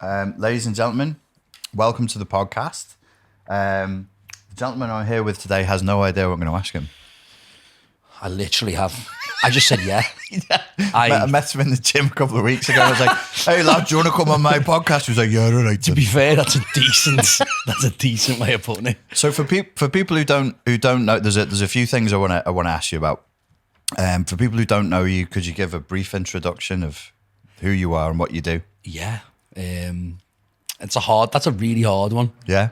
Ladies and gentlemen, welcome to the podcast. The gentleman I'm here with today has no idea what I'm going to ask him. I literally have. I just said yeah. I met him in the gym a couple of weeks ago. I was like, "Hey lad, do you want to come on my podcast?" He was like, "Yeah, all right." To be fair, that's a decent way of putting it. So for people who don't know, there's a few things I want to ask you about. For people who don't know you, could you give a brief introduction of who you are and what you do? Yeah, that's a really hard one. Yeah.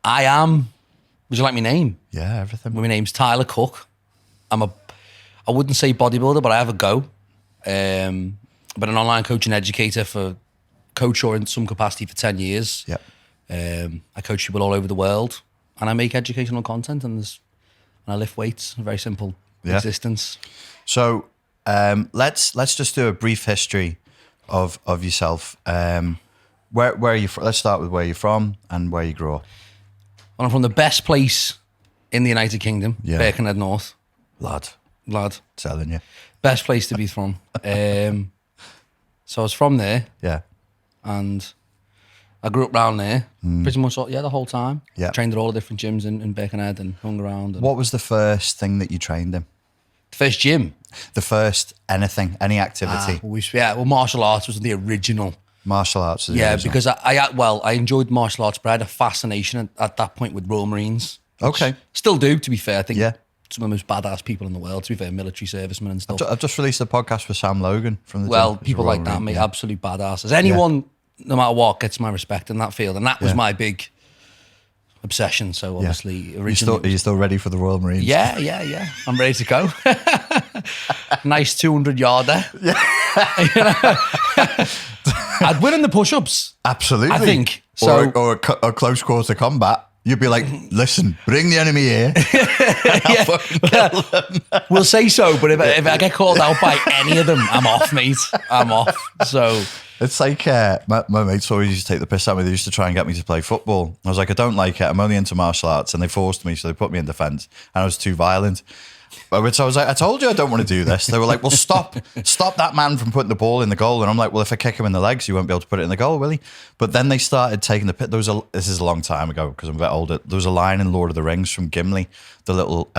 Would you like my name? Yeah, everything. My name's Tyler Cooke. I wouldn't say bodybuilder, but I have a go. But an online coach and educator coach or in some capacity for 10 years. Yeah. I coach people all over the world, and I make educational content, and I lift weights. A very simple existence. So let's just do a brief history of yourself. Where are you from? Let's start with where you're from and where you grew up. Well, I'm from the best place in the United Kingdom, Yeah. Birkenhead North. Lad. Telling you. Best place to be from. So I was from there, Yeah. and I grew up around there pretty much the whole time. Yeah. Trained at all the different gyms in Birkenhead and hung around. And What was the first thing that you trained in? the first gym? The first any activity? Martial arts was the original. Martial arts. Is the Yeah, original. because I enjoyed martial arts, but I had a fascination at that point with Royal Marines. Okay. Still do, to be fair. I think Yeah. some of the most badass people in the world, to be fair, military servicemen and stuff. I've just released a podcast with Sam Logan from the Well, gym. people like that, mate, absolute badasses. Anyone, no matter what, gets my respect in that field. And that was my big obsession. So obviously, originally... Are you still ready for the Royal Marines? Yeah. I'm ready to go. Nice 200-yarder. I'd win in the push-ups. Absolutely. I think. Or a close quarter combat. You'd be like, listen, bring the enemy here. We'll say so, but if I get called out by any of them, I'm off, mate. I'm off. So it's like my mates always used to take the piss out of me. They used to try and get me to play football. I was like, I don't like it. I'm only into martial arts. And they forced me, so they put me in defence. And I was too violent. Which I was like, I told you I don't want to do this. They were like, well, stop that man from putting the ball in the goal. And I'm like, well, if I kick him in the legs, you won't be able to put it in the goal, will he? But then they started taking the pit. This is a long time ago because I'm a bit older. There was a line in Lord of the Rings from Gimli, the little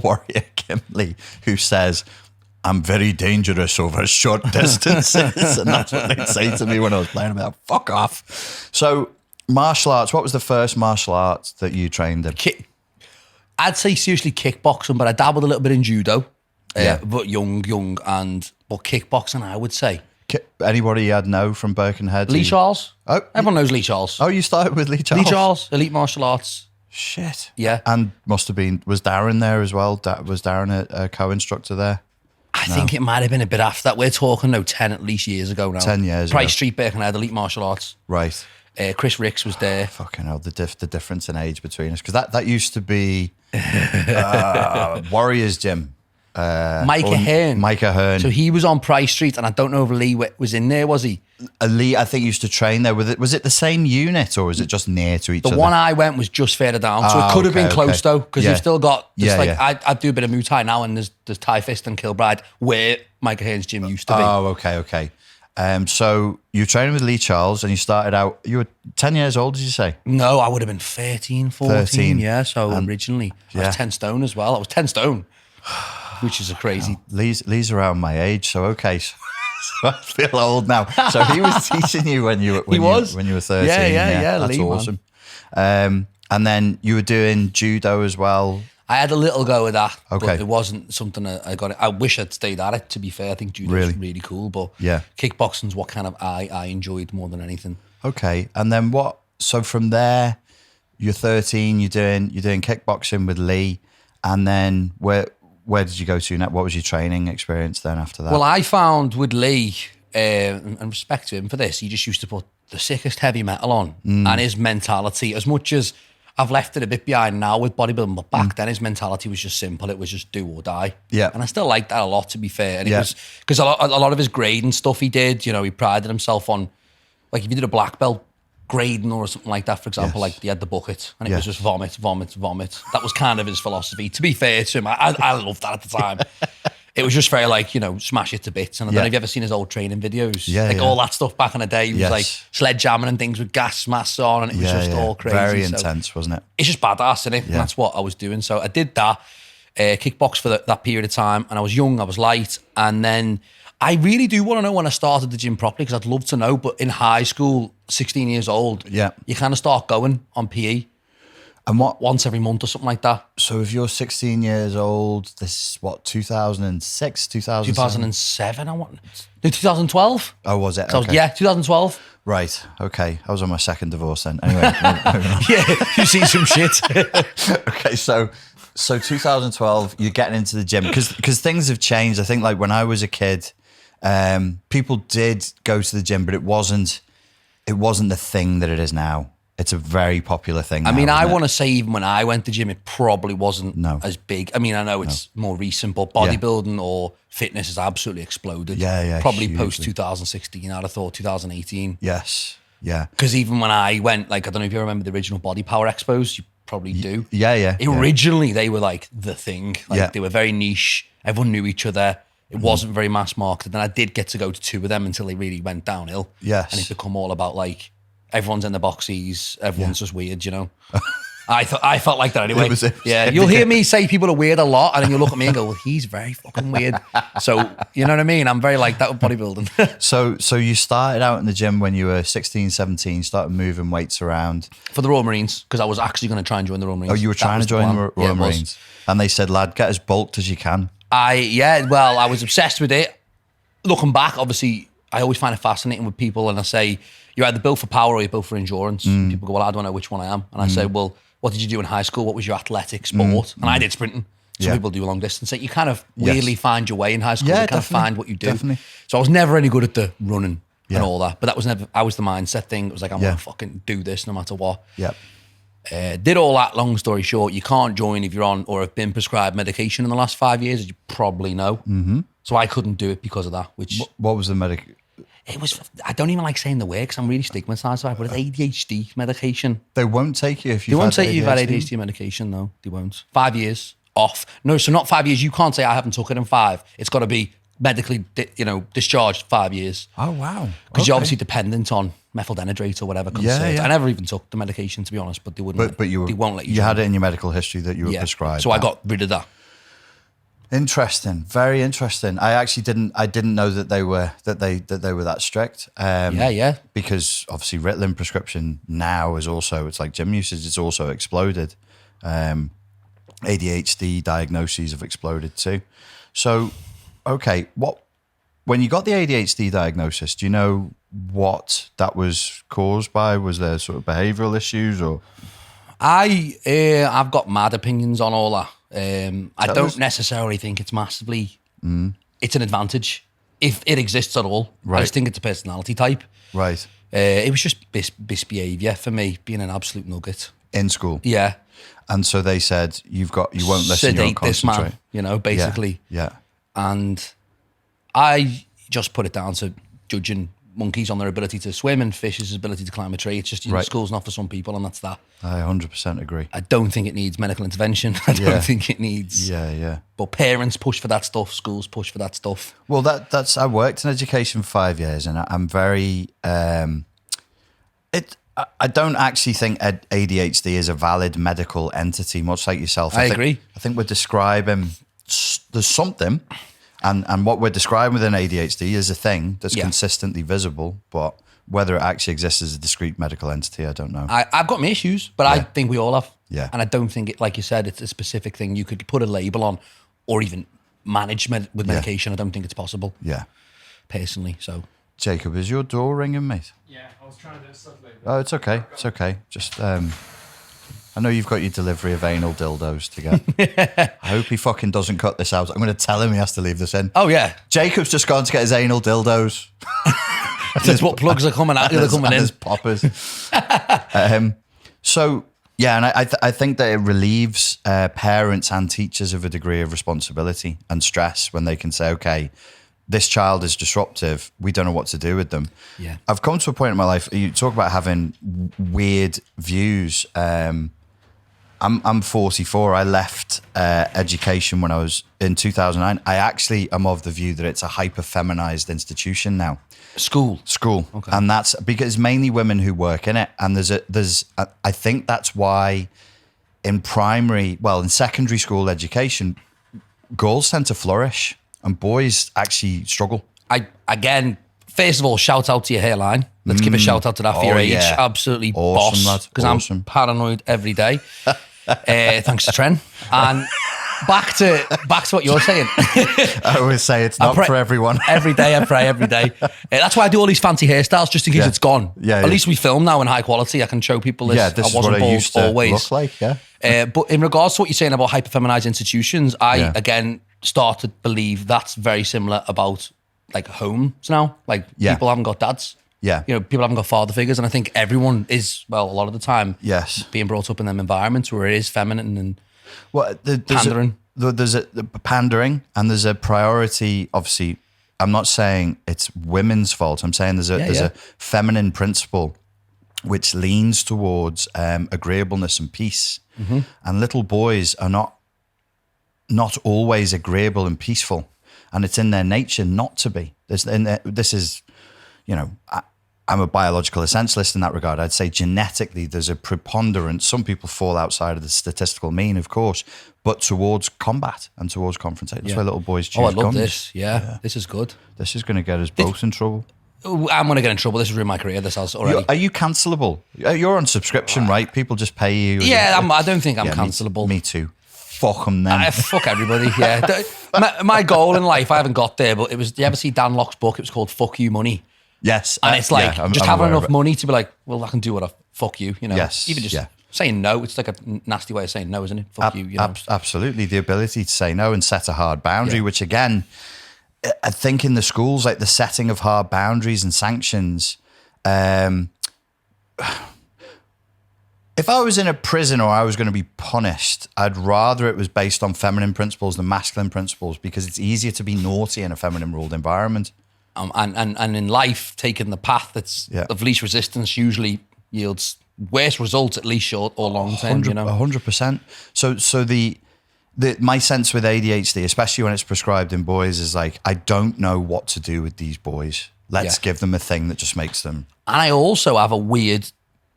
warrior Gimli, who says, I'm very dangerous over short distances. And that's what they'd say to me when I was playing. I'm like, fuck off. So martial arts, what was the first martial arts that you trained in? I'd say seriously kickboxing, but I dabbled a little bit in judo. But young, but kickboxing, I would say. Anybody you had know from Birkenhead? Lee Charles. Oh, Everyone knows Lee Charles. Oh, you started with Lee Charles? Lee Charles, elite martial arts. Shit. Yeah. And was Darren there as well? Was Darren a co-instructor there? I think it might have been a bit after that. We're talking 10 at least years ago now. 10 years Price ago. Street, Birkenhead, elite martial arts. Right. Chris Ricks was there. Fucking hell, the difference in age between us. Because that used to be Warriors Gym. Micah Hearn. So he was on Price Street, and I don't know if Lee was in there, was he? Lee, I think, used to train there. Was it the same unit, or was it just near to each other? The one I went was just further down, so it could have been close though, because you've still got. I do a bit of Muay Thai now, and there's Thai Fist and Kilbride where Micah Hearn's gym used to be. Oh, okay. So you were training with Lee Charles, and you started out. You were 10 years old, did you say? No, I would have been 13, 14. Yeah, so originally I was 10 stone as well. I was 10 stone, which is a crazy. Lee's around my age, so okay. So I feel old now. So he was teaching you when you were 13. Yeah. That's Lee, awesome. And then you were doing judo as well. I had a little go at that, Okay. but it wasn't something I got. I wish I'd stayed at it, to be fair. I think judo's really cool, but kickboxing's what kind of I enjoyed more than anything. Okay, and then what? So from there, you're 13. You're doing kickboxing with Lee, and then where did you go to next? What was your training experience then after that? Well, I found with Lee, and respect to him for this, he just used to put the sickest heavy metal on, and his mentality, as much as I've left it a bit behind now with bodybuilding, but back then his mentality was just simple. It was just do or die. Yeah. And I still like that a lot, to be fair. And it was because a lot of his grading stuff he did, he prided himself on, like if you did a black belt grading or something like that, for example, like he had the bucket and it was just vomit. That was kind of his philosophy. To be fair to him, I loved that at the time. It was just very like, smash it to bits. And I don't know if you've ever seen his old training videos. All that stuff back in the day. He was like sledgehammering and things with gas masks on, and it was just all crazy. Very intense, wasn't it? It's just badass, isn't it? And that's what I was doing. So I did that, kickbox for that period of time. And I was young, I was light. And then I really do want to know when I started the gym properly, because I'd love to know. But in high school, 16 years old, you kind of start going on PE. And once every month or something like that. So if you're 16 years old, this is what, 2006, 2007, I want. No, 2012. Oh, was it? So, okay. Yeah, 2012. Right. Okay. I was on my second divorce then. Anyway. Yeah, you see some shit. Okay. So 2012, you're getting into the gym because things have changed. I think like when I was a kid, people did go to the gym, but it wasn't the thing that it is now. It's a very popular thing. I mean, I want to say even when I went to gym, it probably wasn't No. as big. I mean, I know it's more recent, but bodybuilding or fitness has absolutely exploded. Yeah, Probably hugely. post 2016, I'd have thought 2018. Yes. Yeah. Because even when I went, like, I don't know if you remember the original Body Power Expos, you probably do. Yeah. Originally, they were like the thing. Like, they were very niche. Everyone knew each other. It wasn't very mass marketed. And I did get to go to 2 of them until they really went downhill. Yes. And it's become all about like, everyone's in the boxies. Everyone's just weird, I felt like that anyway. You'll hear me say people are weird a lot, and then you'll look at me and go, well, he's very fucking weird. So, you know what I mean? I'm very like that with bodybuilding. So you started out in the gym when you were 16, 17, started moving weights around. For the Royal Marines, because I was actually going to try and join the Royal Marines. Oh, you were trying to join the Royal Marines? And they said, lad, get as bulked as you can. I was obsessed with it. Looking back, obviously, I always find it fascinating with people, and I say, you're either built for power or you're built for endurance. People go, well, I don't know which one I am. And I say, well, what did you do in high school? What was your athletic sport? And I did sprinting. Some people do long distance. So you kind of weirdly find your way in high school. You kind of find what you do. Definitely. So I was never any good at the running and all that. But that was never, I was the mindset thing. It was like, I'm going to fucking do this no matter what. Yep. Did all that, long story short, you can't join if you're on or have been prescribed medication in the last 5 years, as you probably know. So I couldn't do it because of that. Which What was the medication? It was, I don't even like saying the word because I'm really stigmatized by it, but it's ADHD medication. They won't take you if you've They won't had take you if you've had ADHD medication, no, they won't. 5 years off. No, so not 5 years. You can't say I haven't took it in 5. It's got to be medically, discharged 5 years. Oh, wow. Because you're obviously dependent on methylphenidate or whatever. I never even took the medication, to be honest, but they wouldn't. But they won't let you. You had it in your medical history that you were prescribed. So I got rid of that. Interesting, very interesting. I actually didn't know that they were that strict. Because obviously Ritalin prescription now is also, it's like gym usage, it's also exploded. ADHD diagnoses have exploded too. So, okay, when you got the ADHD diagnosis, do you know what that was caused by? Was there sort of behavioural issues or? I've got mad opinions on all that. I don't necessarily think it's massively. It's an advantage if it exists at all. Right. I just think it's a personality type. Right. It was just misbehaviour for me, being an absolute nugget In school. Yeah. And so they said you won't listen. Sedate you won't this concentrate. man, basically. Yeah. And I just put it down to judging monkeys on their ability to swim and fish's ability to climb a tree. It's just, school's not for some people, and that's that. I 100% agree. I don't think it needs medical intervention. I don't think it needs. Yeah. But parents push for that stuff. Schools push for that stuff. Well, that's. I worked in education for 5 years, and I'm very. I don't actually think ADHD is a valid medical entity, much like yourself. I agree. I think we're describing there's something. And what we're describing within ADHD is a thing that's consistently visible, but whether it actually exists as a discrete medical entity, I don't know. I've got my issues, but I think we all have. Yeah. And I don't think it, like you said, it's a specific thing you could put a label on or even manage with medication. I don't think it's possible. Yeah. Personally, so. Jacob, is your door ringing, mate? Yeah, I was trying to do it subtly. Oh, it's okay. It's okay. Just, I know you've got your delivery of anal dildos to get. I hope he fucking doesn't cut this out. I'm going to tell him he has to leave this in. Oh, yeah. Jacob's just gone to get his anal dildos. That's what plugs are coming out. They're coming in. His poppers. So, yeah, and I think that it relieves parents and teachers of a degree of responsibility and stress when they can say, okay, this child is disruptive. We don't know what to do with them. Yeah. I've come to a point in my life, you talk about having weird views. I'm 44. I left education when I was in 2009. I actually am of the view that it's a hyper-feminized institution now. School. Okay. And that's because mainly women who work in it. And I think that's why in secondary school education, girls tend to flourish and boys actually struggle. Again, first of all, shout out to your hairline. Let's give a shout out to that for your age. Yeah. Absolutely awesome, boss. Because I'm paranoid every day. Thanks to Trent. And back to what you're saying. I always say it's not for everyone. Every day I pray, every day. That's why I do all these fancy hairstyles, just in case it's gone. Yeah, At least we film now in high quality. I can show people this. This I wasn't is what I used to always look like, yeah. But in regards to what you're saying about hyper-feminized institutions, I again start to believe that's very similar about like homes now. Like people haven't got dads. Yeah. People haven't got father figures. And I think everyone is, well, a lot of the time, being brought up in them environments where it is feminine and pandering. There's a pandering and there's a priority. Obviously, I'm not saying it's women's fault. I'm saying there's a feminine principle which leans towards agreeableness and peace. Mm-hmm. And little boys are not always agreeable and peaceful. And it's in their nature not to be. I'm a biological essentialist in that regard. I'd say genetically there's a preponderance. Some people fall outside of the statistical mean, of course, but towards combat and towards confrontation. That's why little boys choose guns. I love this. Yeah, this is good. This is going to get us both in trouble. I'm going to get in trouble. This is ruin my career. This has already. Are you cancelable? You're on subscription, right? People just pay you. Yeah, I don't think I'm cancelable. Me too. Fuck them then. Fuck everybody, yeah. my goal in life, I haven't got there, but it was, do you ever see Dan Locke's book? It was called Fuck You Money. Yes. And it's like, just having enough money to be like, well, I can do what I fuck you, Yes. Even just saying no, it's like a nasty way of saying no, isn't it? Fuck you, Absolutely. The ability to say no and set a hard boundary, which again, I think in the schools, like the setting of hard boundaries and sanctions, if I was in a prison or I was going to be punished, I'd rather it was based on feminine principles than masculine principles because it's easier to be naughty in a feminine ruled environment. And in life, taking the path that's of least resistance usually yields worse results, at least short or long term. 100%. So my sense with ADHD, especially when it's prescribed in boys, is like I don't know what to do with these boys. Let's give them a thing that just makes them. And I also have a weird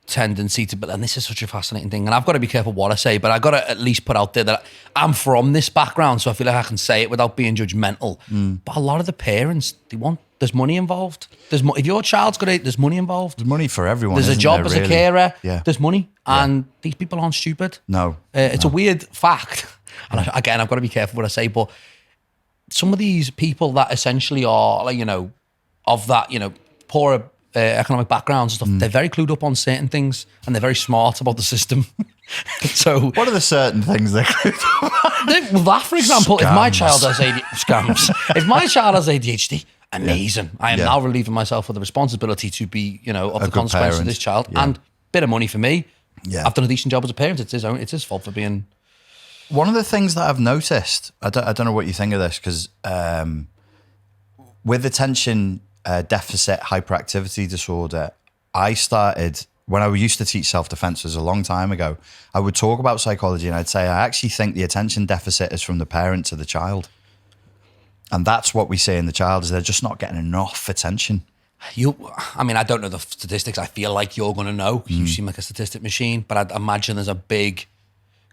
tendency to, and this is such a fascinating thing, and I've got to be careful what I say, but I've got to at least put out there that I'm from this background, so I feel like I can say it without being judgmental. But a lot of the parents, there's money involved. If your child's got there's money involved. There's money for everyone. There's a job as a carer. Yeah. There's money, and these people aren't stupid. No, it's a weird fact, and again, I've got to be careful what I say. But some of these people that essentially are like of that poorer economic backgrounds and stuff, they're very clued up on certain things, and they're very smart about the system. So, what are the certain things they're clued up on? Well, that, for example, if my child has if my child has ADHD. Amazing. I am now relieving myself of the responsibility to be, of the consequences of this child. And bit of money for me. Yeah. I've done a decent job as a parent. It's his fault for being. One of the things that I've noticed, I don't know what you think of this, because with attention deficit hyperactivity disorder, I started, when I used to teach self-defense, was a long time ago, I would talk about psychology and I'd say, I actually think the attention deficit is from the parent to the child. And that's what we say in the child, is they're just not getting enough attention. I don't know the statistics. I feel like you're going to know. You seem like a statistic machine, but I'd imagine there's a big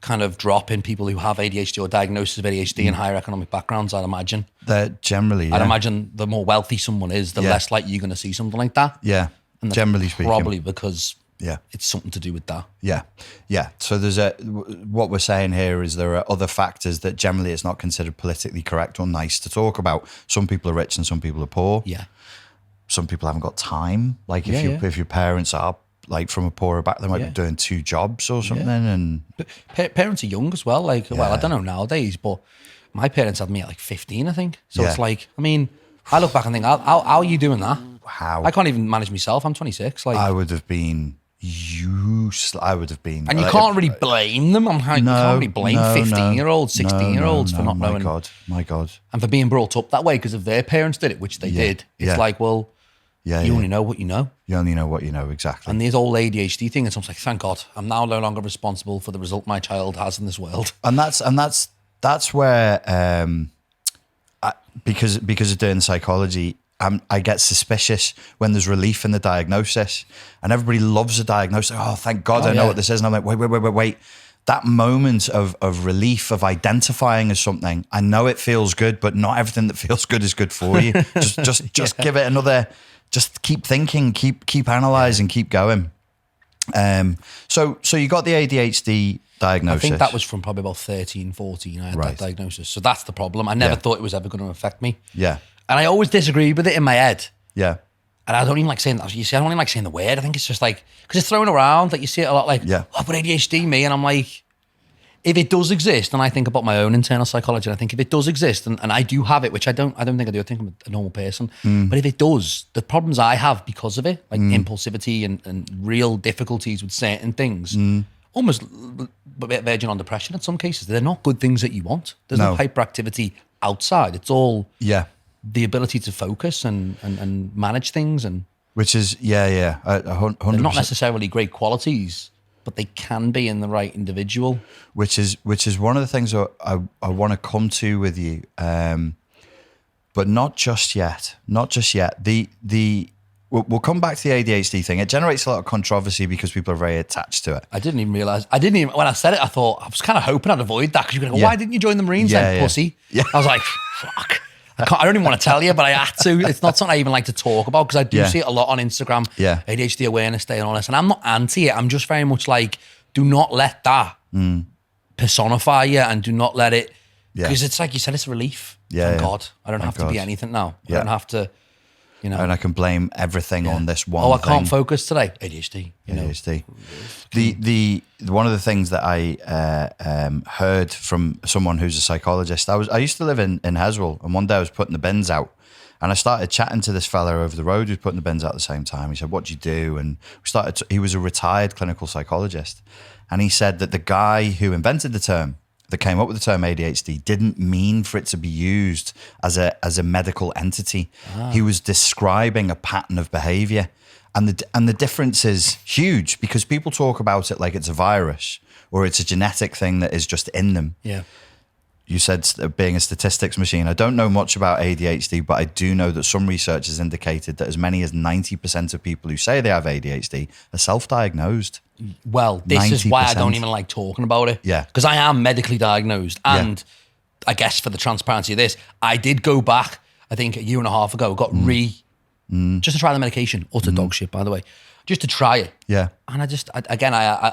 kind of drop in people who have ADHD or diagnosis of ADHD in higher economic backgrounds, I'd imagine. They're generally, I'd imagine the more wealthy someone is, the less likely you're going to see something like that. Yeah, and generally speaking. Probably because it's something to do with that. Yeah. So what we're saying here is there are other factors that generally it's not considered politically correct or nice to talk about. Some people are rich and some people are poor. Yeah. Some people haven't got time. Like if your parents are like from a poorer back, they might be doing 2 jobs or something. And parents are young as well. Like, well, I don't know nowadays, but my parents had me at like 15, I think. So it's like, I look back and think, how are you doing that? How? I can't even manage myself. I'm 26. Like, I would have been useless. And you can't really blame them. You can't really blame 15-year-olds, 16-year-olds for not knowing. My God. And for being brought up that way because of their parents did it, which they did. It's like, well, Yeah, you yeah. only know what you know. You only know what you know, exactly. And this old ADHD thing, it's almost like, thank God, I'm now no longer responsible for the result my child has in this world. And that's where because of doing psychology, I get suspicious when there's relief in the diagnosis, and everybody loves a diagnosis. Oh, thank God, I know what this is. And I'm like, wait. That moment of relief, of identifying as something, I know it feels good, but not everything that feels good is good for you. Just give it another. Just keep thinking, keep analyzing, keep going. So you got the ADHD diagnosis. I think that was from probably about 13, 14. I had that diagnosis. So that's the problem. I never thought it was ever going to affect me. Yeah. And I always disagreed with it in my head. Yeah. And I don't even like saying that. You see, I don't even like saying the word. I think it's just like, because it's thrown around. Like you see it a lot like, oh, but ADHD me. And I'm like, if it does exist, and I think about my own internal psychology, and I think if it does exist, and I do have it, which I don't think I do. I think I'm a normal person. But if it does, the problems I have because of it, like impulsivity and real difficulties with certain things, almost verging on depression in some cases, they're not good things that you want. There's no hyperactivity outside. It's all the ability to focus and manage things, and which is 100%. They're not necessarily great qualities, but they can be in the right individual. Which is one of the things that I want to come to with you, but not just yet. Not just yet. We'll come back to the ADHD thing. It generates a lot of controversy because people are very attached to it. I didn't even realize. When I said it, I thought, I was kind of hoping I'd avoid that, because you're going to go, why didn't you join the Marines then, pussy? Yeah. I was like, fuck. I don't even want to tell you, but I had to. It's not something I even like to talk about, because I do see it a lot on Instagram. Yeah. ADHD Awareness Day and all this. And I'm not anti it. I'm just very much like, do not let that personify you, and do not let it, because it's like you said, it's a relief. Thank God. I don't have to be anything now. I don't have to, and I can blame everything on this one I can't focus today. ADHD. ADHD. The one of the things that I heard from someone who's a psychologist, I used to live in Heswell, and one day I was putting the bins out, and I started chatting to this fella over the road who's putting the bins out at the same time. He said, "What do you do?" And he was a retired clinical psychologist, and he said that the guy who invented the term, that came up with the term ADHD, didn't mean for it to be used as a medical entity. He was describing a pattern of behavior, and the difference is huge, because people talk about it like it's a virus or it's a genetic thing that is just in them. Yeah. You said being a statistics machine. I don't know much about ADHD, but I do know that some research has indicated that as many as 90% of people who say they have ADHD are self-diagnosed. Well, this 90%. Is why I don't even like talking about it. Yeah. Because I am medically diagnosed. And I guess for the transparency of this, I did go back, I think a year and a half ago, got just to try the medication. Utter dog shit, by the way. Just to try it. Yeah. And I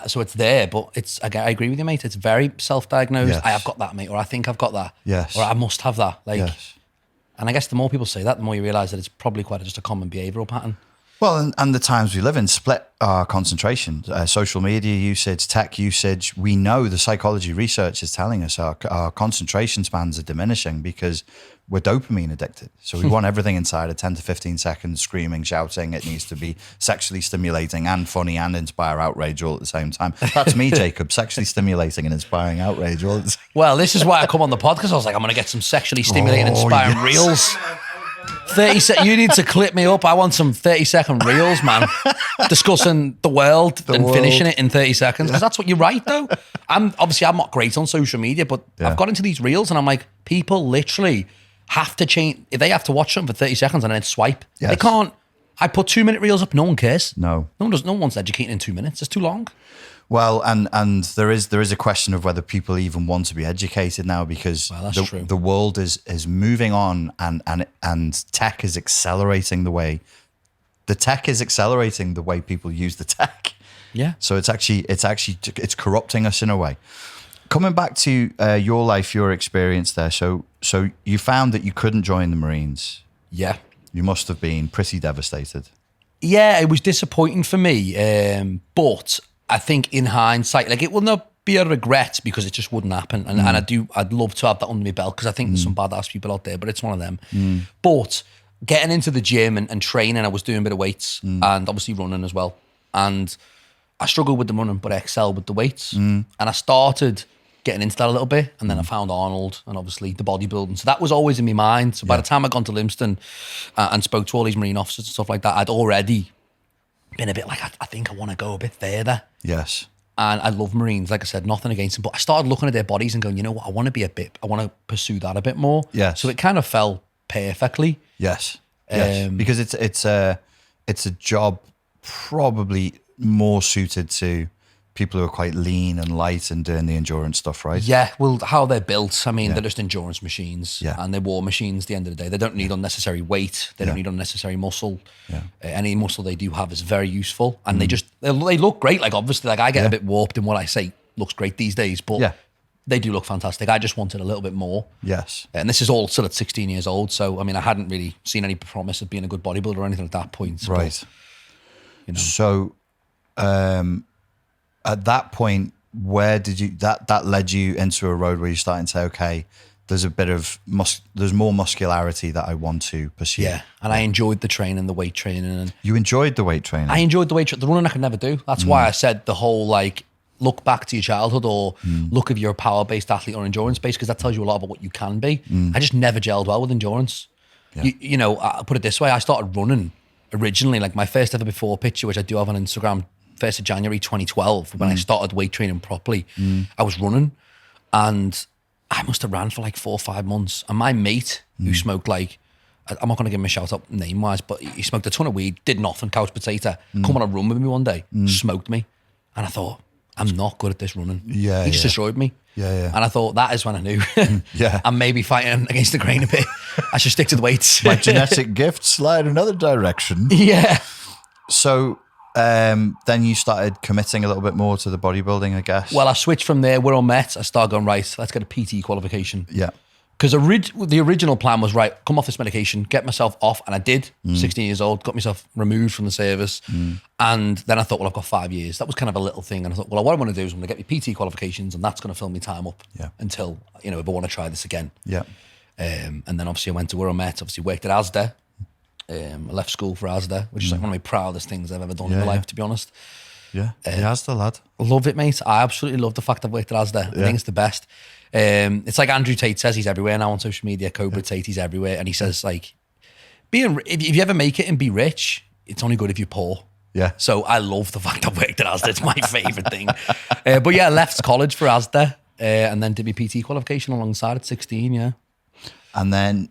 so it's there, but I agree with you, mate. It's very self-diagnosed. Yes. I have got that, mate, or I think I've got that. Yes. Or I must have that. And I guess the more people say that, the more you realise that it's probably quite just a common behavioural pattern. Well, and the times we live in split our concentration, social media usage, tech usage. We know the psychology research is telling us our concentration spans are diminishing because we're dopamine addicted. So we want everything inside of 10 to 15 seconds, screaming, shouting. It needs to be sexually stimulating and funny and inspire outrage all at the same time. That's me, Jacob, sexually stimulating and inspiring outrage all at the same time. Well, this is why I come on the podcast. I was like, I'm going to get some sexually stimulating, inspiring reels. 30 you need to clip me up. I want some 30-second reels, man, discussing the world finishing it in 30 seconds, because that's what you're right, though. I'm not great on social media, but I've got into these reels and I'm like, people literally have to change. If they have to watch something for 30 seconds and then swipe, they can't. I put 2-minute reels up, no one cares. No one wants educating in 2 minutes. It's too long. Well, and there is a question of whether people even want to be educated now, because the world is moving on, and tech is accelerating the way people use the tech. Yeah. So it's corrupting us in a way. Coming back to your life, your experience there. So you found that you couldn't join the Marines. Yeah. You must have been pretty devastated. Yeah, it was disappointing for me, but I think in hindsight, like, it will not be a regret, because it just wouldn't happen. And I'd love to have that under my belt, because I think there's some badass people out there, but it's one of them. But getting into the gym and training, I was doing a bit of weights and obviously running as well. And I struggled with the running, but I excelled with the weights. And I started getting into that a little bit. And then I found Arnold and obviously the bodybuilding. So that was always in my mind. So by the time I gone to Lympstone and spoke to all these Marine officers and stuff like that, I'd already been a bit like, I think I want to go a bit further. Yes. And I love Marines, like I said, nothing against them. But I started looking at their bodies and going, you know what, I want to pursue that a bit more. Yes. So it kind of fell perfectly. Yes. Yes. Because it's a job probably more suited to people who are quite lean and light and doing the endurance stuff, right? Yeah, well, how they're built, I mean, they're just endurance machines and they're war machines at the end of the day. They don't need unnecessary weight. They don't need unnecessary muscle. Yeah. Any muscle they do have is very useful. And they look great. Like, obviously, like I get a bit warped in what I say looks great these days, but they do look fantastic. I just wanted a little bit more. Yes. And this is all still at 16 years old. So, I mean, I hadn't really seen any promise of being a good bodybuilder or anything at that point. Right. But, you know. So, at that point, where did you that led you into a road where you're starting to say, okay, there's a bit of there's more muscularity that I want to pursue. Yeah, and I enjoyed the training, the weight training. And you enjoyed the weight training? I enjoyed the weight training. The running I could never do. That's why I said the whole like look back to your childhood or look if you're a power-based athlete or endurance-based, because that tells you a lot about what you can be. I just never gelled well with endurance. Yeah. You know, I'll put it this way, I started running originally, like my first ever before picture, which I do have on Instagram, 1st of January 2012, when I started weight training properly. I was running and I must have ran for like 4 or 5 months. And my mate who smoked like, I'm not going to give him a shout out name wise, but he smoked a ton of weed, did nothing, couch potato, come on a run with me one day, smoked me. And I thought, I'm not good at this running. Yeah, he just destroyed me. Yeah. And I thought that is when I knew. I'm maybe fighting against the grain a bit. I should stick to the weights. My genetic gifts lie in another direction. Yeah. So then you started committing a little bit more to the bodybuilding, I guess. Well, I switched from there. We're on Met. I started going, right, let's get a PT qualification. Yeah. Because the original plan was, right, come off this medication, get myself off. And I did, 16 years old, got myself removed from the service. And then I thought, well, I've got 5 years. That was kind of a little thing. And I thought, well, what I want to do is I'm going to get my PT qualifications and that's going to fill me time up until, you know, if I want to try this again. Yeah. And then obviously I went to Wirral Met, obviously worked at Asda. I left school for Asda, which is like one of my proudest things I've ever done in my life, to be honest. Yeah, Asda lad. Love it, mate. I absolutely love the fact I've worked at Asda. I think it's the best. It's like Andrew Tate says, he's everywhere now on social media. Cobra Tate, he's everywhere. And he says, like, if you ever make it and be rich, it's only good if you're poor. Yeah. So I love the fact I've worked at Asda. It's my favourite thing. But yeah, I left college for Asda and then did my PT qualification alongside at 16, yeah. And then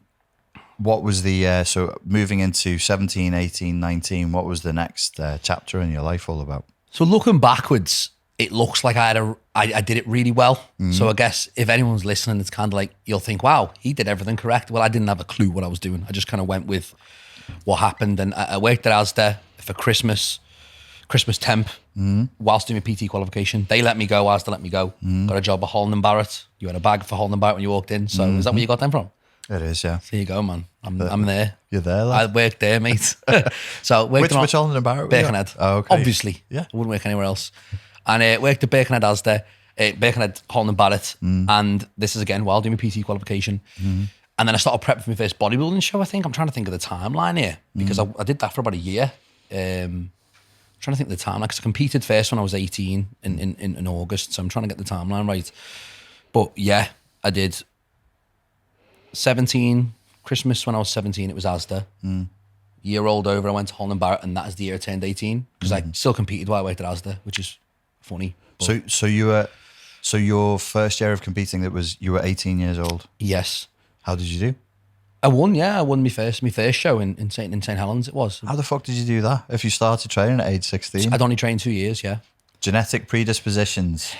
what was the, so moving into 17, 18, 19, what was the next chapter in your life all about? So looking backwards, it looks like I did it really well. So I guess if anyone's listening, it's kind of like, you'll think, wow, he did everything correct. Well, I didn't have a clue what I was doing. I just kind of went with what happened. And I worked at Asda for Christmas temp, whilst doing my PT qualification. They let me go, Asda let me go. Got a job at Holland & Barrett. You had a bag for Holland & Barrett when you walked in. So is that where you got them from? It is, yeah. There you go, man. I'm there. You're there, lad. I worked there, mate. So which Holland & Barrett? Birkenhead. Oh, okay. Obviously. Yeah. I wouldn't work anywhere else. And worked at Birkenhead Asda, Birkenhead Holland & Barrett. And this is again while doing my PT qualification. And then I started prepping for my first bodybuilding show, I think. I'm trying to think of the timeline here because I did that for about a year. Trying to think of the timeline because I competed first when I was 18 in August. So I'm trying to get the timeline right. But yeah, I did 17, Christmas when I was 17, it was Asda. Year rolled over, I went to Holland & Barrett, and that is the year I turned 18 because I still competed while I worked at Asda, which is funny. So your first year of competing, you were 18 years old? Yes. How did you do? I won my first Show in St Helens it was. How the fuck did you do that if you started training at age 16? I'd only trained 2 years, yeah. Genetic predispositions.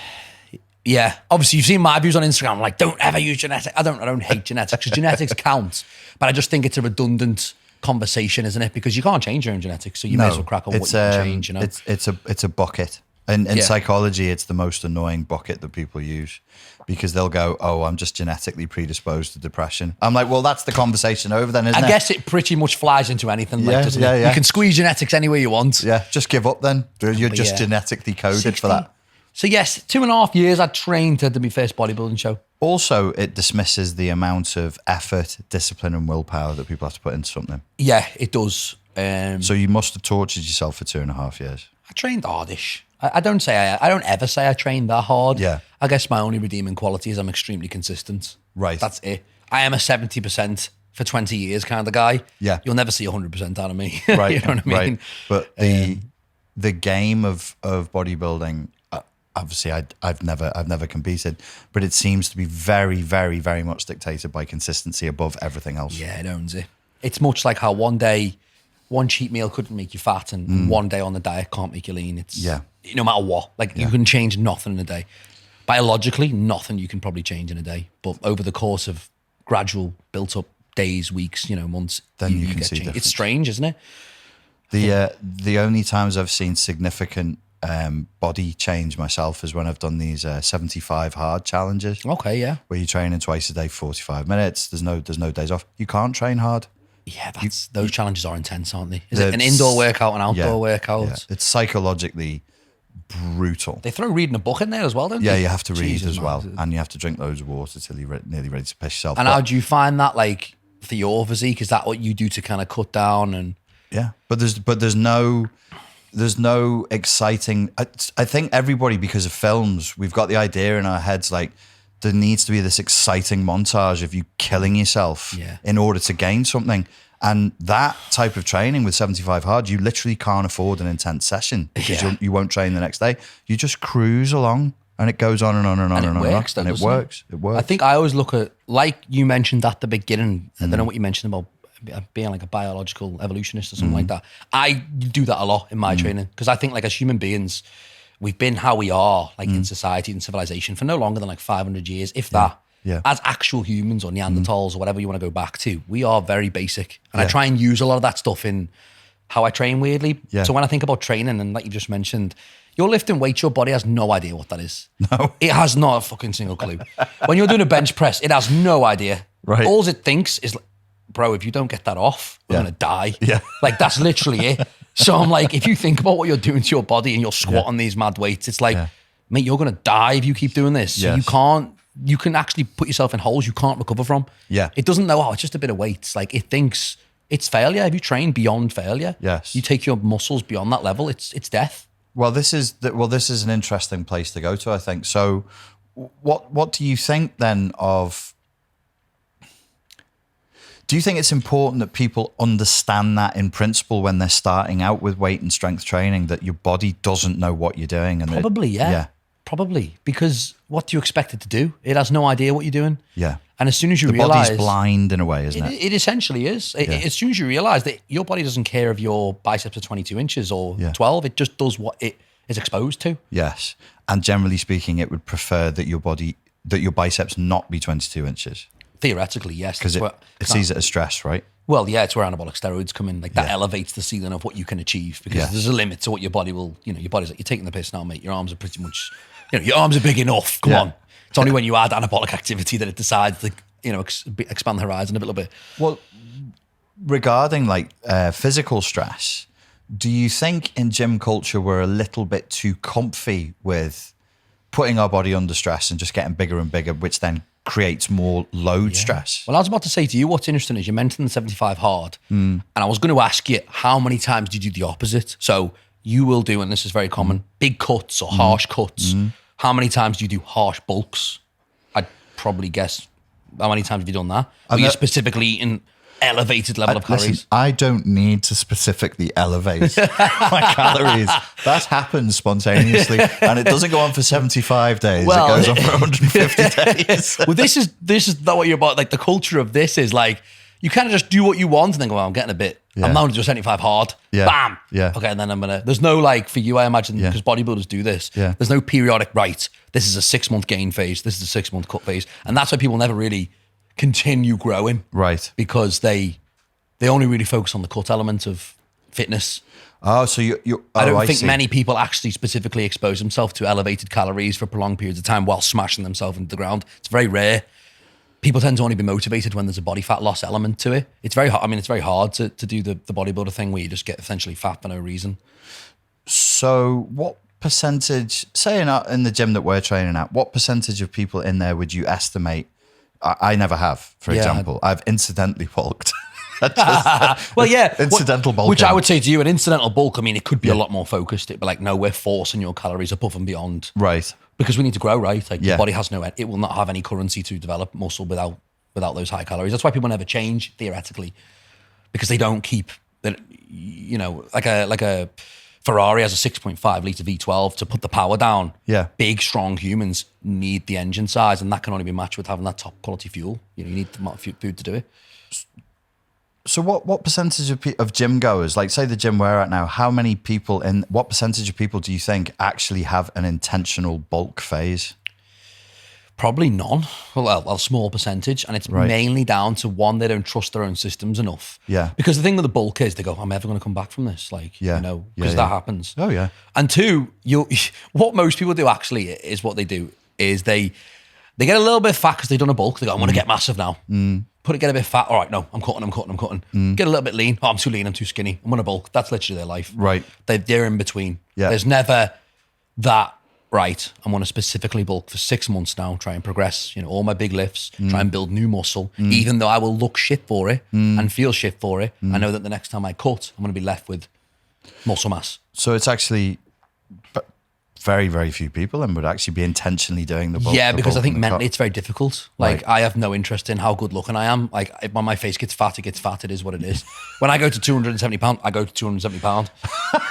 Yeah, obviously you've seen my views on Instagram. I'm like, don't ever use genetics. I don't hate genetics because genetics count, but I just think it's a redundant conversation, isn't it? Because you can't change your own genetics, so you may as well crack on what you can change. You know, it's a bucket. In psychology, it's the most annoying bucket that people use because they'll go, "Oh, I'm just genetically predisposed to depression." I'm like, "Well, that's the conversation over then, isn't it?" I guess it pretty much flies into anything, doesn't it? You can squeeze genetics any way you want. Yeah, just give up then. You're just genetically coded 60. for that. So yes, 2.5 years I trained to do my first bodybuilding show. Also, it dismisses the amount of effort, discipline and willpower that people have to put into something. Yeah, it does. So you must have tortured yourself for 2.5 years. I trained hardish. I don't ever say I train that hard. Yeah. I guess my only redeeming quality is I'm extremely consistent. Right. That's it. I am a 70% for 20 years kind of guy. Yeah. You'll never see 100% out of me. Right. You know what I mean? Right. But the game of bodybuilding, obviously I've never competed, but it seems to be very, very, very much dictated by consistency above everything else. Yeah, it owns it. It's much like how one day, one cheat meal couldn't make you fat and one day on the diet can't make you lean. It's no matter what. Like you can change nothing in a day. Biologically, nothing you can probably change in a day. But over the course of gradual built up days, weeks, months, then you can get see change. difference. It's strange, isn't it? The only times I've seen significant body change myself is when I've done these 75 hard challenges. Okay, yeah. Where you're training twice a day, 45 minutes. There's no days off. You can't train hard. Yeah, those challenges are intense, aren't they? Is it an indoor workout, an outdoor workout? Yeah. It's psychologically brutal. They throw reading a book in there as well, don't Yeah, they? you have to read Jesus, as well. man. And you have to drink loads of water till you're nearly ready to piss yourself. And how do you find that, like, for your physique? Is that what you do to kind of cut down? And yeah, but there's no exciting. I think everybody, because of films, we've got the idea in our heads like there needs to be this exciting montage of you killing yourself in order to gain something. And that type of training with 75 hard, you literally can't afford an intense session because you won't train the next day. You just cruise along and it goes on and on and on and on. And it works. It works. I think I always look at, like you mentioned at the beginning, I don't know what you mentioned about being like a biological evolutionist or something like that. I do that a lot in my training because I think like as human beings, we've been how we are like in society and civilization for no longer than like 500 years, if that. Yeah. As actual humans or Neanderthals or whatever you want to go back to, we are very basic. And I try and use a lot of that stuff in how I train weirdly. Yeah. So when I think about training and like you just mentioned, you're lifting weights, your body has no idea what that is. No. It has not a fucking single clue. When you're doing a bench press, it has no idea. Right. All it thinks is, like, bro, if you don't get that off, we're going to die. Yeah. Like that's literally it. So I'm like, if you think about what you're doing to your body and you're squatting these mad weights, it's like, mate, you're going to die if you keep doing this. So you can actually put yourself in holes you can't recover from. Yeah. It doesn't know, it's just a bit of weights. Like it thinks it's failure. If you train beyond failure, you take your muscles beyond that level, it's death. Well, this is an interesting place to go to, I think. So what do you think then of, do you think it's important that people understand that in principle when they're starting out with weight and strength training, that your body doesn't know what you're doing? And Probably, yeah. Probably, because what do you expect it to do? It has no idea what you're doing. Yeah. And as soon as you the realize... body's blind in a way, isn't it? It essentially is. As soon as you realize that your body doesn't care if your biceps are 22 inches or 12, it just does what it is exposed to. Yes. And generally speaking, it would prefer that your biceps not be 22 inches. Theoretically, yes. Because it sees it as stress, right? Well, yeah, it's where anabolic steroids come in. Like that elevates the ceiling of what you can achieve because there's a limit to what your body will, your body's like, you're taking the piss now, mate. Your arms are pretty much, your arms are big enough. Come on. It's only when you add anabolic activity that it decides to, expand the horizon a little bit. Well, regarding like physical stress, do you think in gym culture we're a little bit too comfy with putting our body under stress and just getting bigger and bigger, which then creates more load stress? Well, I was about to say to you, what's interesting is you mentioned the 75 hard, and I was going to ask you how many times do you do the opposite? So you will do, and this is very common, big cuts or harsh cuts. How many times do you do harsh bulks? I'd probably guess, how many times have you done that? Are you specifically eating elevated level of calories? Listen, I don't need to specifically elevate my calories. That happens spontaneously, and it doesn't go on for 75 days. Well, it goes on for 150 days. Well, this is not what you're about. Like the culture of this is like, you kind of just do what you want and then go, well, I'm getting a bit, I'm now going to do 75 hard. Yeah. Bam. Yeah. Okay, and then there's no like, for you, I imagine, because bodybuilders do this, there's no periodic, right, this is a 6-month gain phase, this is a 6-month cut phase. And that's why people never really continue growing. Right. Because they only really focus on the cut element of fitness. Oh, so I don't think many people actually specifically expose themselves to elevated calories for prolonged periods of time while smashing themselves into the ground. It's very rare. People tend to only be motivated when there's a body fat loss element to it. It's very hard. I mean, it's very hard to do the bodybuilder thing where you just get essentially fat for no reason. So what percentage, say in the gym that we're training at, what percentage of people in there would you estimate? I never have, for example. I've incidentally bulked. Well, yeah. Incidental bulk. Which I would say to you, an incidental bulk, I mean, it could be a lot more focused. It'd be like, no, we're forcing your calories above and beyond. Right. Because we need to grow, right? Like the body has it will not have any currency to develop muscle without those high calories. That's why people never change, theoretically, because they don't keep, you know, like a Ferrari has a 6.5 litre V12 to put the power down. Yeah. Big, strong humans need the engine size, and that can only be matched with having that top quality fuel. You know, you need the food to do it. So what percentage of gym goers, like say the gym we're at now, how many people what percentage of people do you think actually have an intentional bulk phase? Probably none. Well, a small percentage. And it's mainly down to one, they don't trust their own systems enough. Yeah. Because the thing with the bulk is they go, I'm never going to come back from this. Like, you know, because that happens. Oh, yeah. And two, what most people do actually is what they do is they get a little bit fat because they've done a bulk. They go, I want to get massive now. Get a bit fat. All right, no, I'm cutting. Get a little bit lean. Oh, I'm too lean, I'm too skinny. I'm going to bulk. That's literally their life. Right. They're in between. Yeah. There's never that, right, I'm going to specifically bulk for 6 months now, try and progress, you know, all my big lifts, try and build new muscle, even though I will look shit for it and feel shit for it. I know that the next time I cut, I'm going to be left with muscle mass. So it's actually very, very few people and would actually be intentionally doing the bulk. Yeah, because I think mentally it's very difficult. Like I have no interest in how good looking I am. Like when my face gets fat, it gets fat. It is what it is. When I go to 270 pounds, I go to 270 pounds.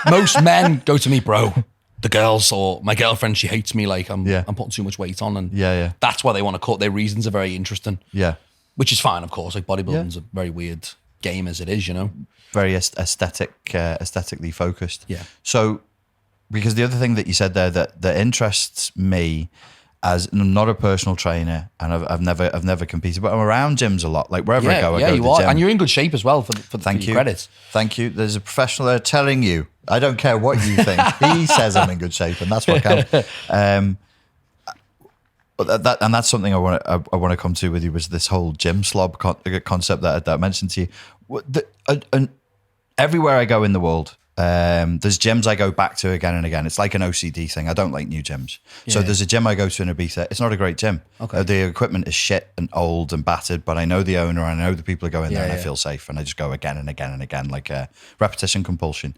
Most men go to me, bro. The girls or my girlfriend, she hates me like I'm putting too much weight on, and that's why they want to cut. Their reasons are very interesting. Yeah, which is fine, of course. Like bodybuilding's a very weird game as it is, you know. Very aesthetically focused. Yeah. So, because the other thing that you said there that interests me, as I'm not a personal trainer and I've never competed, but I'm around gyms a lot. Like wherever I go, I go to the gym. And you're in good shape as well for your credits. Thank you. There's a professional there telling you. I don't care what you think. He says I'm in good shape, and that's what counts. But that's something I want to come to with you, was this whole gym slob concept that I mentioned to you. Everywhere I go in the world, there's gyms I go back to again and again. It's like an OCD thing. I don't like new gyms. So there's a gym I go to in Ibiza. It's not a great gym. Okay. The equipment is shit and old and battered, but I know the owner, I know the people who go in there, and I feel safe, and I just go again and again and again, like a repetition compulsion.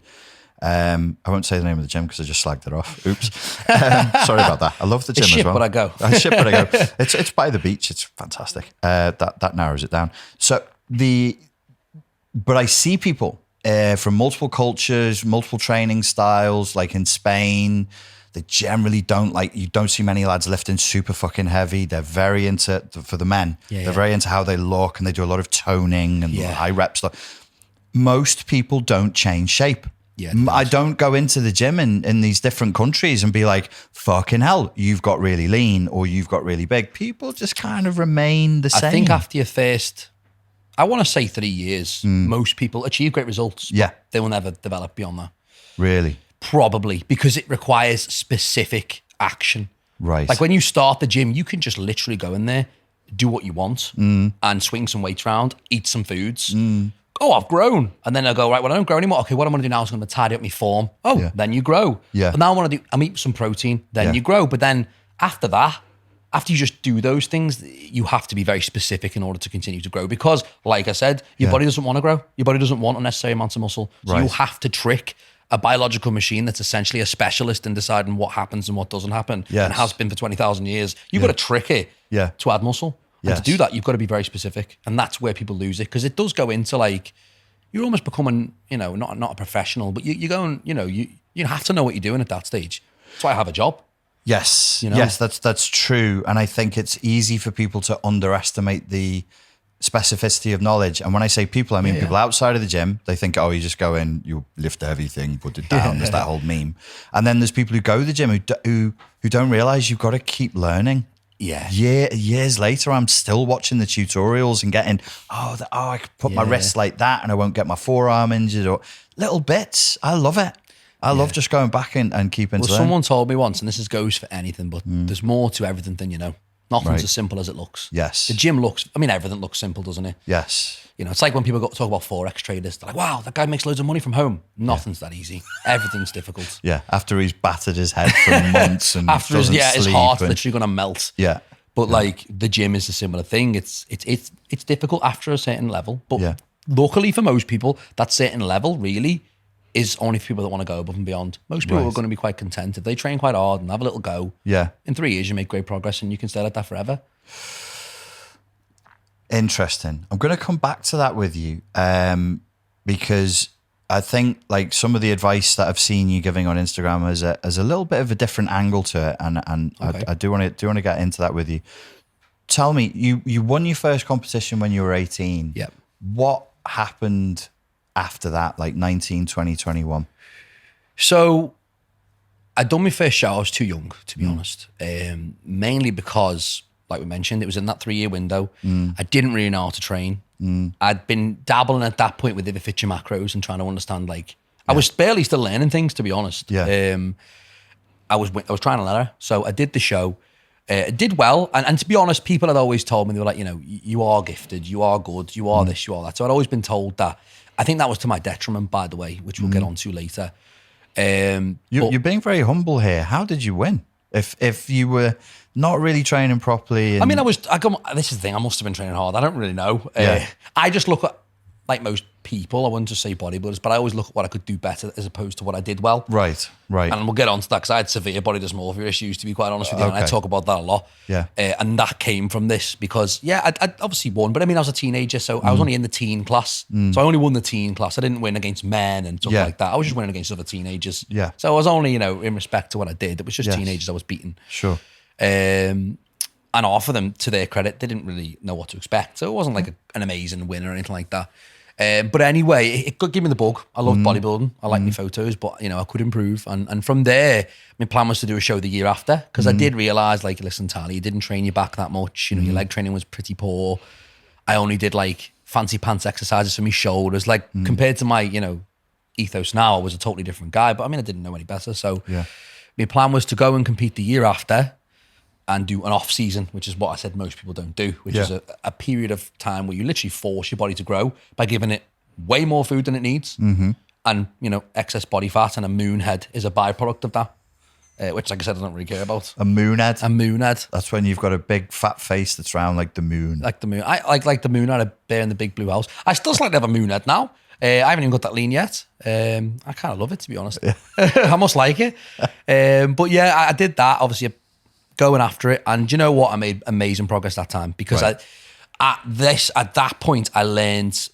I won't say the name of the gym because I just slagged it off. Oops. Sorry about that. I love the gym as well. But I go. I ship, but I go. It's by the beach. It's fantastic. That narrows it down. But I see people from multiple cultures, multiple training styles. Like in Spain, they generally you don't see many lads lifting super fucking heavy. They're very into, for the men, they're very into how they look, and they do a lot of toning and high rep stuff. Most people don't change shape. Yeah, I don't go into the gym in these different countries and be like, fucking hell, you've got really lean or you've got really big. People just kind of remain the same. I think after your first, I want to say 3 years, most people achieve great results. Yeah. They will never develop beyond that. Really? Probably, because it requires specific action. Right. Like when you start the gym, you can just literally go in there, do what you want and swing some weights around, eat some foods. Oh, I've grown. And then I go, right, well, I don't grow anymore. Okay, what I'm going to do now is I'm going to tidy up my form. Oh, then you grow. Yeah. But now I'm eat some protein, then you grow. But then after that, after you just do those things, you have to be very specific in order to continue to grow. Because, like I said, your body doesn't want to grow. Your body doesn't want unnecessary amounts of muscle. So you have to trick a biological machine that's essentially a specialist in deciding what happens and what doesn't happen and has been for 20,000 years. You've got to trick it to add muscle. And to do that, you've got to be very specific. And that's where people lose it, because it does go into like, you're almost becoming, you know, not a professional, but you go and, you know, you have to know what you're doing at that stage. That's why I have a job. Yes. You know? Yes, that's true. And I think it's easy for people to underestimate the specificity of knowledge. And when I say people, I mean people outside of the gym. They think, oh, you just go in, you lift the heavy thing, put it down. There's that whole meme. And then there's people who go to the gym who don't realize you've got to keep learning. Yeah. Years later, I'm still watching the tutorials and getting, I could put my wrist like that and I won't get my forearm injured, or little bits. I love it. I love just going back and keeping to learn. Someone told me once, and this goes for anything, but there's more to everything than you know. Nothing's as simple as it looks. Yes. The gym everything looks simple, doesn't it? Yes. You know, it's like when people talk about Forex traders, they're like, wow, that guy makes loads of money from home. Nothing's that easy. Everything's difficult. Yeah. After he's battered his head for months and after his heart's literally going to melt. Yeah. But like the gym is a similar thing. It's difficult after a certain level, but luckily for most people, that certain level really is only for people that want to go above and beyond. Most people are going to be quite content. If they train quite hard and have a little go, in 3 years you make great progress and you can stay like that forever. Interesting. I'm going to come back to that with you because I think like some of the advice that I've seen you giving on Instagram has a little bit of a different angle to it, and okay. I do want to get into that with you. Tell me, you won your first competition when you were 18. Yep. What happened after that, like 19, 20, 21? So I'd done my first show. I was too young, to be honest. Mainly because, like we mentioned, it was in that 3 year window. I didn't really know how to train. I'd been dabbling at that point with if it fit your macros and trying to understand, like, I was barely still learning things, to be honest. Yeah. I was trying to learn. So I did the show. It did well. And to be honest, people had always told me, they were like, you know, you are gifted, you are good, you are this, you are that. So I'd always been told that. I think that was to my detriment, by the way, which we'll get onto later. You're being very humble here. How did you win? If you were not really training properly? I mean, this is the thing, I must have been training hard. I don't really know. I just look at, like most people, I wouldn't just say bodybuilders, but I always look at what I could do better as opposed to what I did well. Right. And we'll get on to that because I had severe body dysmorphia issues, to be quite honest with you, and I talk about that a lot. Yeah. And that came from this because, I obviously won, but I mean, I was a teenager, so I was only in the teen class. So I only won the teen class. I didn't win against men and stuff like that. I was just winning against other teenagers. Yeah. So I was only, in respect to what I did, it was just teenagers I was beating. Sure. And half of them, to their credit, they didn't really know what to expect. So it wasn't like an amazing win or anything like that. But anyway, it could give me the bug. I loved bodybuilding. I like my photos, but I could improve. And from there, my plan was to do a show the year after because I did realize, like, listen, Tally, you didn't train your back that much. Your leg training was pretty poor. I only did like fancy pants exercises for my shoulders. Like compared to my, ethos now, I was a totally different guy. But I mean, I didn't know any better. So my plan was to go and compete the year after and do an off season, which is what I said most people don't do, which is a period of time where you literally force your body to grow by giving it way more food than it needs. And, excess body fat and a moon head is a byproduct of that, which, like I said, I don't really care about. A moon head? A moon head. That's when you've got a big fat face that's round like the moon. Like the moon. I like the moon head, a bear in the big blue house. I still slightly have a moon head now. I haven't even got that lean yet. I kind of love it, to be honest. I must like it. But yeah, I did that, obviously, going after it, and you know what? I made amazing progress that time because at that point I learned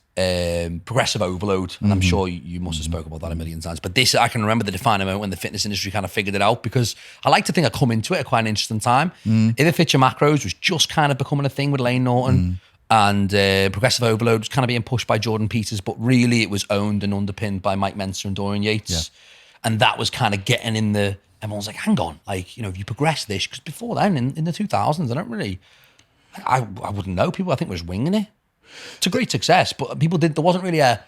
progressive overload, and I'm sure you must have spoken about that a million times. But this, I can remember the defining moment when the fitness industry kind of figured it out, because I like to think I come into it at quite an interesting time. If it fits your macros was just kind of becoming a thing with Lane Norton, and progressive overload was kind of being pushed by Jordan Peters, but really it was owned and underpinned by Mike Menser and Dorian Yates, and that was kind of getting in the. Everyone's like, hang on, like, if you progress this, because before then, in the 2000s, I wouldn't know. People, I think, were just winging it. It's a great success, but there wasn't really a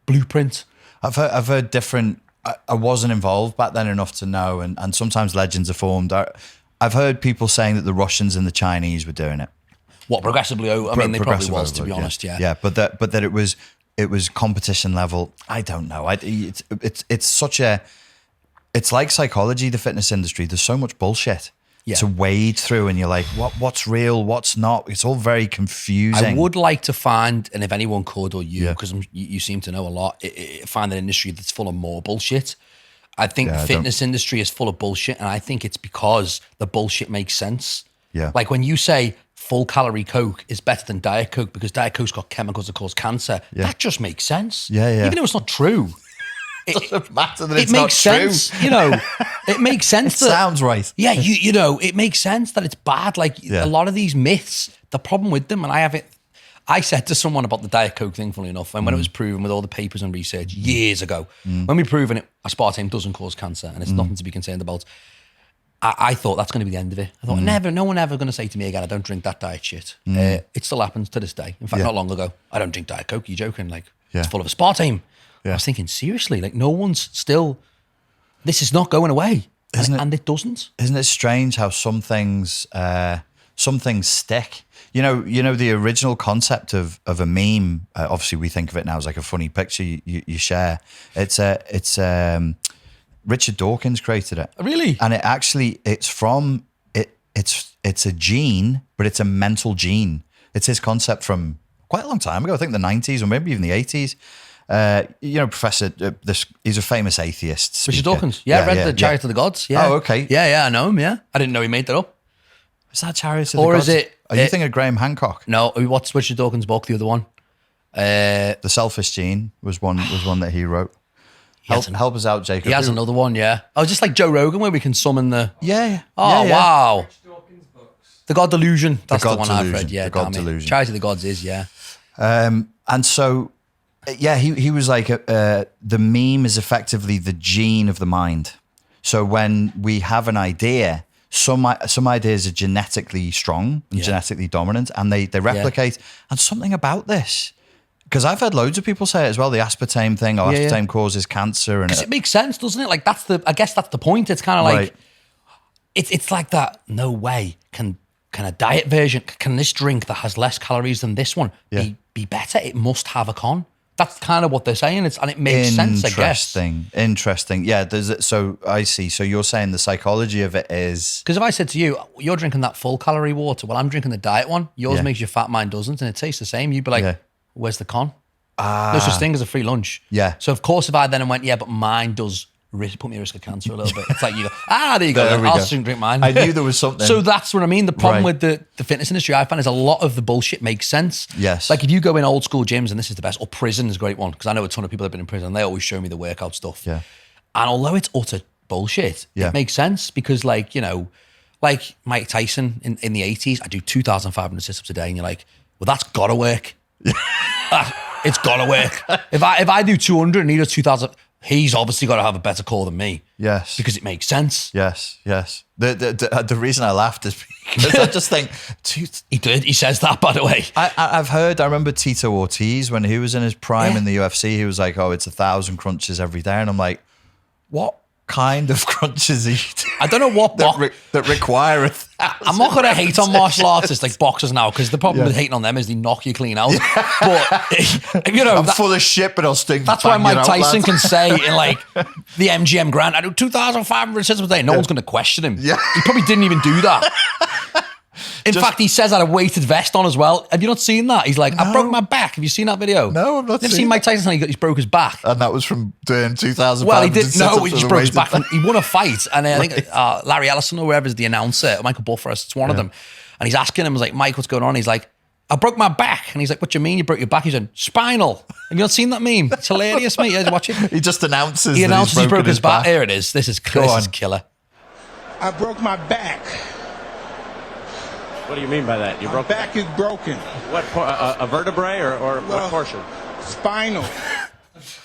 blueprint. I've heard different, I wasn't involved back then enough to know, and sometimes legends are formed. I've heard people saying that the Russians and the Chinese were doing it. What, progressively? I mean, they probably was, to be honest, Yeah, but that it was competition level. I don't know. It's such a... It's like psychology, the fitness industry. There's so much bullshit to wade through, and you're like, what's real, what's not? It's all very confusing. I would like to find, and if anyone could, or you, because you seem to know a lot, find an industry that's full of more bullshit. I think the fitness industry is full of bullshit, and I think it's because the bullshit makes sense. Yeah. Like when you say full calorie Coke is better than Diet Coke because Diet Coke's got chemicals that cause cancer, that just makes sense. Yeah. Even though it's not true. It doesn't matter that it's not true. It makes sense, it makes sense. It sounds right. Yeah, it makes sense that it's bad. Like a lot of these myths, the problem with them, and I said to someone about the Diet Coke thing, funnily enough, and when it was proven with all the papers and research years ago, when we proven it, aspartame doesn't cause cancer and it's nothing to be concerned about, I thought that's going to be the end of it. I thought no one ever going to say to me again, I don't drink that diet shit. It still happens to this day. In fact, not long ago, I don't drink Diet Coke. You're joking? Like it's full of aspartame. I was thinking, seriously, like no one's still, this is not going away. And it doesn't. Isn't it strange how some things stick? You know the original concept of a meme, obviously we think of it now as like a funny picture you share. It's Richard Dawkins created it. Really? And it's a gene, but it's a mental gene. It's his concept from quite a long time ago. I think the 90s or maybe even the 80s. Professor, he's a famous atheist speaker. Richard Dawkins. Yeah, I read the Chariot of the Gods. Yeah. Oh, okay. Yeah, I know him, yeah. I didn't know he made that up. Is that Chariot of the Or Gods? is it... Are you thinking of Graham Hancock? No, what's Richard Dawkins' book, the other one? The Selfish Gene was one that he wrote. Help us out, Jacob. He has another one, yeah. Oh, just like Joe Rogan, where we can summon the... Yeah. Oh, yeah. wow. The God Delusion. That's the one I've read, yeah. The God Delusion. Charity of the Gods is, yeah. And so, he was like, the meme is effectively the gene of the mind. So when we have an idea, some ideas are genetically strong and genetically dominant, and they replicate. And something about this, because I've heard loads of people say it as well, the aspartame thing, aspartame causes cancer. And it makes sense, doesn't it? Like, I guess that's the point. It's kind of like, it's like that, no way can a diet version, can this drink that has less calories than this one be better? It must have a con. That's kind of what they're saying. And it makes sense, I guess. Interesting. Yeah, so I see. So you're saying the psychology of it is... Because if I said to you, you're drinking that full calorie water, well, I'm drinking the diet one. Yours makes you fat, mine doesn't, and it tastes the same. You'd be like, where's the con? No such thing as a free lunch. Yeah. So of course, if I then went, but mine does put me at risk of cancer a little bit. It's like you go, there you go. I'll drink mine. I knew there was something. So that's what I mean. The problem with the fitness industry, I find, is a lot of the bullshit makes sense. Yes. Like if you go in old school gyms, and this is the best, or prison is a great one, because I know a ton of people that have been in prison, and they always show me the workout stuff. Yeah. And although it's utter bullshit, it makes sense because, like Mike Tyson in the 80s, I do 2,500 sit-ups a day, and you're like, well, that's gotta work. It's gotta work. If I do 200 and he does 2,000, he's obviously got to have a better core than me. Yes. Because it makes sense. Yes. The reason I laughed is because I just think... He says that, by the way. I remember Tito Ortiz, when he was in his prime in the UFC, he was like, it's 1,000 crunches every day. And I'm like, what kind of crunches are you doing? I don't know what that require 1,000. I'm not going to hate on martial artists like boxers now, because the problem with hating on them is they knock you clean out. But I'm full of shit, but I'll sting. That's why Mike Tyson can say in like the MGM Grand, I do 2,500 sit-ups a day. No one's going to question him. Yeah. He probably didn't even do that. In fact, he says I had a weighted vest on as well. Have you not seen that? He's like, I broke my back. Have you seen that video? No, I've not seen Mike Tyson saying he broke his back. And that was from doing 2,000. Well, he did. No, he just broke his back. He won a fight. And I think Larry Ellison or whoever is the announcer, Michael Bufferest, it's one of them. And he's asking him, like, Mike, what's going on? He's like, I broke my back. And he's like, what do you mean you broke your back? He said, spinal. Have you not seen that meme? It's hilarious, mate. You guys watch it? He just announces he broke his back. Here it is. This is killer. I broke my back. What do you mean by that? My back is broken. What, a vertebrae or what portion? Spinal.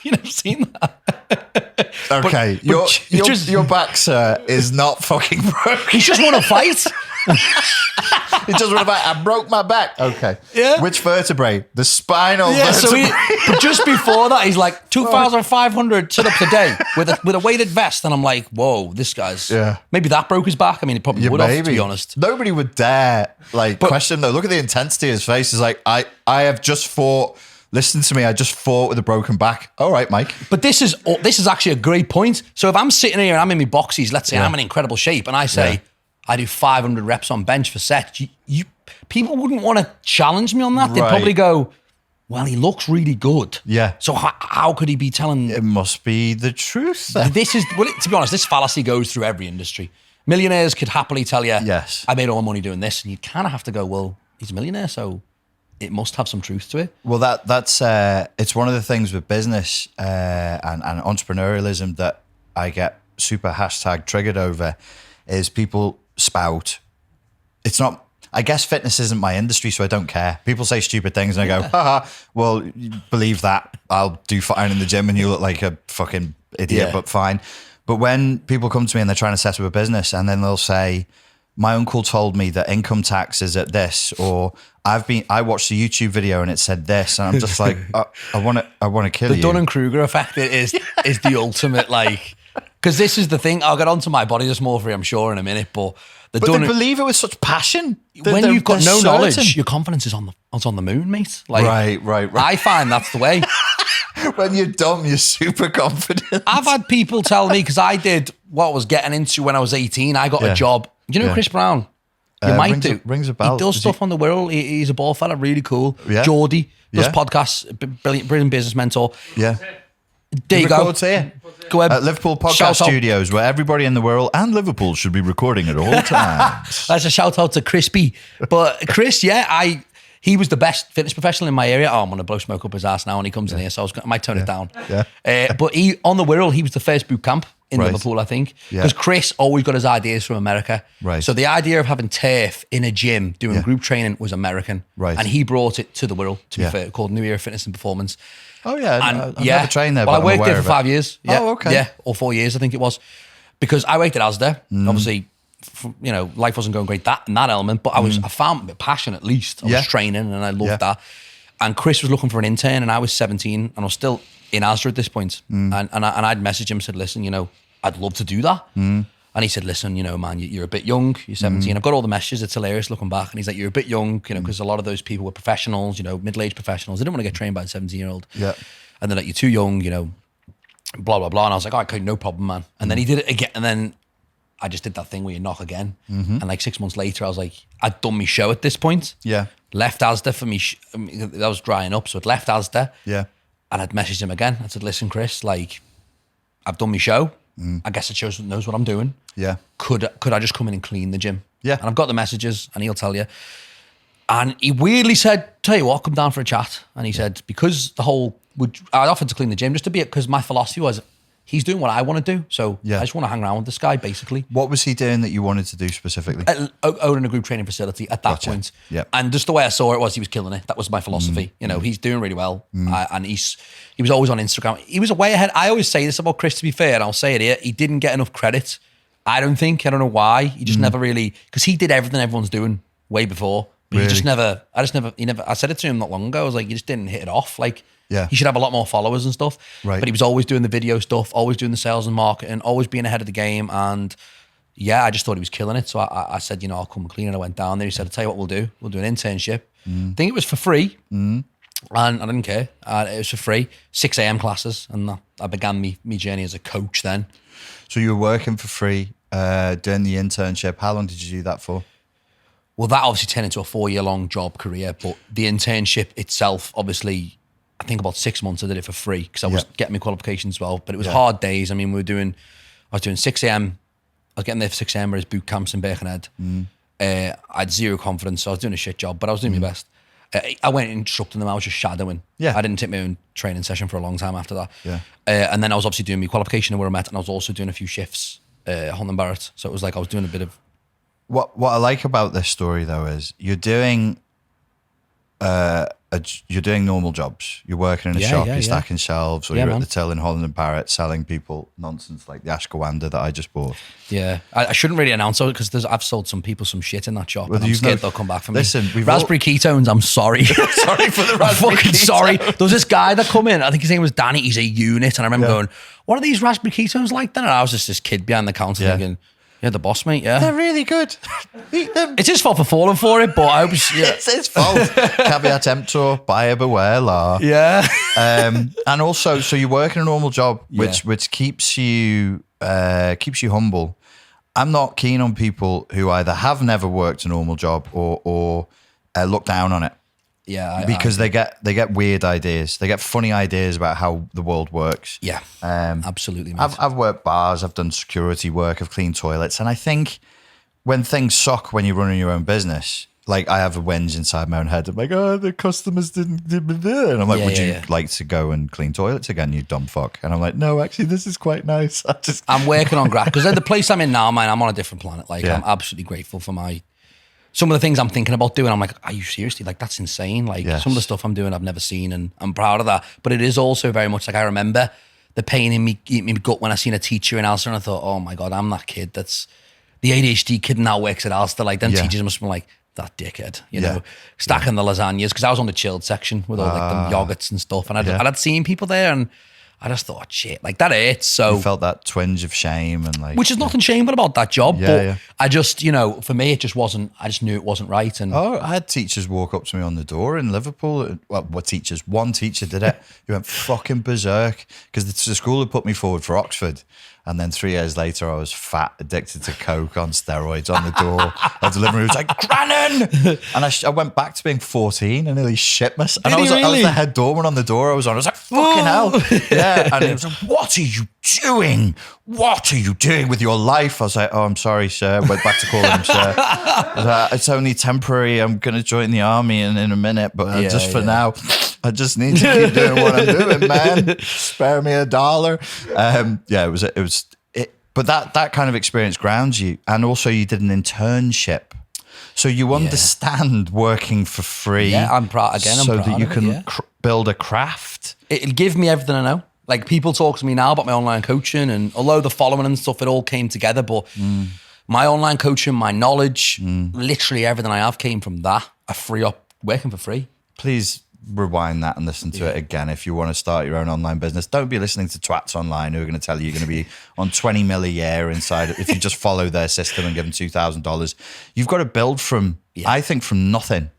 You never seen that? Okay, your back, sir, is not fucking broken. He just want to fight. He just want to fight. I broke my back. Okay. Yeah. Which vertebrae? The spinal vertebrae. But just before that, he's like 2,500 sit-ups a day with a weighted vest, and I'm like, whoa, this guy's. Yeah. Maybe that broke his back. I mean, it probably would have, to be honest. Nobody would dare question though. Look at the intensity of his face. He's like, I have just fought. Listen to me, I just fought with a broken back. All right, Mike. But this is actually a great point. So if I'm sitting here and I'm in my boxies, let's say I'm in incredible shape, and I say I do 500 reps on bench for set, people wouldn't want to challenge me on that. They'd probably go, well, he looks really good. Yeah. So how could he be telling? It must be the truth. This is, to be honest, this fallacy goes through every industry. Millionaires could happily tell you, yes, I made all my money doing this, and you kind of have to go, well, he's a millionaire, so it must have some truth to it. Well, that's it's one of the things with business and entrepreneurialism that I get super #triggered over is people spout. It's not, I guess fitness isn't my industry, so I don't care. People say stupid things and I go, haha, well, you believe that. I'll do fine in the gym and you look like a fucking idiot, but fine. But when people come to me and they're trying to set up a business and then they'll say, my uncle told me that income tax is at this, or I watched a YouTube video and it said this, and I'm just like, I want to kill you. The Dunning-Kruger effect is the ultimate, like, because this is the thing. I'll get onto my body dysmorphia, I'm sure, in a minute, but they believe it with such passion. When you've got no knowledge, your confidence is on the moon, mate. Like, right. I find that's the way. When you're dumb, you're super confident. I've had people tell me, because I did what I was getting into when I was 18. I got a job. Do you know Chris Brown? You might do. Rings a bell. He does stuff on the Whirl. He's a ball fella, really cool. Yeah. Geordie does Yeah. podcasts, brilliant business mentor. Yeah. There you go. Records here. Go ahead. At Liverpool Podcast Shout out. Studios, where everybody in the world and Liverpool should be recording at all times. That's a shout out to Crispy. But Chris, he was the best fitness professional in my area. Oh, I'm going to blow smoke up his ass now when he comes in here, so I might tone it down. Yeah. But on the Whirl, he was the first boot camp in Right. Liverpool, I think. Yeah. Because Chris always got his ideas from America. Right. So the idea of having turf in a gym doing group training was American. Right. And he brought it to the Whirl, to be Yeah. fair, called New Era Fitness and Performance. Oh, yeah. And I've never trained there, well, but I worked I'm there aware for of it. 5 years. Yeah. Oh, okay. Yeah, or 4 years, I think it was. Because I worked at Asda. Obviously, life wasn't going great in that element, but I found a passion at least. I Yeah. was training and I loved Yeah. that. And Chris was looking for an intern and I was 17 and I was still in Asda at this point. And I'd messaged him and said, listen, I'd love to do that. And he said, listen, man, you're a bit young. You're 17. I've got all the messages. It's hilarious looking back. And he's like, you're a bit young, because a lot of those people were professionals, middle-aged professionals. They didn't want to get trained by a 17-year-old. Yeah. And they're like, you're too young, blah, blah, blah. And I was like, okay, no problem, man. And then he did it again. And then I just did that thing where you knock again. And like 6 months later, I was like, I'd done my show at this point. Yeah. Left Asda for me. That was drying up. So I'd left Asda. Yeah. And I'd messaged him again. I said, listen, Chris, like, I've done my show. I guess the show knows what I'm doing. Yeah. Could I just come in and clean the gym? Yeah. And I've got the messages and he'll tell you. And he weirdly said, tell you what, come down for a chat. And he said, because I offered to clean the gym just to be it, because my philosophy was, he's doing what I want to do. So Yeah. I just want to hang around with this guy, basically. What was he doing that you wanted to do specifically? Owning a group training facility at that Gotcha. point. Yeah. And just the way I saw it was he was killing it. That was my philosophy. He's doing really well. And he was always on Instagram. He was way ahead. I always say this about Chris, to be fair, and I'll say it here. He didn't get enough credit. I don't know why. He just never really, because he did everything everyone's doing way before. But Really? I said it to him not long ago. I was like, you just didn't hit it off. Like, Yeah. he should have a lot more followers and stuff. Right. But he was always doing the video stuff, always doing the sales and marketing, always being ahead of the game. And I just thought he was killing it. So I said, I'll come and clean it. I went down there. He said, I'll tell you what we'll do. We'll do an internship. I think it was for free. And I didn't care. It was for free. 6 a.m. classes. And I began me journey as a coach then. So you were working for free, doing the internship. How long did you do that for? Well, that obviously turned into a 4-year-long job career. But the internship itself, obviously, I think about 6 months I did it for free because I was getting my qualifications as well. But it was hard days. I mean, I was doing 6 a.m. I was getting there for 6 a.m. whereas boot camps in Birkenhead. I had zero confidence, so I was doing a shit job, but I was doing my best. I went instructing them. I was just shadowing. Yeah. I didn't take my own training session for a long time after that. Yeah. And then I was obviously doing my qualification where I met, and I was also doing a few shifts Holland Barrett. So it was like I was doing a bit of. What I like about this story though is you're doing you're doing normal jobs. You're working in a shop, you're stacking shelves, or you're at the till in Holland and Barrett selling people nonsense like the ashwagandha that I just bought. Yeah, I shouldn't really announce it because I've sold some people some shit in that shop. Well, and I'm you've scared not- they'll come back for Listen, me. we've Raspberry ketones, I'm sorry. Sorry for the I'm raspberry fucking keto. sorry. There was this guy that come in, I think his name was Danny, he's a unit, and I remember going, what are these raspberry ketones like then? And I was just this kid behind the counter thinking, yeah, the boss, mate, yeah. They're really good. Eat them. It's his fault for falling for it, but I was, yeah. It's his fault. Caveat emptor, buyer beware, la. Yeah. And also, so you work in a normal job, which keeps you humble. I'm not keen on people who either have never worked a normal job or look down on it. Yeah. Because they get weird ideas. They get funny ideas about how the world works. Yeah. Absolutely, mate. I've worked bars, I've done security work, I've cleaned toilets, and I think when things suck when you're running your own business, like I have a whinge inside my own head. I'm like, oh, the customers didn't do it. And I'm like, would you like to go and clean toilets again, you dumb fuck? And I'm like, no, actually, this is quite nice. I'm working on grass because the place I'm in now, man, I'm on a different planet. Like, I'm absolutely grateful for some of the things I'm thinking about doing. I'm like, are you seriously? Like, that's insane. Like, some of the stuff I'm doing, I've never seen, and I'm proud of that. But it is also very much like I remember the pain in me gut when I seen a teacher in Ulster, and I thought, oh my God, I'm that kid that's the ADHD kid now works at Ulster. Like, then teachers must be like, that dickhead, you know, stacking the lasagnas. Because I was on the chilled section with all like the yogurts and stuff, and I'd seen people there, and I just thought, shit, like that hurts. So you felt that twinge of shame and like, which is nothing shameful about that job, Yeah, but yeah. I just, for me, it just wasn't. I just knew it wasn't right, and I had teachers walk up to me on the door in Liverpool. Well, what teachers? One teacher did it. He went fucking berserk because the school had put me forward for Oxford. And then 3 years later, I was fat, addicted to Coke on steroids on the door. Our delivery was like, Grannon! And I went back to being 14 and nearly shit myself. And I was the head doorman on the door I was on. I was like, fucking hell. Yeah. And he was like, what are you doing? What are you doing with your life? I was like, oh, I'm sorry, sir. Went back to calling him sir. I was like, it's only temporary. I'm going to join the army in a minute. But just for now, I just need to keep doing what I'm doing, man. Spare me $1. But that kind of experience grounds you. And also you did an internship. So you understand working for free. Yeah, I'm proud so that you can build a craft. It'll give me everything I know. Like, people talk to me now about my online coaching, and although the following and stuff, it all came together, but my online coaching, my knowledge, literally everything I have came from that. I free up working for free. Please rewind that and listen to it again if you want to start your own online business. Don't be listening to twats online who are going to tell you you're going to be on 20 mil a year inside if you just follow their system and give them $2,000. You've got to build from, I think, from nothing.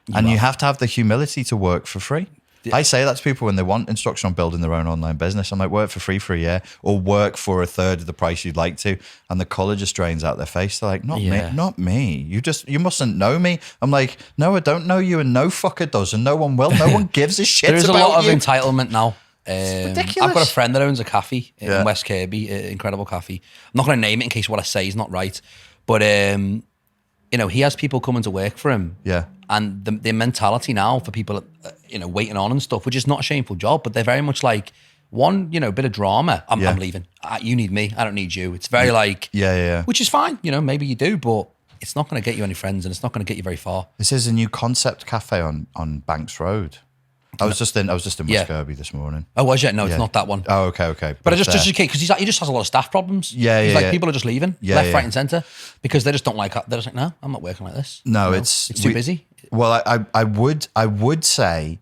You have to have the humility to work for free. I say that to people when they want instruction on building their own online business. I'm like, work for free for a year or work for 1/3 of the price you'd like to. And the colour just drains out their face. They're like, not me. You mustn't know me. I'm like, no, I don't know you, and no fucker does, and no one will. No one gives a shit about you. There is a lot of entitlement now. It's ridiculous. I've got a friend that owns a cafe in West Kirby, incredible cafe. I'm not going to name it in case what I say is not right. But, he has people coming to work for him. Yeah. And the mentality now for people, waiting on and stuff, which is not a shameful job, but they're very much like, one, bit of drama. I'm leaving. You need me. I don't need you. It's very which is fine. Maybe you do, but it's not going to get you any friends, and it's not going to get you very far. This is a new concept cafe on Banks Road. I was just in West Kirby this morning. Oh, was you? No, it's not that one. Oh, okay. But just in case, because he just has a lot of staff problems. People are just leaving, left, right, and centre, because they just don't like. They're just like, no, I'm not working like this. No, it's too busy. Well, I would say,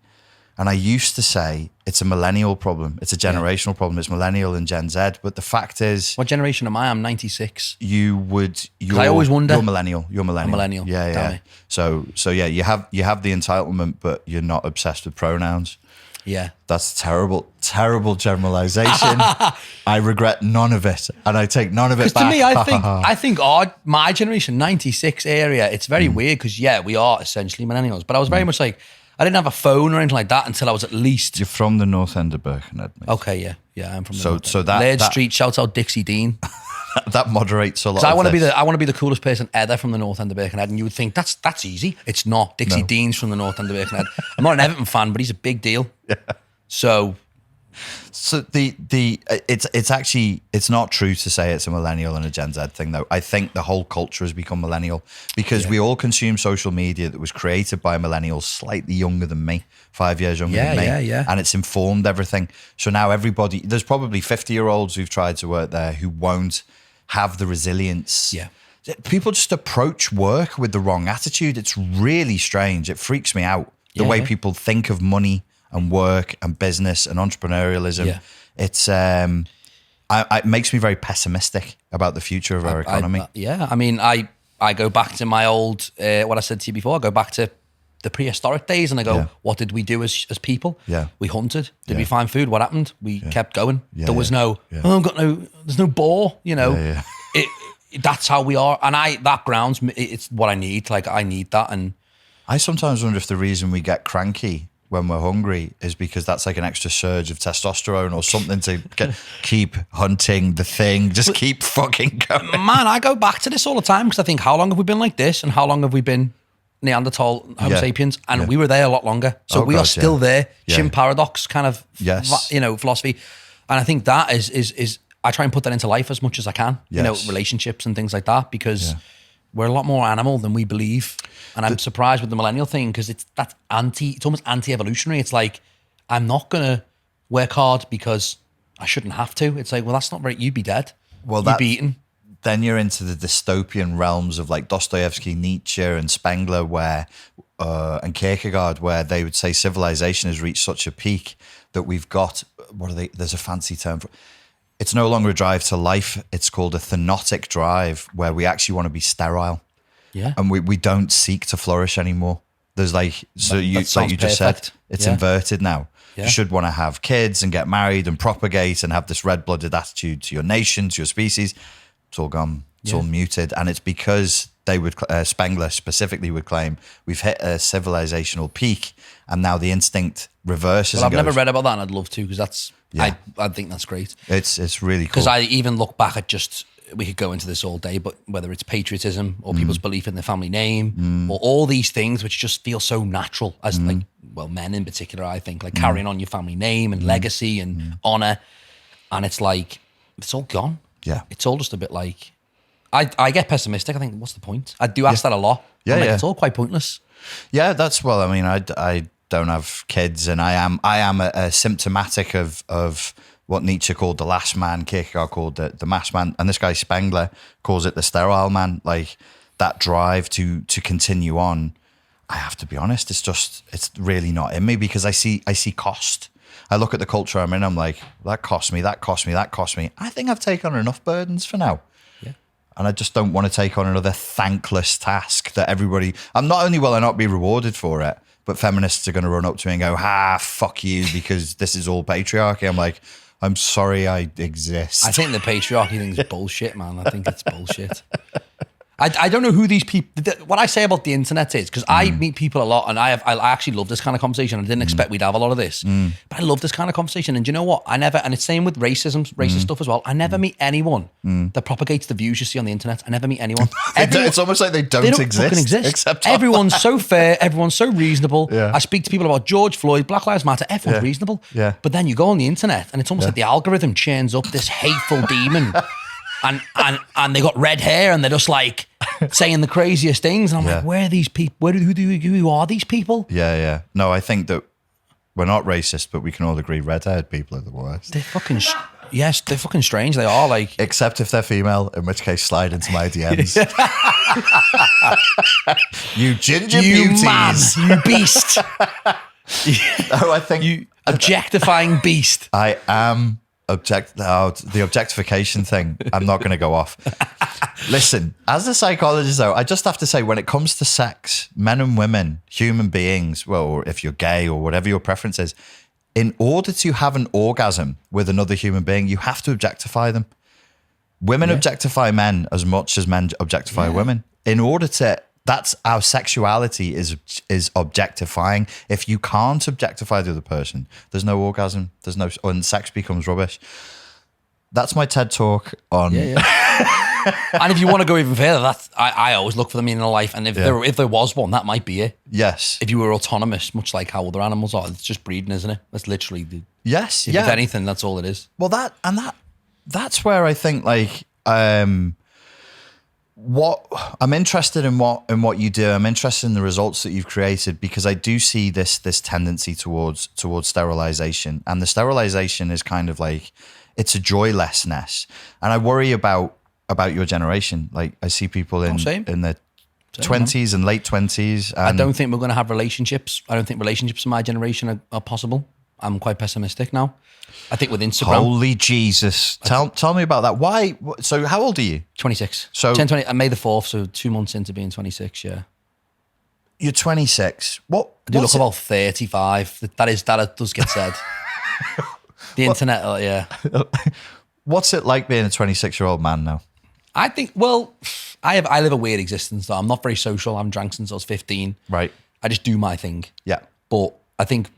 and I used to say, it's a millennial problem. It's a generational problem. It's millennial and Gen Z. But the fact is, what generation am I? I'm 96. I always wonder. You're millennial. I'm millennial. Yeah. So you have the entitlement, but you're not obsessed with pronouns. Yeah. That's terrible generalization. I regret none of it, and I take none of it back. To me, I think my generation, 96 area, it's very weird because we are essentially millennials. But I was very much like, I didn't have a phone or anything like that until I was at least. You're from the north end of Birkenhead, mate. Okay, yeah, I'm from the north end. So that Laird Street, shout out Dixie Dean. That moderates a lot. I want to be the coolest person ever from the north end of Birkenhead, and you would think that's easy. It's not. Dixie Dean's from the north end of Birkenhead. I'm not an Everton fan, but he's a big deal. Yeah. So it's not true to say it's a millennial and a Gen Z thing, though. I think the whole culture has become millennial because we all consume social media that was created by millennials slightly younger than me, 5 years younger than me. Yeah. And it's informed everything. So now there's probably 50-year-olds who've tried to work there who won't have the resilience. Yeah. People just approach work with the wrong attitude. It's really strange. It freaks me out. The way people think of money and work and business and entrepreneurialism. Yeah. It's it makes me very pessimistic about the future of our economy. I go back to my old what I said to you before. I go back to the prehistoric days, and I go, what did we do as people? Yeah, we hunted. Did we find food? What happened? We kept going. There was no. Oh, there's no boar. That's how we are, and that grounds me. It's what I need. Like, I need that, and I sometimes wonder if the reason we get cranky when we're hungry is because that's like an extra surge of testosterone or something to keep hunting the thing, just keep fucking going. Man, I go back to this all the time because I think, how long have we been like this, and how long have we been Neanderthal, Homo sapiens, and we were there a lot longer. So we are still there. Shin paradox kind of, philosophy. And I think that is I try and put that into life as much as I can, relationships and things like that, because we're a lot more animal than we believe. And I'm surprised with the millennial thing because it's almost anti-evolutionary. It's like, I'm not going to work hard because I shouldn't have to. It's like, well, that's not right. You'd be dead. Well, you'd be eaten. Then you're into the dystopian realms of like Dostoevsky, Nietzsche and Spengler and Kierkegaard, where they would say civilization has reached such a peak that we've got, there's a fancy term for it. It's no longer a drive to life. It's called a thenotic drive, where we actually want to be sterile. Yeah. And we don't seek to flourish anymore. There's you just said, it's inverted now. You should want to have kids and get married and propagate and have this red-blooded attitude to your nation, to your species. It's all gone. It's all muted. And it's because they would, Spengler specifically would claim, we've hit a civilizational peak and now the instinct reverses. Well, I've never read about that and I'd love to, because that's, Yeah. I think that's great. It's really cool. Because I even look back at just, we could go into this all day, but whether it's patriotism or people's belief in their family name or all these things which just feel so natural as like, well, men in particular, I think, like carrying on your family name and legacy and honor. And it's like, it's all gone. Yeah. It's all just a bit like, I get pessimistic. I think, what's the point? I do ask that a lot. Yeah, I'm like, yeah. it's all quite pointless. Yeah, that's, well, I mean, I don't have kids, and I am a symptomatic of what Nietzsche called the last man, Kierkegaard called the mass man, and this guy Spengler calls it the sterile man. Like that drive to continue on. I have to be honest, it's really not in me, because I see cost. I look at the culture I'm in, I'm like, that cost me. I think I've taken on enough burdens for now. And I just don't want to take on another thankless task that everybody, I'm not only will I not be rewarded for it, but feminists are going to run up to me and go, fuck you, because this is all patriarchy. I'm like, I'm sorry I exist. I think the patriarchy thing is bullshit, man. I think it's bullshit. I don't know who these people, what I say about the internet is, because I meet people a lot, and I actually love this kind of conversation. I didn't expect we'd have a lot of this, but I love this kind of conversation. And do you know what? And it's same with racist stuff as well. I never meet anyone that propagates the views you see on the internet. I never meet anyone. It's almost like they don't exist. Fucking exist. Except everyone's so fair. Everyone's so reasonable. Yeah. I speak to people about George Floyd, Black Lives Matter. Everyone's reasonable. Yeah. But then you go on the internet, and it's almost like the algorithm churns up this hateful demon. And they got red hair, and they're just like saying the craziest things. And I'm like, where are these people? Who are these people? Yeah. No, I think that we're not racist, but we can all agree red-haired people are the worst. They're fucking, yes, they're fucking strange. They are like. Except if they're female, in which case slide into my DMs. You ginger beauties. Man, you beast. No, I think. You objectifying beast. I am the objectification thing. I'm not going to go off. Listen, as a psychologist, though, I just have to say, when it comes to sex, men and women, human beings, well, or if you're gay or whatever your preference is, in order to have an orgasm with another human being, you have to objectify them. Women objectify men as much as men objectify women. In order to, that's our sexuality is objectifying. If you can't objectify the other person, there's no orgasm. And sex becomes rubbish. That's my TED talk on. And if you want to go even further, I always look for the meaning of life. And if there was one, that might be it. Yes. If you were autonomous, much like how other animals are, it's just breeding, isn't it? That's literally the. Yes. If anything, that's all it is. Well, that's where I think, like, what I'm interested in what you do. I'm interested in the results that you've created, because I do see this tendency towards sterilization, and the sterilization is kind of like, it's a joylessness, and I worry about your generation. Like, I see people in their 20s and late 20s. I don't think we're going to have relationships. I don't think relationships in my generation are possible. I'm quite pessimistic now. I think with Instagram. Holy Jesus. Tell me about that. Why? So how old are you? 26. So 20, May the 4th, so 2 months into being 26, yeah. You're 26. What? I do look about 35. That does get said. The internet, yeah. What's it like being a 26-year-old man now? I think, well, I live a weird existence, though. I'm not very social. I'm drank since I was 15. Right. I just do my thing. Yeah. But I think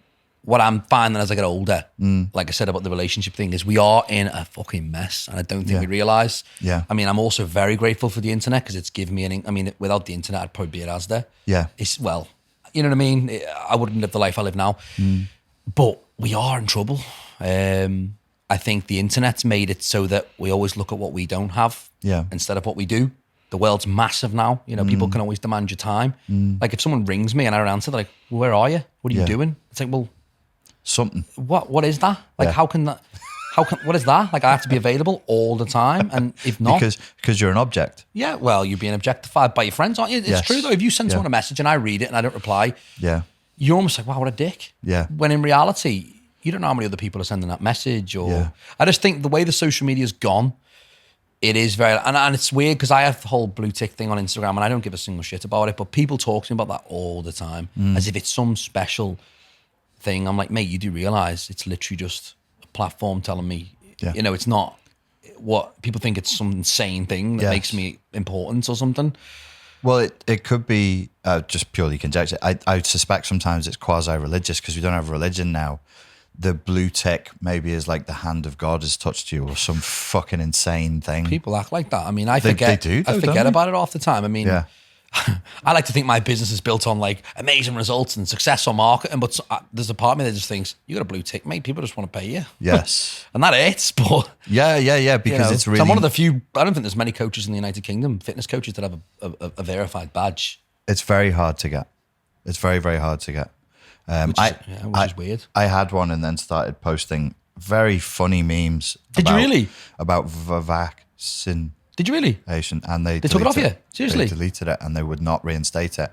what I'm finding as I get older, like I said about the relationship thing, is we are in a fucking mess, and I don't think we realise. Yeah. I mean, I'm also very grateful for the internet, because it's given me without the internet, I'd probably be at Asda. Yeah. It's, well, you know what I mean? I wouldn't live the life I live now. But we are in trouble. I think the internet's made it so that we always look at what we don't have instead of what we do. The world's massive now. You know, people can always demand your time. Like, if someone rings me and I don't answer, they're like, where are you? What are you doing? It's like, well, something. What is that? Like, what is that? Like, I have to be available all the time, and if not, because you're an object. Yeah, well, you're being objectified by your friends, aren't you? It's true though. If you send someone a message and I read it and I don't reply, you're almost like, wow, what a dick. Yeah. When in reality, you don't know how many other people are sending that message. Or I just think the way the social media's gone, it is very, and it's weird, because I have the whole blue tick thing on Instagram, and I don't give a single shit about it, but people talk to me about that all the time, as if it's some special thing. I'm like, mate, you do realize it's literally just a platform telling me, Yeah. you know, it's not what people think it's some insane thing that Yes. makes me important or something. Well, it could be just purely conjecture. I suspect sometimes it's quasi-religious because we don't have religion now. The blue tick maybe is like the hand of God has touched you or some fucking insane thing. People act like that. I mean, I They forget. do, though, I don't forget they? about it half the time. I mean, Yeah. I like to think my business is built on like amazing results and successful marketing, but there's a part of me that just thinks you got a blue tick, mate. People just want to pay you. Yes. And that hurts, but Yeah, you because know, it's really... so I'm one of the few. I don't think there's many coaches in the United Kingdom, fitness coaches, that have a verified badge. It's very hard to get. It's very, very hard to get. Which is weird. I had one and then started posting very funny memes. Did you really? About vaccine. Did you really? And they took it off you? Seriously? They deleted it and they would not reinstate it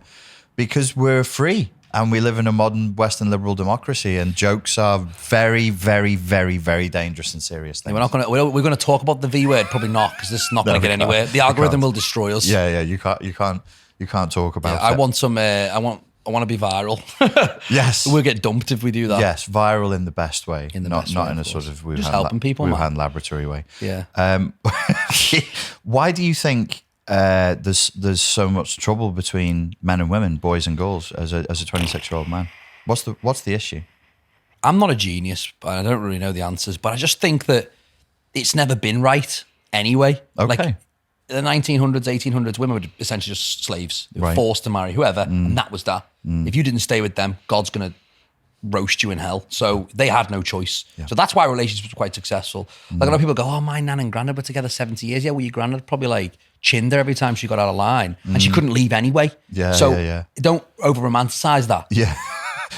because we're free and we live in a modern Western liberal democracy and jokes are very, very, very, very dangerous and serious things. We're not going to. We're going to talk about the V word, probably not, because this is not going to get anywhere. The algorithm will destroy us. Yeah, you can't talk about it. I want some. I want to be viral. Yes. We'll get dumped if we do that. Yes, viral in the best way. In the not best not way, in a of sort course. of Wuhan, Just helping people, man. Wuhan laboratory way. Yeah. Why do you think there's so much trouble between men and women, boys and girls, as a 26-year-old man? What's the issue? I'm not a genius, but I don't really know the answers. But I just think that it's never been right anyway. Okay. Like, in the 1900s, 1800s, women were essentially just slaves. They were Right. forced to marry whoever, and that was that. If you didn't stay with them, God's going to roast you in hell. So they had no choice. Yeah. So that's why relationships were quite successful. Like a lot of people go, oh, my nan and granddad were together 70 years. Yeah, well, your granddad probably like chinned her every time she got out of line, and she couldn't leave anyway. Yeah, so yeah. don't over-romanticize that. Yeah.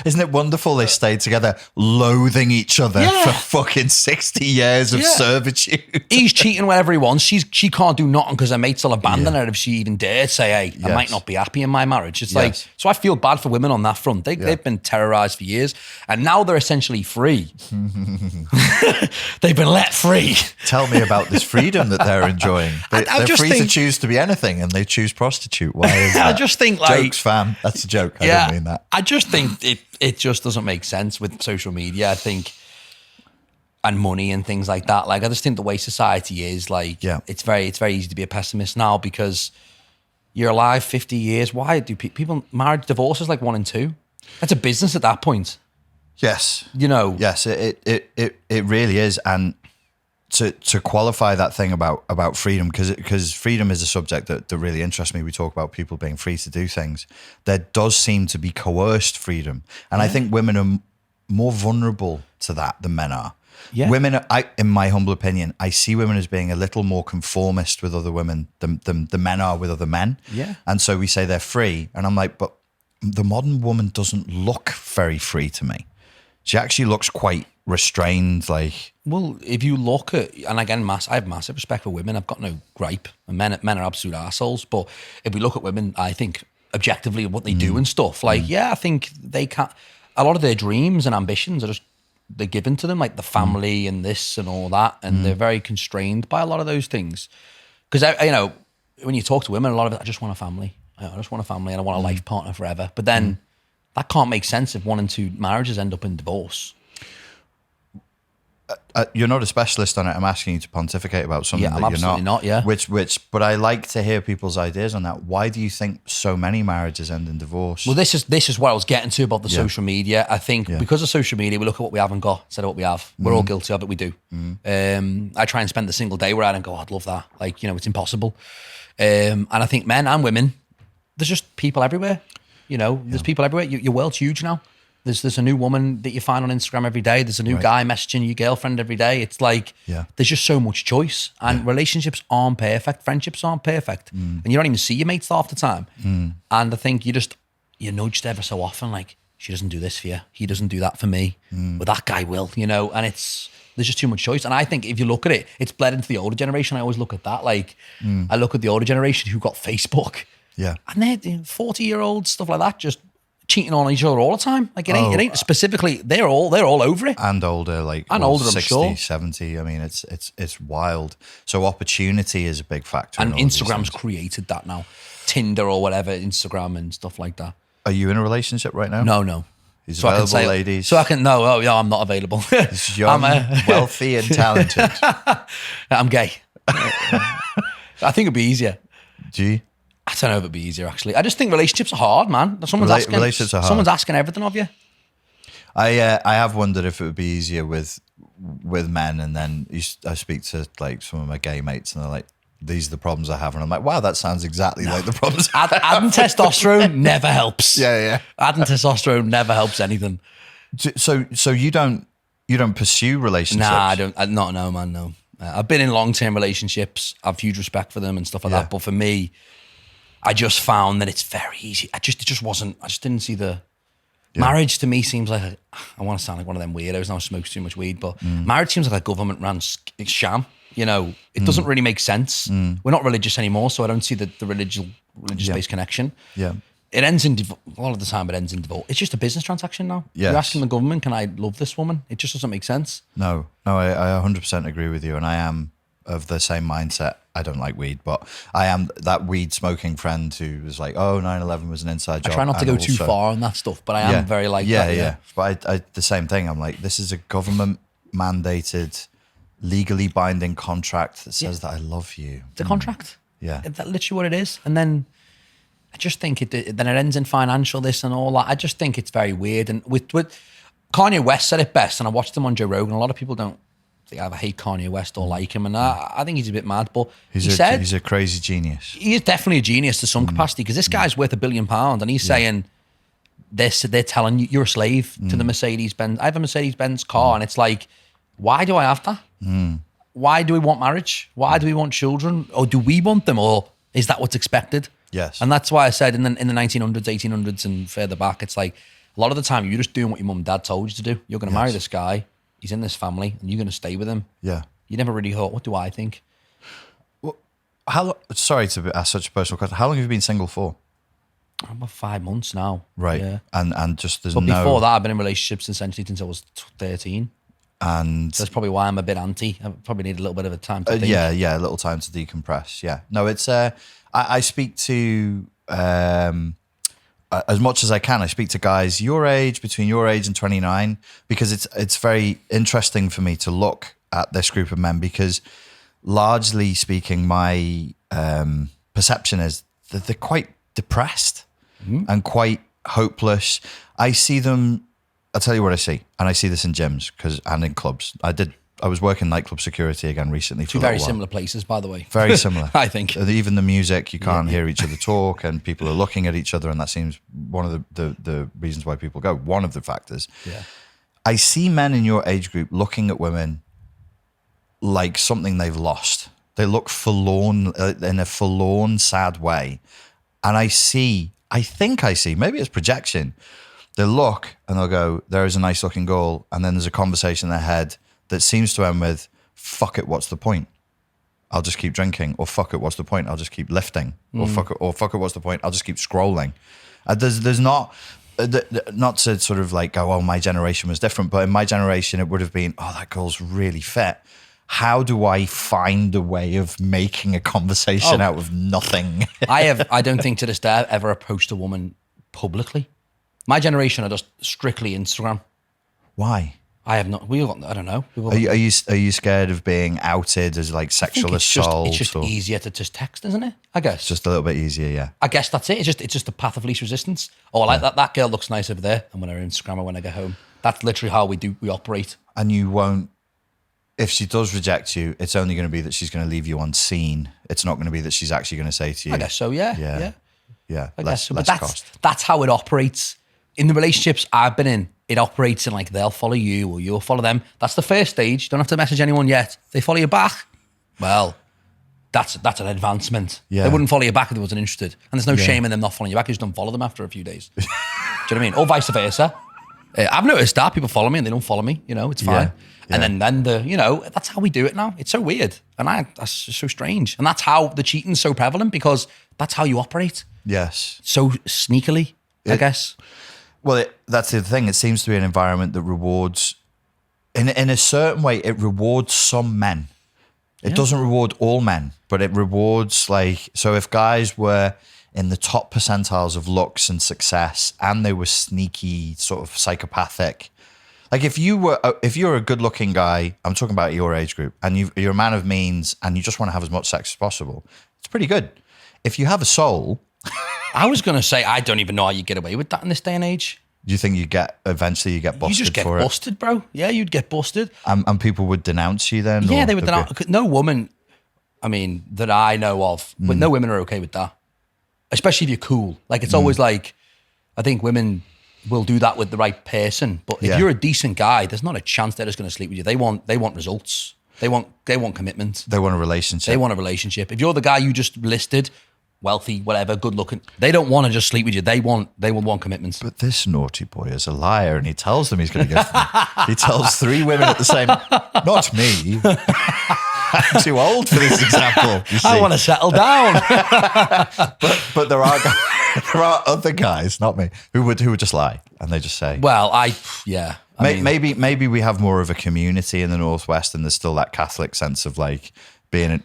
Isn't it wonderful they stayed together, loathing each other Yeah. for fucking 60 years of Yeah. servitude? He's cheating whenever he wants. She can't do nothing because her mates will abandon her if she even dared say, hey, I Yes. might not be happy in my marriage. It's like, Yes. so I feel bad for women on that front. They've been terrorized for years and now they're essentially free. They've been let free. Tell me about this freedom that they're enjoying. I They're just free to think- choose to be anything and they choose prostitute. Why is that? I just think like, Jokes, fam. That's a joke. I don't mean that. I just think it just doesn't make sense with social media, I think, and money and things like that. Like, I just think the way society is, like, it's very easy to be a pessimist now because you're alive 50 years. Why do people, marriage, divorce is like 1 in 2. That's a business at that point. Yes. You know? Yes, it really is. And to qualify that thing about freedom, because freedom is a subject that really interests me. We talk about people being free to do things. There does seem to be coerced freedom. And I think women are more vulnerable to that than men are. Yeah. Women, in my humble opinion, I see women as being a little more conformist with other women than the men are with other men. Yeah. And so we say they're free. And I'm like, but the modern woman doesn't look very free to me. She actually looks quite restrained, like... Well, if you look at, and again, I have massive respect for women. I've got no gripe. And men are absolute assholes. But if we look at women, I think objectively what they do and stuff, like, I think they can't... A lot of their dreams and ambitions are just, they're given to them, like the family and this and all that. And they're very constrained by a lot of those things. Because, you know, when you talk to women, a lot of it, I just want a family. I just want a family and I want a life partner forever. But then that can't make sense if 1 and 2 marriages end up in divorce. You're not a specialist on it. I'm asking you to pontificate about something that I'm you're absolutely not. not, yeah. But I like to hear people's ideas on that. Why do you think so many marriages end in divorce? Well, this is what I was getting to about the social media. I think because of social media, we look at what we haven't got instead of what we have. We're all guilty of it. We do. I try and spend the single day where I don't go, oh, I'd love that. Like, you know, it's impossible. And I think men and women, there's just people everywhere. You know, there's people everywhere. Your world's huge now. There's a new woman that you find on Instagram every day. There's a new guy messaging your girlfriend every day. It's like, there's just so much choice. And relationships aren't perfect. Friendships aren't perfect. And you don't even see your mates half the time. And I think you're nudged ever so often, like, she doesn't do this for you. He doesn't do that for me. But that guy will, you know, and there's just too much choice. And I think if you look at it, it's bled into the older generation. I always look at that. Like, I look at the older generation who got Facebook. Yeah. And they're 40-year-olds, stuff like that, just cheating on each other all the time. Like, it ain't specifically, they're all over it. And older, like, and older, 60, I'm sure. 70. I mean, it's wild. So opportunity is a big factor. And in all these Instagram's things. created that now. Tinder or whatever, Instagram and stuff like that. Are you in a relationship right now? No. He's So I can available, say, ladies. So I can no, oh yeah, I'm not available. He's young, wealthy, and talented. I'm gay. I think it'd be easier. Do you? I don't know if it'd be easier actually. I just think relationships are hard, man. Relationships are hard. Someone's asking everything of you. I have wondered if it would be easier with men, and then I speak to like some of my gay mates, and they're like, "These are the problems I have," and I'm like, "Wow, that sounds exactly like the problems." Adding testosterone never helps. Yeah. Adding testosterone never helps anything. So you don't pursue relationships? Nah, I don't. No, man, no. I've been in long-term relationships. I have huge respect for them and stuff like that. But for me, I just found that it's very easy. it just wasn't. I just didn't see the. Marriage to me seems like I want to sound like one of them weirdos now who smokes too much weed, but marriage seems like a government-run sham. You know, it doesn't really make sense. We're not religious anymore, so I don't see the religious-based connection. Yeah, it ends in a lot of the time. It ends in divorce. It's just a business transaction now. Yes. You're asking the government, "Can I love this woman?" It just doesn't make sense. No, I 100% agree with you, and I am of the same mindset. I don't like weed, but I am that weed smoking friend who was like, "Oh, 9/11 was an inside job." I try not to go too far on that stuff, but I am very like that. Yeah. But I the same thing. I'm like, this is a government mandated, legally binding contract that says that I love you. It's a contract. Yeah, that's literally what it is. And then I just think then it ends in financial this and all that. I just think it's very weird. And with Kanye West said it best, and I watched him on Joe Rogan. A lot of people don't. I either hate Kanye West or like him, and I think he's a bit mad. But he's a crazy genius. He is definitely a genius to some capacity, because this guy's worth £1 billion, and he's saying this. They're telling you you're a slave to the Mercedes-Benz. I have a Mercedes-Benz car, and it's like, why do I have that? Why do we want marriage? Why do we want children? Or do we want them? Or is that what's expected? Yes. And that's why I said in the 1900s, 1800s, and further back, it's like a lot of the time you're just doing what your mum and dad told you to do. You're going to marry this guy. He's in this family, and you're going to stay with him. Yeah. You never really thought, what do I think? Well, sorry to ask such a personal question. How long have you been single for? About 5 months now. Right. Yeah. And just there's no... But before that, I've been in relationships essentially since I was 13. And... So that's probably why I'm a bit anti. I probably need a little bit of a time to think. Yeah, a little time to decompress. Yeah. No, it's... I speak to... as much as I can, I speak to guys your age, between your age and 29, because it's very interesting for me to look at this group of men, because largely speaking, my perception is that they're quite depressed and quite hopeless. I see them, I'll tell you what I see, and I see this in gyms and in clubs. I was working nightclub security again recently. Two very similar places, by the way. Very similar. I think. Even the music, you can't hear each other talk, and people are looking at each other, and that seems one of the reasons why people go. One of the factors. Yeah. I see men in your age group looking at women like something they've lost. They look forlorn, in a forlorn, sad way. And I think I see, maybe it's projection. They look and they'll go, there is a nice looking girl, and then there's a conversation in their head that seems to end with, fuck it, what's the point? I'll just keep drinking. Or fuck it, what's the point? I'll just keep lifting. Or fuck it, what's the point? I'll just keep scrolling. There's not to sort of like go, oh, my generation was different, but in my generation it would have been, oh, that girl's really fit. How do I find a way of making a conversation out of nothing? I don't think to this day I've ever approached a woman publicly. My generation are just strictly Instagram. Why? I have not. I don't know. Are you scared of being outed as like sexual assault? It's just easier to just text, isn't it? I guess. Just a little bit easier, yeah. I guess that's it. It's just the path of least resistance. Oh, like that girl looks nice over there. I'm going to Instagram her when I get home. That's literally how we operate. And you won't. If she does reject you, it's only going to be that she's going to leave you unseen. It's not going to be that she's actually going to say to you. I guess so. Yeah. I guess so. But that's how it operates in the relationships I've been in. It operates in like they'll follow you or you'll follow them. That's the first stage. You don't have to message anyone yet. They follow you back. Well, that's an advancement. Yeah. They wouldn't follow you back if they wasn't interested. And there's no shame in them not following you back. You just don't follow them after a few days. Do you know what I mean? Or vice versa. I've noticed that people follow me and they don't follow me. You know, it's fine. Yeah. And then that's how we do it now. It's so weird. And that's just so strange. And that's how the cheating's so prevalent, because that's how you operate. Yes. So sneakily, I guess. Well, that's the thing. It seems to be an environment that rewards, in a certain way, it rewards some men. It doesn't reward all men, but it rewards so if guys were in the top percentiles of looks and success, and they were sneaky, sort of psychopathic. Like if you're a good looking guy, I'm talking about your age group, and you're a man of means and you just want to have as much sex as possible, it's pretty good. If you have a soul, I was going to say, I don't even know how you get away with that in this day and age. do you think eventually you get busted for it? You just get busted, bro. Yeah, you'd get busted. And people would denounce you then? Yeah, they would denounce. No woman, I mean, that I know of, but no women are okay with that. Especially if you're cool. Like, it's always like, I think women will do that with the right person. But if you're a decent guy, there's not a chance they're just going to sleep with you. They want results. They want commitment. They want a relationship. They want a relationship. If you're the guy you just listed, wealthy, whatever, good looking, they don't want to just sleep with you. They want commitments. But this naughty boy is a liar, and he tells them he's going to get them. He tells 3 women at the same. Not me. I'm too old for this example. You see. I want to settle down. but there are other guys, not me, who would just lie, and they just say. Well, maybe we have more of a community in the Northwest, and there's still that Catholic sense of like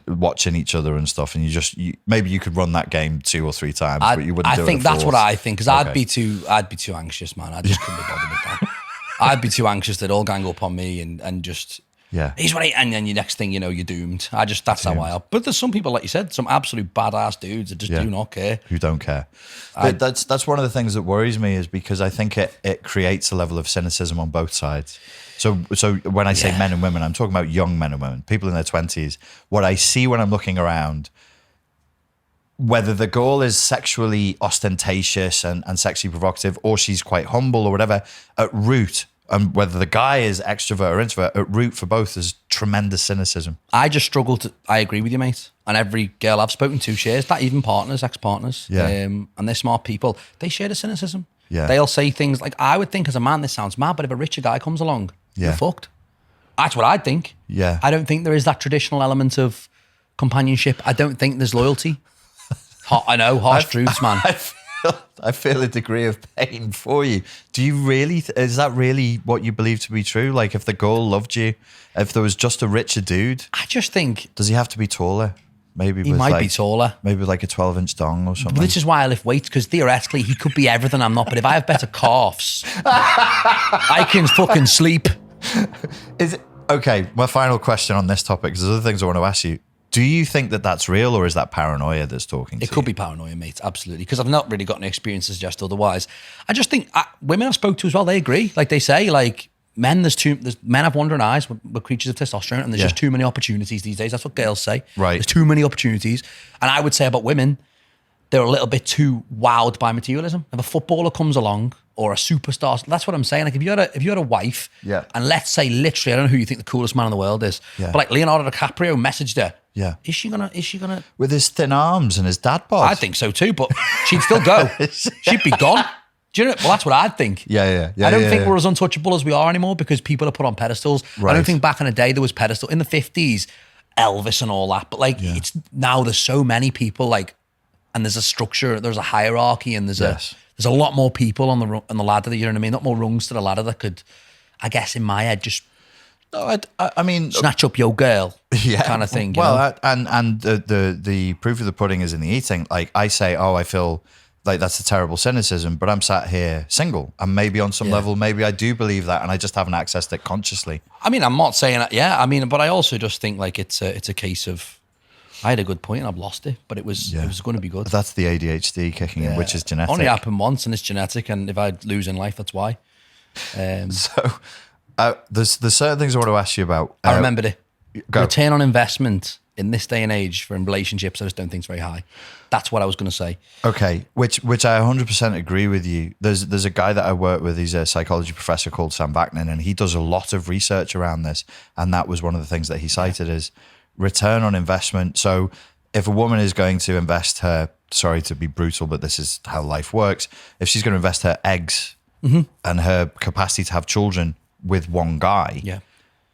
watching each other and stuff, and maybe you could run that game 2 or 3 times, but you wouldn't do it. I think that's what I think, because Okay. I'd be too anxious, man. I just couldn't be bothered with that. I'd be too anxious. They'd all gang up on me and just. Yeah. He's right, and then your next thing you know, you're doomed. That's how I am. But there's some people, like you said, some absolute badass dudes that just do not care. Who don't care. But that's one of the things that worries me, is because I think it creates a level of cynicism on both sides. So when I say men and women, I'm talking about young men and women, people in their 20s. What I see when I'm looking around, whether the girl is sexually ostentatious and sexually provocative, or she's quite humble or whatever, at root, and whether the guy is extrovert or introvert, at root for both is tremendous cynicism. I just struggle I agree with you, mate. And every girl I've spoken to shares that, even partners, ex-partners. Yeah. And they're smart people. They share the cynicism. Yeah. They'll say things like, I would think as a man, this sounds mad, but if a richer guy comes along, you're fucked. That's what I'd think. Yeah. I don't think there is that traditional element of companionship. I don't think there's loyalty. I know, harsh truths, man. I feel a degree of pain for you. Do you really? Is that really what you believe to be true? Like, if the girl loved you, if there was just a richer dude, I just think does he have to be taller? Maybe he might be taller. Maybe like a 12-inch dong or something. But this is why I lift weights, because theoretically he could be everything I'm not. But if I have better calves, I can fucking sleep. Is it okay? My final question on this topic, because there's other things I want to ask you. Do you think that that's real, or is that paranoia that's talking to you? It could be paranoia, mate, absolutely, because I've not really got any experience to suggest otherwise. I just think women I've spoke to as well, they agree. Like they say, like men have wandering eyes, we're creatures of testosterone, and there's just too many opportunities these days. That's what girls say. Right. There's too many opportunities. And I would say about women, they're a little bit too wowed by materialism. If a footballer comes along, or a superstar, that's what I'm saying. Like if you had a wife, and let's say literally, I don't know who you think the coolest man in the world is, but like Leonardo DiCaprio messaged her. Yeah. Is she gonna with his thin arms and his dad bod? I think so too, but she'd still go. She'd be gone. Do you know? Well, that's what I'd think. Yeah. I don't think we're as untouchable as we are anymore, because people are put on pedestals. Right. I don't think back in the day there was pedestal. In the 50s, Elvis and all that. But like it's now there's so many people, like, and there's a structure, there's a hierarchy, and there's a lot more people on the ladder. You know what I mean? Not more rungs to the ladder that could, I guess, in my head, just. No, I mean, snatch up your girl, kind of thing. Well, and the proof of the pudding is in the eating. Like I say, I feel like that's a terrible cynicism, but I'm sat here single, and maybe on some level, maybe I do believe that, and I just haven't accessed it consciously. I mean, I'm not saying that. Yeah, I mean, but I also just think like it's a case of I had a good point and I've lost it, but it was going to be good. But that's the ADHD kicking in, which is genetic. Only happened once, and it's genetic, and if I lose in life, that's why. There's certain things I want to ask you about. I remembered it. Go. Return on investment in this day and age for relationships, I just don't think it's very high. That's what I was going to say. Okay, which I 100% agree with you. There's a guy that I work with. He's a psychology professor called Sam Vaknin, and he does a lot of research around this. And that was one of the things that he cited as return on investment. So if a woman is going to invest her, sorry to be brutal, but this is how life works. If she's going to invest her eggs and her capacity to have children with one guy,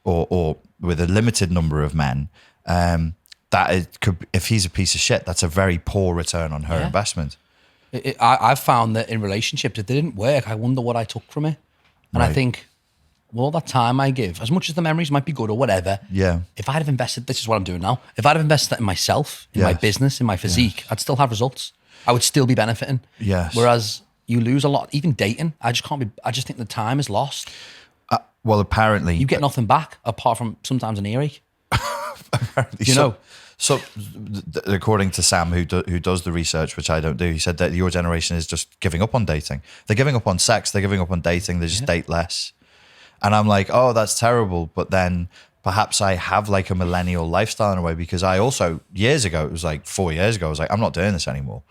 or with a limited number of men, if he's a piece of shit, that's a very poor return on her investment. I've found that in relationships, if they didn't work, I wonder what I took from it. And I think, well, all that time I give, as much as the memories might be good or whatever, if I'd have invested, this is what I'm doing now, if I'd have invested that in myself, in my business, in my physique, I'd still have results. I would still be benefiting. Yes. Whereas you lose a lot, even dating. I just think the time is lost. Well, apparently You get nothing back apart from sometimes an earache. apparently You know. So, according to Sam, who does the research, which I don't do, he said that your generation is just giving up on dating. They're giving up on sex. They're giving up on dating. They just date less. And I'm like, oh, that's terrible. But then perhaps I have like a millennial lifestyle in a way, because I also, years ago, it was like 4 years ago, I was like, I'm not doing this anymore.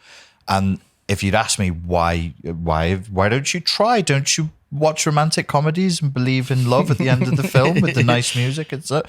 And if you'd asked me why don't you try? Don't you watch romantic comedies and believe in love at the end of the film with the nice music and so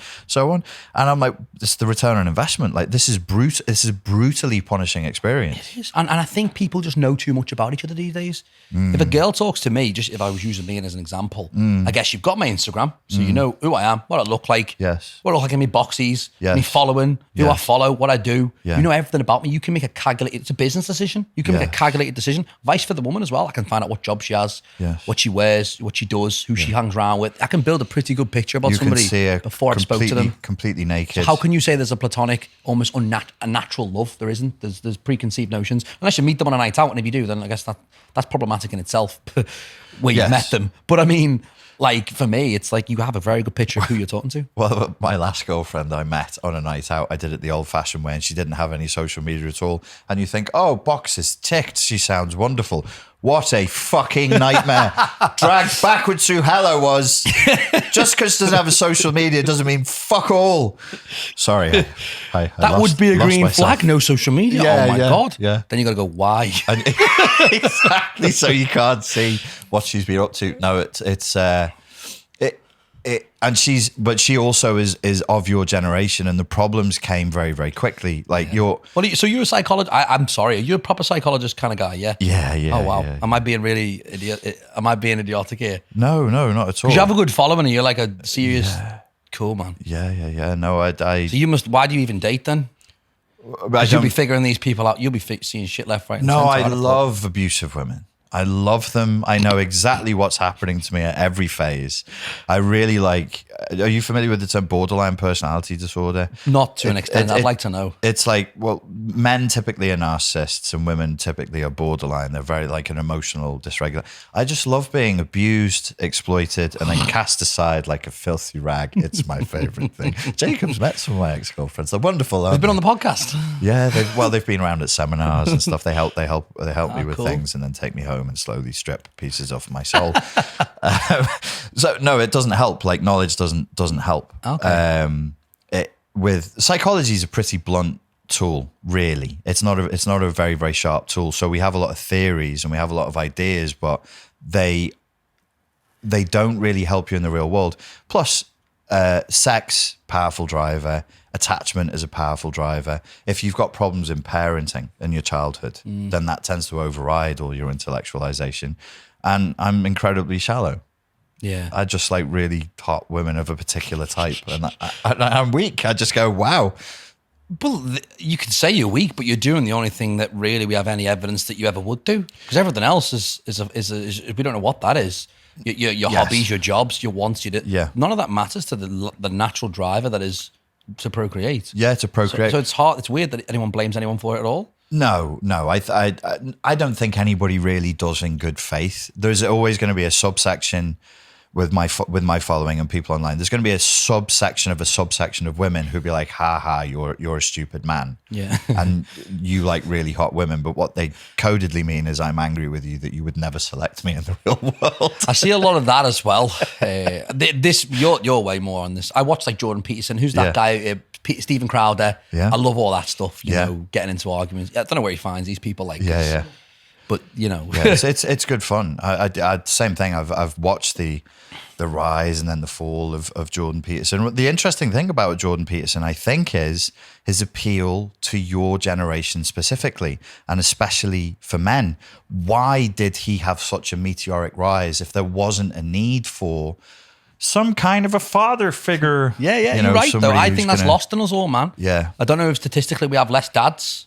on? And I'm like, this is the return on investment. Like, this is a brutally punishing experience. It is. And I think people just know too much about each other these days. If a girl talks to me, just if I was using me as an example, I guess you've got my Instagram, so you know who I am, what I look like, Yes. what I look like in my boxies, Yes. me following, who I Yes. follow, what I do. Yeah. You know everything about me. You can make a calculated, it's a business decision. You can make a Yes. calculated decision. Vice for the woman as well. I can find out what job she has, Yes. what she wears, what she does, who she hangs around with. I can build a pretty good picture about You can somebody see her before I spoke to them. completely naked. How can you say there's a platonic, almost unnatural love? There isn't. There's preconceived notions. Unless you meet them on a night out, and if you do, then I guess that's problematic in itself, where you Yes. met them. But I mean, like, for me, it's like you have a very good picture of who you're talking to. Well, my last girlfriend I met on a night out, I did it the old-fashioned way, and she didn't have any social media at all. And you think, oh, box is ticked. She sounds wonderful. What a fucking nightmare. Dragged backwards through hell I was. Just because it doesn't have a social media doesn't mean fuck all. Sorry. I That would be a lost green myself. flag, no social media. Yeah, oh my yeah, God. yeah. Then you got to go, why? And exactly. So you can't see what she's been up to. No, and she also is of your generation, and the problems came very, very quickly. Like So you're a psychologist. I'm sorry. Are you a proper psychologist kind of guy? Yeah. Yeah. Oh, wow. Yeah. Am I being really am I being idiotic here? No, not at all. You have a good following and you're like a serious, cool man. Yeah. No, I So you must, why do you even date then? Because you'll be figuring these people out. You'll be seeing shit left, right, and No, centre. I I'd have love abusive women. I love them. I know exactly what's happening to me at every phase. I really like. Are you familiar with the term borderline personality disorder? Not to an extent. I'd like to know. It's like, well, men typically are narcissists and women typically are borderline. They're very like an emotional dysregulator. I just love being abused, exploited, and then cast aside like a filthy rag. It's my favorite thing. Jacob's met some of my ex-girlfriends. They're wonderful. They've been on the podcast. Yeah, they've been around at seminars and stuff. They help me with cool. things and then take me home and slowly strip pieces off my soul. So no, it doesn't help. Like, knowledge doesn't help. Okay. With psychology is a pretty blunt tool, really. It's not a very, very sharp tool. So we have a lot of theories and we have a lot of ideas, but they don't really help you in the real world. Plus, sex, powerful driver. Attachment is a powerful driver. If you've got problems in parenting in your childhood, then that tends to override all your intellectualization. And I'm incredibly shallow. Yeah. I just like really hot women of a particular type. And I'm weak. I just go, wow. But you could say you're weak, but you're doing the only thing that really we have any evidence that you ever would do. Because everything else is we don't know what that is. Your Yes. hobbies, your jobs, your wants, Yeah. None of that matters to the natural driver that is to procreate. Yeah, to procreate. So it's hard. It's weird that anyone blames anyone for it at all. No. I don't think anybody really does in good faith. There's always going to be a subsection with my following and people online. There's going to be a subsection of women who'd be like, "Ha ha, you're a stupid man." Yeah. And you like really hot women, but what they codedly mean is, I'm angry with you that you would never select me in the real world. I see a lot of that as well. You're way more on this. I watch like Jordan Peterson. Who's that guy? Stephen Crowder. Yeah. I love all that stuff. You Yeah. know, getting into arguments. I don't know where he finds these people like. Yeah. But you know, Yeah, it's good fun. I same thing. I've watched the rise and then the fall of Jordan Peterson. The interesting thing about Jordan Peterson, I think, is his appeal to your generation specifically, and especially for men. Why did he have such a meteoric rise if there wasn't a need for some kind of a father figure? Yeah, you know, you're right though. somebody I who's think that's gonna- lost in us all, man. Yeah. I don't know if statistically we have less dads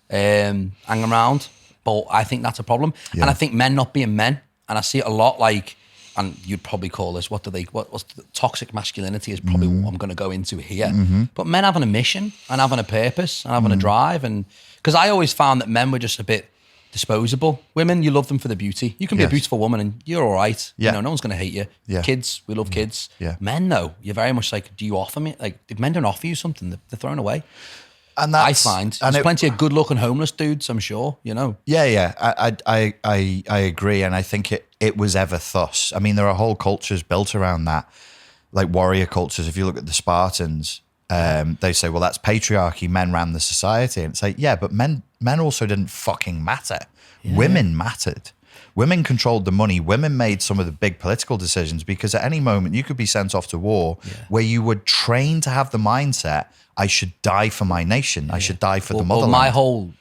hanging around, but I think that's a problem. Yeah. And I think men not being men, and I see it a lot. Like and you'd probably call this, what's the toxic masculinity is probably what I'm going to go into here. But men having a mission and having a purpose and having a drive. And because I always found that men were just a bit disposable. Women, you love them for the beauty. You can be a beautiful woman and you're all right. Yeah. You know, no one's going to hate you. Yeah. Kids, we love kids. Yeah. Men, though, you're very much like, do you offer me? Like, if men don't offer you something, they're thrown away. And I find there's plenty of good-looking homeless dudes, I'm sure, you know. Yeah. I agree, and I think it was ever thus. I mean, there are whole cultures built around that, like warrior cultures. If you look at the Spartans, they say, well, that's patriarchy. Men ran the society, and it's like, yeah, but men also didn't fucking matter. Yeah. Women mattered. Women controlled the money. Women made some of the big political decisions because at any moment you could be sent off to war where you would train to have the mindset, I should die for my nation. I should die for the motherland. Well,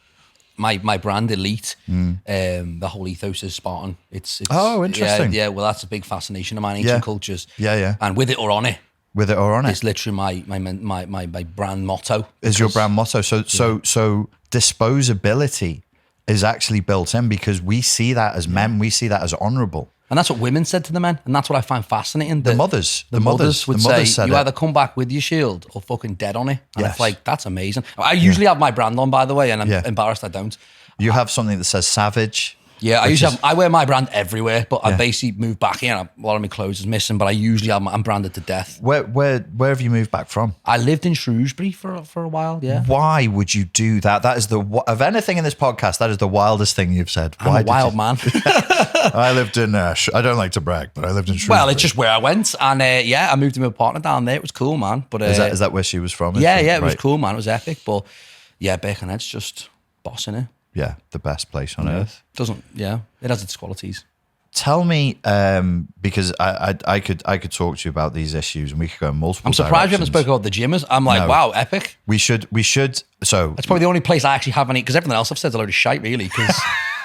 my brand Elite, the whole ethos is Spartan. It's interesting. Yeah, well, that's a big fascination of mine, ancient cultures. Yeah. And with it or on it. With it or on it. It's literally my brand motto. Is your brand motto. So disposability is actually built in because we see that as men, we see that as honourable. And that's what women said to the men, and that's what I find fascinating. The mothers would say, you either come back with your shield or fucking dead on it. And it's like, that's amazing. I usually have my brand on, by the way, and I'm embarrassed I don't. You have something that says Savage. Yeah, I wear my brand everywhere, but I basically moved back in. A lot of my clothes is missing, but I usually I'm branded to death. Where have you moved back from? I lived in Shrewsbury for a while, yeah. Why would you do that? That is of anything in this podcast, that is the wildest thing you've said. I'm a wild man. I lived in, I don't like to brag, but I lived in Shrewsbury. Well, it's just where I went. And I moved in with a partner down there. It was cool, man. But Is that where she was from? It was cool, man. It was epic. But yeah, Birkenhead's just bossing it. Yeah, the best place on earth. It has its qualities. Tell me, because I could talk to you about these issues and we could go in multiple I'm surprised you haven't spoken about the gymmers. I'm like, wow, epic. We should. So it's probably the only place I actually have any, because everything else I've said is a load of shite, really, because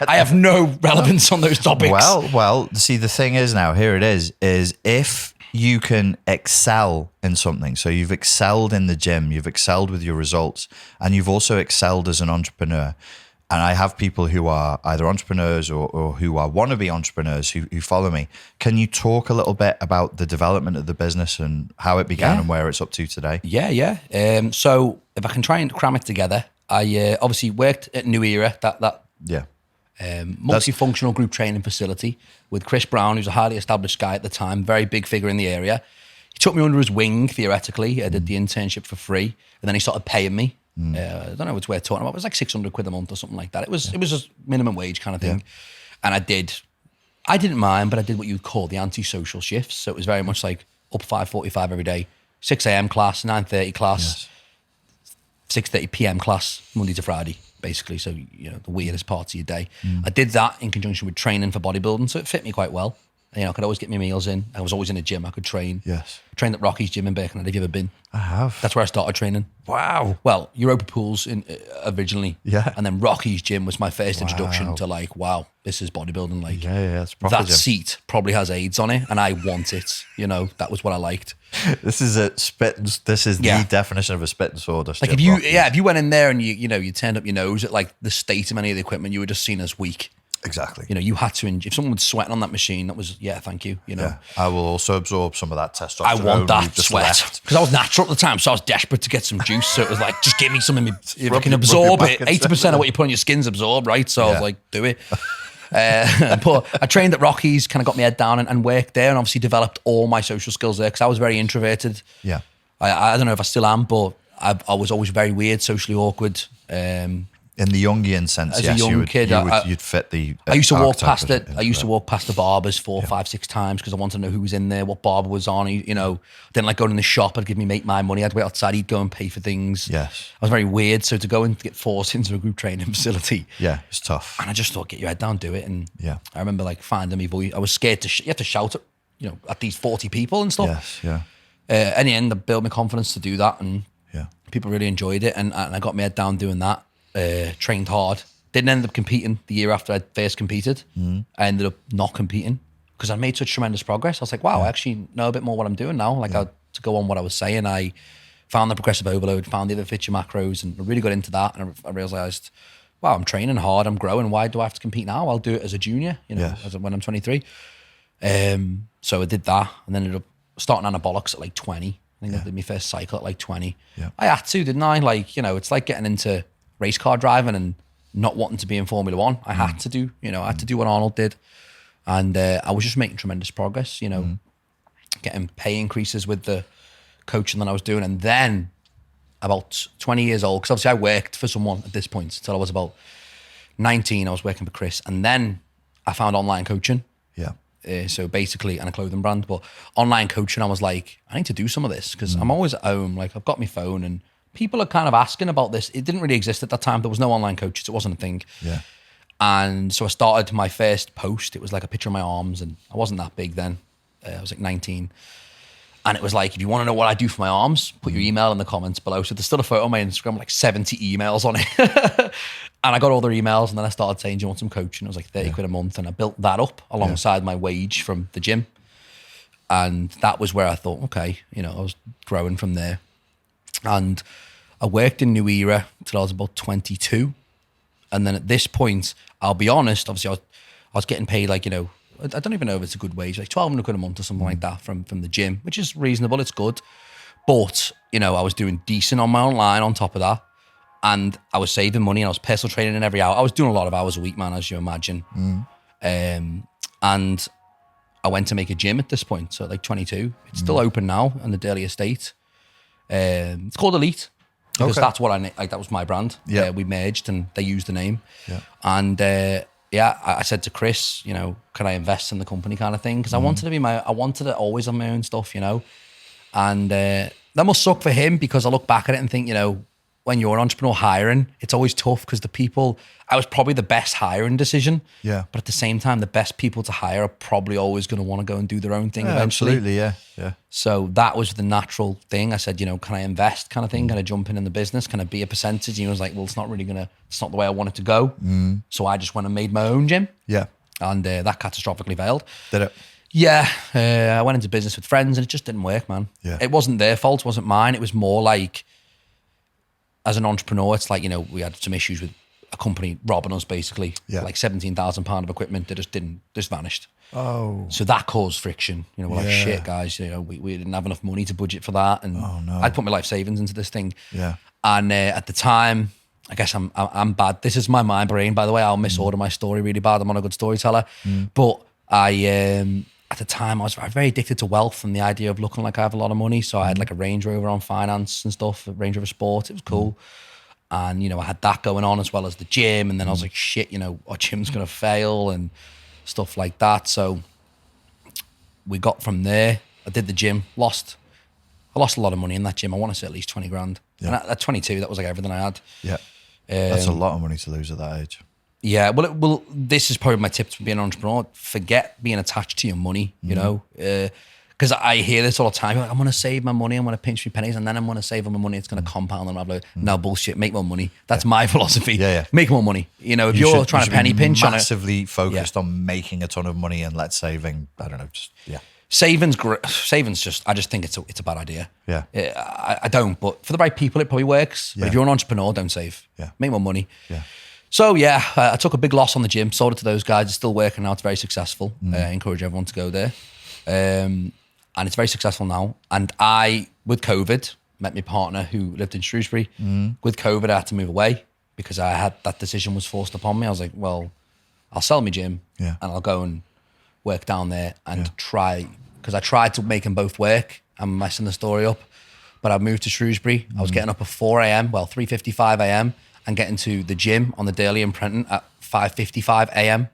I have no relevance on those topics. Well, see, the thing is now, here it is if you can excel in something, so you've excelled in the gym, you've excelled with your results, and you've also excelled as an entrepreneur. And I have people who are either entrepreneurs or who are wannabe entrepreneurs who follow me. Can you talk a little bit about the development of the business and how it began and where it's up to today? Yeah. So if I can try and cram it together, I obviously worked at New Era, that multifunctional group training facility with Chris Brown, who's a highly established guy at the time, very big figure in the area. He took me under his wing, theoretically. I did the internship for free, and then he started paying me. I don't know what we're talking about. It was like 600 quid a month or something like that. It was just minimum wage kind of thing. And I didn't mind, but I did what you'd call the anti-social shifts. So it was very much like up 5:45 every day, 6 a.m. class, 9:30 class, 6:30 p.m. class, Monday to Friday, basically. So, you know, the weirdest parts of your day. I did that in conjunction with training for bodybuilding. So it fit me quite well. You know, I could always get my meals in. I was always in a gym. I could train. Yes. Trained at Rocky's gym in Birkenhead. Have you ever been? I have. That's where I started training. Wow. Well, Europa Pools originally. Yeah. And then Rocky's gym was my first introduction to like, wow, this is bodybuilding. Like, it's proper that gym. seat probably has AIDS on it and I want it. You know, that was what I liked. This is the definition of a spit and sawdust. Like if you went in there and you turned up your nose at like the state of any of the equipment, you were just seen as weak. Exactly. You know, you had to, if someone was sweating on that machine, that was, thank you, you know. Yeah. I will also absorb some of that testosterone. I want that sweat. Because I was natural at the time, so I was desperate to get some juice. So it was like, just give me something, if I can absorb it. 80% of what you put on your skin's absorbed, right? So I was like, do it. But I trained at Rocky's, kind of got my head down and worked there and obviously developed all my social skills there because I was very introverted. Yeah. I don't know if I still am, but I was always very weird, socially awkward. In the Jungian sense, as a young kid, you'd fit the. I used to walk past it. I used to walk past the barbers 4, 5, 6 times because I wanted to know who was in there, what barber was on. You know, didn't like going in the shop. I'd give me mate my money. I'd wait outside. He'd go and pay for things. Yes, I was very weird. So to go and get forced into a group training facility, it's tough. And I just thought, get your head down, do it. And I remember like finding my voice. I was scared to. You have to shout at at these 40 people and stuff. Yes, in the end, I built my confidence to do that, and people really enjoyed it, and I got my head down doing that. Trained hard. Didn't end up competing the year after I first competed. I ended up not competing because I made such tremendous progress. I was like, wow, I actually know a bit more what I'm doing now. Like to go on what I was saying, I found the progressive overload, found the other feature macros, and I really got into that. And I realized, wow, I'm training hard, I'm growing. Why do I have to compete now? I'll do it as a junior, when I'm 23. So I did that and then ended up starting anabolics at like 20. I think I did my first cycle at like 20. Yeah. I had to, didn't I? Like, it's like getting into race car driving and not wanting to be in Formula One. I had to do, I had to do what Arnold did. And I was just making tremendous progress, getting pay increases with the coaching that I was doing. And then about 20 years old, because obviously I worked for someone at this point until I was about 19, I was working for Chris. And then I found online coaching. Yeah. So basically, and a clothing brand, but online coaching, I was like, I need to do some of this because I'm always at home. Like I've got my phone and people are kind of asking about this. It didn't really exist at that time. There was no online coaches. It wasn't a thing. Yeah. And so I started my first post. It was like a picture of my arms and I wasn't that big then. I was like 19. And it was like, if you want to know what I do for my arms, put your email in the comments below. So there's still a photo on my Instagram, like 70 emails on it. And I got all their emails and then I started saying, do you want some coaching? It was like 30 quid a month. And I built that up alongside my wage from the gym. And that was where I thought, okay, I was growing from there. And I worked in New Era till I was about 22. And then at this point, I'll be honest, obviously I was getting paid like, I don't even know if it's a good wage, like 1,200 quid a month or something like that from the gym, which is reasonable, it's good. But, I was doing decent on my own line on top of that. And I was saving money and I was personal training in every hour. I was doing a lot of hours a week, man, as you imagine. And I went to make a gym at this point, so like 22. It's still open now on the Daily Estate. It's called Elite because that's what that was my brand. Yeah. We merged and they used the name. Yeah. And I said to Chris, can I invest in the company kind of thing? Because I wanted to always have my own stuff, And that must suck for him because I look back at it and think, when you're an entrepreneur hiring, it's always tough because I was probably the best hiring decision. Yeah. But at the same time, the best people to hire are probably always going to want to go and do their own thing eventually. Absolutely, yeah. So that was the natural thing. I said, can I invest kind of thing? Can I jump in the business? Can I be a percentage? And he was like, well, it's not the way I want it to go. So I just went and made my own gym. Yeah. And that catastrophically failed. Did it? Yeah. I went into business with friends and it just didn't work, man. Yeah. It wasn't their fault. It wasn't mine. It was more like, as an entrepreneur, it's like, we had some issues with a company robbing us basically. Yeah. Like £17,000 of equipment that just vanished. Oh. So that caused friction. We're like, shit, guys, we didn't have enough money to budget for that. And I'd put my life savings into this thing. Yeah. And at the time, I guess I'm bad. This is my mind brain, by the way. I'll misorder my story really bad. I'm not a good storyteller. But at the time, I was very addicted to wealth and the idea of looking like I have a lot of money. So I had like a Range Rover on finance and stuff, a Range Rover Sport. It was cool. And, I had that going on as well as the gym. And then I was like, shit, our gym's going to fail and stuff like that. So we got from there. I did the gym, I lost a lot of money in that gym. I want to say at least 20 grand. Yeah. And at 22, that was like everything I had. Yeah. That's a lot of money to lose at that age. Yeah, well, this is probably my tip to being an entrepreneur. Forget being attached to your money, because I hear this all the time. Like, I'm going to save my money, I'm going to pinch my pennies, and then I'm going to save all my money. It's going to compound and I'm like, no, bullshit, make more money. That's my philosophy. Yeah. Make more money. If you're trying to penny pinch on it. Massively focused on making a ton of money and let's saving, I don't know, Savings just, I just think it's a bad idea. Yeah. I don't, but for the right people, it probably works. But if you're an entrepreneur, don't save. Yeah. Make more money. Yeah. So I took a big loss on the gym, sold it to those guys. It's still working now. It's very successful. I encourage everyone to go there. And it's very successful now. And I, with COVID, met my partner who lived in Shrewsbury. With COVID, I had to move away because that decision was forced upon me. I was like, well, I'll sell my gym and I'll go and work down there and try, because I tried to make them both work. I'm messing the story up. But I moved to Shrewsbury. I was getting up at 4 a.m., 3:55 a.m., and getting to the gym on the daily in Prenton at 5:55 a.m.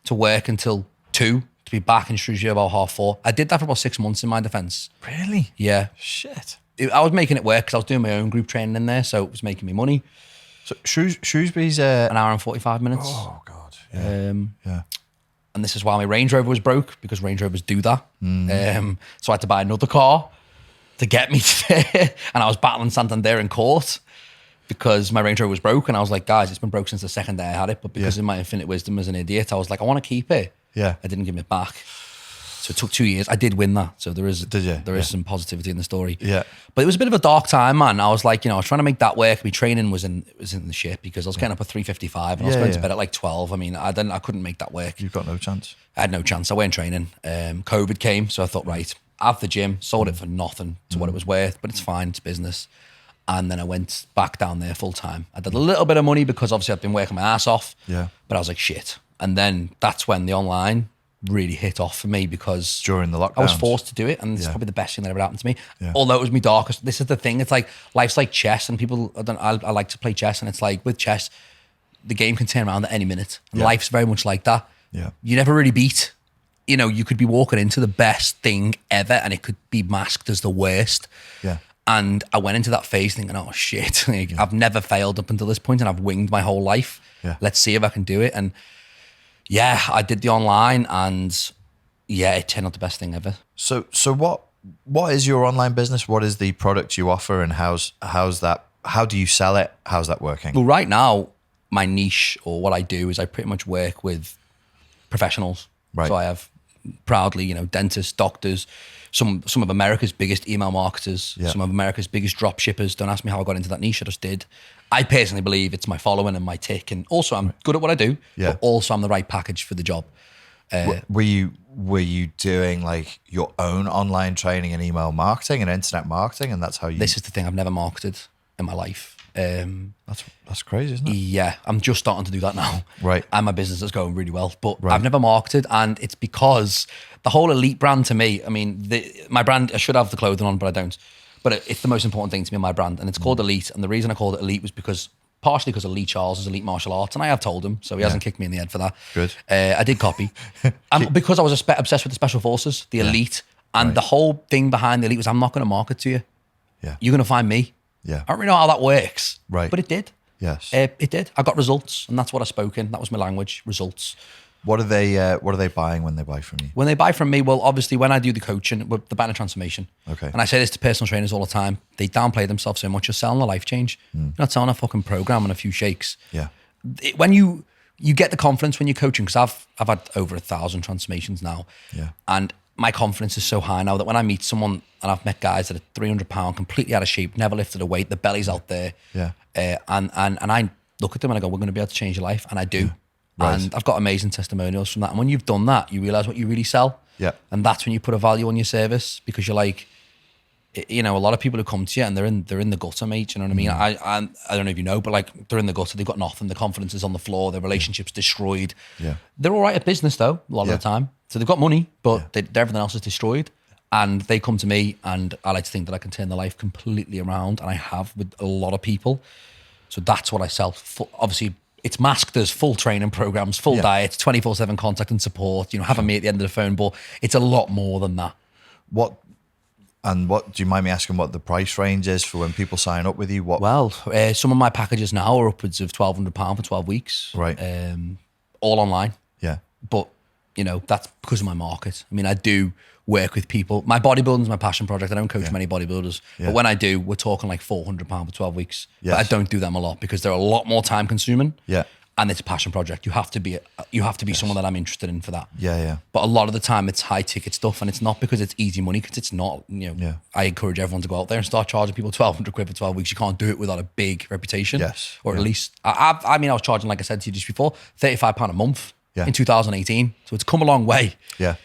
to work until 2 to be back in Shrewsbury about 4:30. I did that for about 6 months in my defence. Really? Yeah. Shit. I was making it work because I was doing my own group training in there, so it was making me money. So Shrewsbury's... an hour and 45 minutes. Oh, God. Yeah. And this is why my Range Rover was broke, because Range Rovers do that. So I had to buy another car to get me to there. And I was battling Santander in court because my Range Rover was broke. And I was like, guys, it's been broke since the second day I had it. But because of my infinite wisdom as an idiot, I was like, I want to keep it. Yeah. I didn't give it back. So it took 2 years. I did win that. So there is some positivity in the story. Yeah. But it was a bit of a dark time, man. I was like, I was trying to make that work. My training was in the shit because I was getting up at 3:55 and I was going to bed at like 12. I mean, I couldn't make that work. You've got no chance. I had no chance. I weren't training. COVID came. So I thought, right, have the gym, sold it for nothing to what it was worth, but it's fine. It's business. And then I went back down there full time. I did a little bit of money because obviously I've been working my ass off. Yeah. But I was like, shit. And then that's when the online really hit off for me because during the lockdown, I was forced to do it, and it's probably the best thing that ever happened to me. Yeah. Although it was my darkest. This is the thing. It's like life's like chess, and people. I like to play chess, and it's like with chess, the game can turn around at any minute. And life's very much like that. Yeah, you never really beat. You could be walking into the best thing ever, and it could be masked as the worst. Yeah. And I went into that phase thinking, oh shit, I've never failed up until this point, and I've winged my whole life. Yeah. Let's see if I can do it. And yeah, I did the online, and yeah, it turned out the best thing ever. So what is your online business? What is the product you offer, and how's that? How do you sell it? How's that working? Well, right now, my niche or what I do is I pretty much work with professionals. Right. So I have proudly, dentists, doctors, some of America's biggest email marketers, some of America's biggest drop shippers. Don't ask me how I got into that niche. I just did. I personally believe it's my following and my tick, and also I'm good at what I do. Yeah. But also I'm the right package for the job. Were you doing like your own online training and email marketing and internet marketing, and that's how you? This is the thing. I've never marketed in my life. That's crazy, isn't it? Yeah, I'm just starting to do that now. Right. And my business is going really well, but I've never marketed, and it's because the whole elite brand to me, I mean, my brand, I should have the clothing on, but I don't. But it's the most important thing to me, my brand, and it's called Elite. And the reason I called it Elite was partially because of Lee Charles is elite martial arts, and I have told him, so he hasn't kicked me in the head for that. Good. I did copy. Because I was obsessed with the special forces, the elite, and the whole thing behind the elite was I'm not going to market to you. Yeah. You're going to find me. Yeah. I don't really know how that works. Right. But it did. Yes. It did. I got results, and that's what I spoke in. That was my language, results. What are they buying when they buy from you? When they buy from me, well, obviously when I do the coaching, with the banner transformation. Okay. And I say this to personal trainers all the time. They downplay themselves so much. You're selling a life change. You're not selling a fucking program and a few shakes. Yeah. When you get the confidence when you're coaching, because I've had over 1,000 transformations now. Yeah. And my confidence is so high now that when I meet someone, and I've met guys that are 300 pounds, completely out of shape, never lifted a weight, the belly's out there. Yeah. And I look at them and I go, we're going to be able to change your life. And I do. Yeah. Right. And I've got amazing testimonials from that. And when you've done that, you realize what you really sell. Yeah. And that's when you put a value on your service, because you're like, a lot of people who come to you and they're in the gutter, mate. You know what I mean? I don't know if you know, but like they're in the gutter, they've got nothing. The confidence is on the floor. Their relationship's destroyed. Yeah. They're all right at business though, a lot of the time. So they've got money, but everything else is destroyed. And they come to me, and I like to think that I can turn their life completely around, and I have with a lot of people. So that's what I sell. Obviously, it's masked as full training programs, full diets, 24/7 contact and support, having me at the end of the phone, but it's a lot more than that. What do you mind me asking what the price range is for when people sign up with you? Well, some of my packages now are upwards of £1,200 for 12 weeks. Right. All online. Yeah. But, that's because of my market. I mean, I do work with people. My bodybuilding is my passion project. I don't coach many bodybuilders. Yeah. But when I do, we're talking like £400 for 12 weeks. Yes. But I don't do them a lot because they're a lot more time consuming. Yeah. And it's a passion project. You have to be someone that I'm interested in for that. Yeah, yeah. But a lot of the time it's high ticket stuff, and it's not because it's easy money, because it's not, I encourage everyone to go out there and start charging people 1,200 quid for 12 weeks. You can't do it without a big reputation. Yes. Or at least, I was charging, like I said to you just before, £35 a month in 2018. So it's come a long way. Yeah.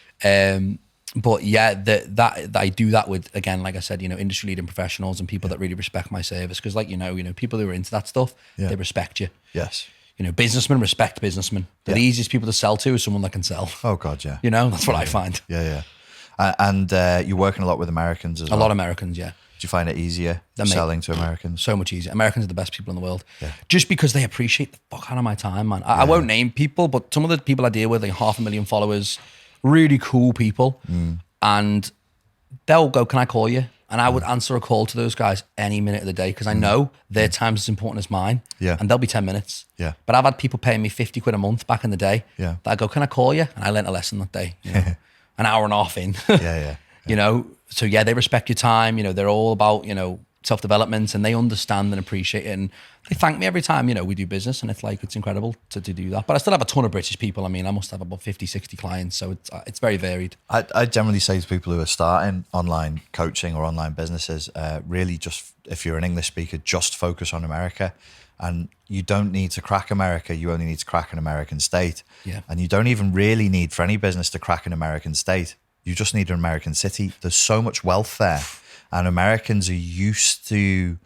But yeah, that I do that with, again, like I said, industry leading professionals and people that really respect my service. Because like, people who are into that stuff, they respect you. Yes. Businessmen respect businessmen. The easiest people to sell to is someone that can sell. Oh God, yeah. That's what I find. Yeah, yeah. And you're working a lot with Americans as well. A lot of Americans, yeah. Do you find it easier selling to Americans? So much easier. Americans are the best people in the world. Yeah. Just because they appreciate the fuck out of my time, man. I won't name people, but some of the people I deal with, like 500,000 followers, really cool people. And they'll go, can I call you? And I would answer a call to those guys any minute of the day, because I know their time's as important as mine. Yeah. And they'll be 10 minutes. Yeah. But I've had people paying me 50 quid a month back in the day. Yeah. That I go, can I call you? And I learnt a lesson that day. An hour and a half in. Yeah. So yeah, they respect your time. They're all about, self-development, and they understand and appreciate it. And they thank me every time, we do business, and it's incredible to do that. But I still have a ton of British people. I mean, I must have about 50, 60 clients. So it's very varied. I generally say to people who are starting online coaching or online businesses, really just, if you're an English speaker, just focus on America. And you don't need to crack America. You only need to crack an American state. Yeah. And you don't even really need for any business to crack an American state. You just need an American city. There's so much wealth there. And Americans are used to,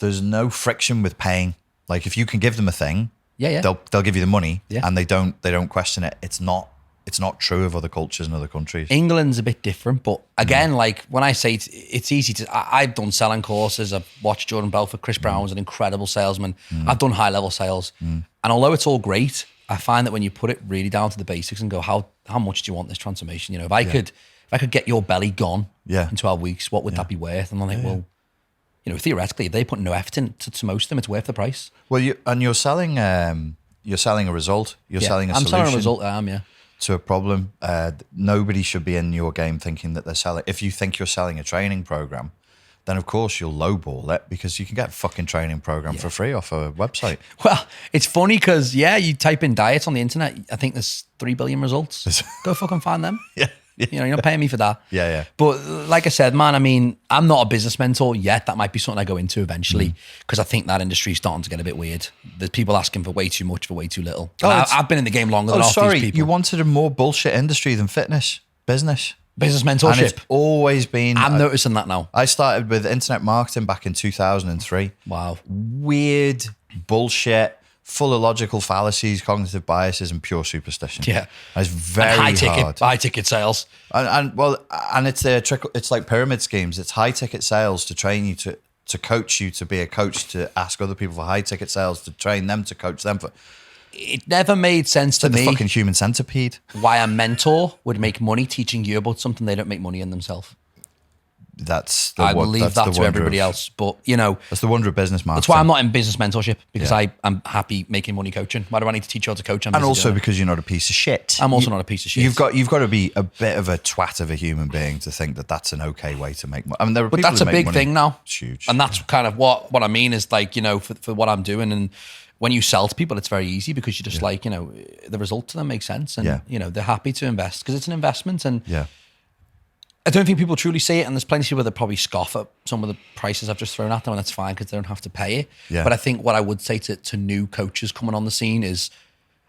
there's no friction with paying. Like if you can give them a thing, they'll give you the money, and they don't question it. It's not true of other cultures and other countries. England's a bit different, but again, like when I say it's easy to, I've done selling courses. I've watched Jordan Belfort. Chris Brown's an incredible salesman. I've done high level sales, and although it's all great, I find that when you put it really down to the basics and go, how much do you want this transformation? If I could get your belly gone in 12 weeks, what would that be worth? And I'm like, well, theoretically, if they put no effort into most of them, it's worth the price. Well, you're selling a result. You're selling a I'm solution. selling a result. I am, to a problem. Nobody should be in your game thinking that they're selling. If you think you're selling a training program, then of course you'll lowball it, because you can get a fucking training program for free off a website. Well, it's funny because, you type in diets on the internet, I think there's 3 billion results. Go fucking find them. Yeah. You're not paying me for that. Yeah. But like I said, man, I mean, I'm not a business mentor yet. That might be something I go into eventually, because I think that industry is starting to get a bit weird. There's people asking for way too much for way too little. I've been in the game longer than half these people. You wanted a more bullshit industry than fitness, business mentorship. And it's always been. I'm noticing that now. I started with internet marketing back in 2003. Wow. Weird bullshit, full of logical fallacies, cognitive biases, and pure superstition. Yeah, it's very high ticket sales. And it's a trickle. It's like pyramid schemes. It's high ticket sales to train you to coach you to be a coach, to ask other people for high ticket sales to train them to coach them for. It never made sense to me. The fucking human centipede. Why a mentor would make money teaching you about something they don't make money in themselves. I will leave that to everybody else, but that's the wonder of business marketing. That's why I'm not in business mentorship, because I'm happy making money coaching. Why do I need to teach you how to coach? And also because you're not a piece of shit. I'm also not a piece of shit. You've got to be a bit of a twat of a human being to think that that's an okay way to make money. I mean, there are but people that's a big thing now. It's huge, and that's kind of what I mean is like for what I'm doing. And when you sell to people, it's very easy because you just the result to them makes sense, and they're happy to invest because it's an investment. And I don't think people truly see it, and there's plenty of people that probably scoff at some of the prices I've just thrown at them, and that's fine because they don't have to pay it. Yeah. But I think what I would say to new coaches coming on the scene is,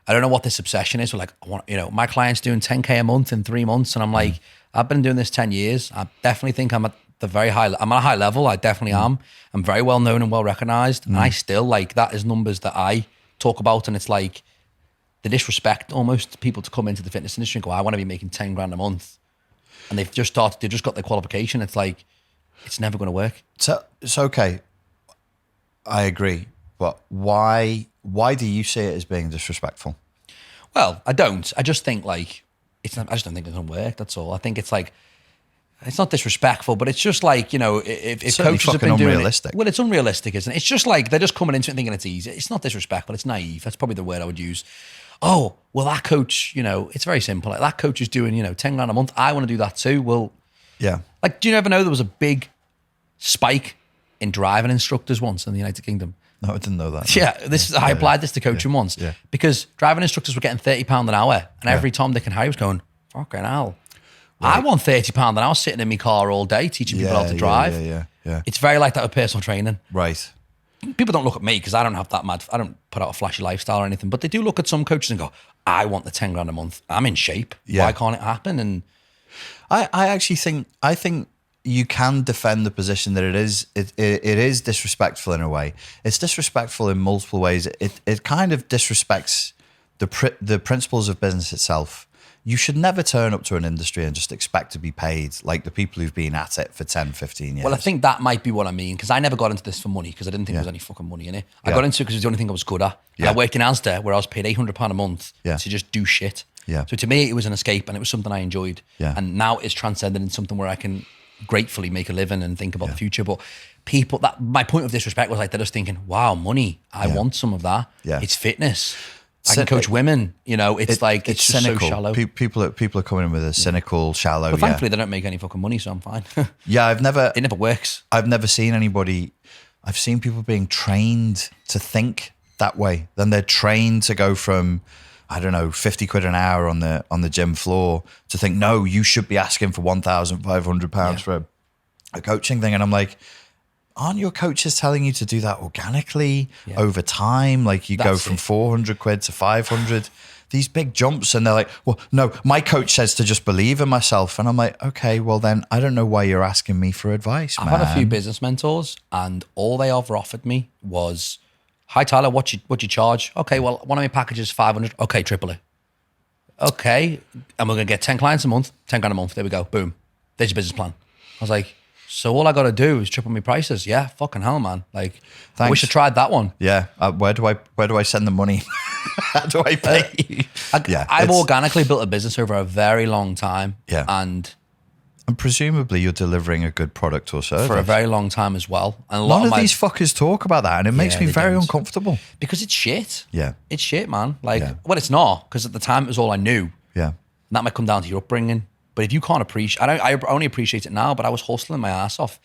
I don't know what this obsession is. We're like, I want, my client's doing 10K a month in 3 months, and I'm like, I've been doing this 10 years. I definitely think I'm at a high level. I definitely am. I'm very well known and well recognized, and I still that is numbers that I talk about, and it's like the disrespect almost to people to come into the fitness industry and go, I want to be making 10 grand a month. And they've just got their qualification. It's like, it's never going to work. So it's okay. I agree. But why do you see it as being disrespectful? Well, I don't. I just think it's not, I just don't think it's going to work. That's all. I think it's it's not disrespectful, but it's just if coaches have been doing unrealistic. Well, it's unrealistic, isn't it? It's just they're just coming into it thinking it's easy. It's not disrespectful. It's naive. That's probably the word I would use. Oh, well, that coach, it's very simple. That coach is doing, 10 grand a month. I want to do that too. Well, yeah. Do you ever know there was a big spike in driving instructors once in the United Kingdom? No, I didn't know that. Yeah, I applied this to coaching once because driving instructors were getting £30 an hour, and every Tom, Dick and Harry was going, fucking hell. Right. I want £30 an hour sitting in my car all day teaching people how to drive. Yeah. It's very like that with personal training. Right. People don't look at me because I don't have that I don't put out a flashy lifestyle or anything, but they do look at some coaches and go, I want the 10 grand a month. I'm in shape. Yeah. Why can't it happen? And I actually think you can defend the position that it is disrespectful in a way. It's disrespectful in multiple ways. It kind of disrespects the principles of business itself. You should never turn up to an industry and just expect to be paid like the people who've been at it for 10, 15 years. Well, I think that might be what I mean, because I never got into this for money because I didn't think there was any fucking money in it. I got into it because it was the only thing I was good at. And I worked in Asda where I was paid £800 a month to just do shit. Yeah. So to me, it was an escape and it was something I enjoyed. Yeah. And now it's transcended in something where I can gratefully make a living and think about the future. But my point of disrespect was they're just thinking, wow, money. I want some of that. Yeah. It's fitness. I can coach women. You know, it's like it's just cynical. so shallow. People are coming in with a cynical, shallow. But thankfully, they don't make any fucking money, so I'm fine. Yeah, It never works. I've never seen anybody. I've seen people being trained to think that way. Then they're trained to go from, I don't know, 50 quid an hour on the gym floor to think, no, you should be asking for £1,500 for a coaching thing. And I'm like, aren't your coaches telling you to do that organically over time? Like you go from 400 quid to 500, these big jumps. And they're like, well, no, my coach says to just believe in myself. And I'm like, okay, well then I don't know why you're asking me for advice, man. I've had a few business mentors and all they ever offered me was, hi Tyler, what you charge? Okay, well, one of my packages is 500. Okay, triple it. Okay, and we're going to get 10 clients a month, 10 grand a month. There we go, boom. There's your business plan. I was like, so all I got to do is triple my prices. Yeah, fucking hell, man. Like, I wish I tried that one. Yeah. Where do I send the money? How do I pay you? I've organically built a business over a very long time. Yeah. And presumably you're delivering a good product or service. For a very long time as well. And a lot of these fuckers talk about that and it makes me very uncomfortable. Because it's shit. Yeah. It's shit, man. Like, well, it's not, because at the time it was all I knew. Yeah. And that might come down to your upbringing. But if you can't appreciate, I only appreciate it now, but I was hustling my ass off,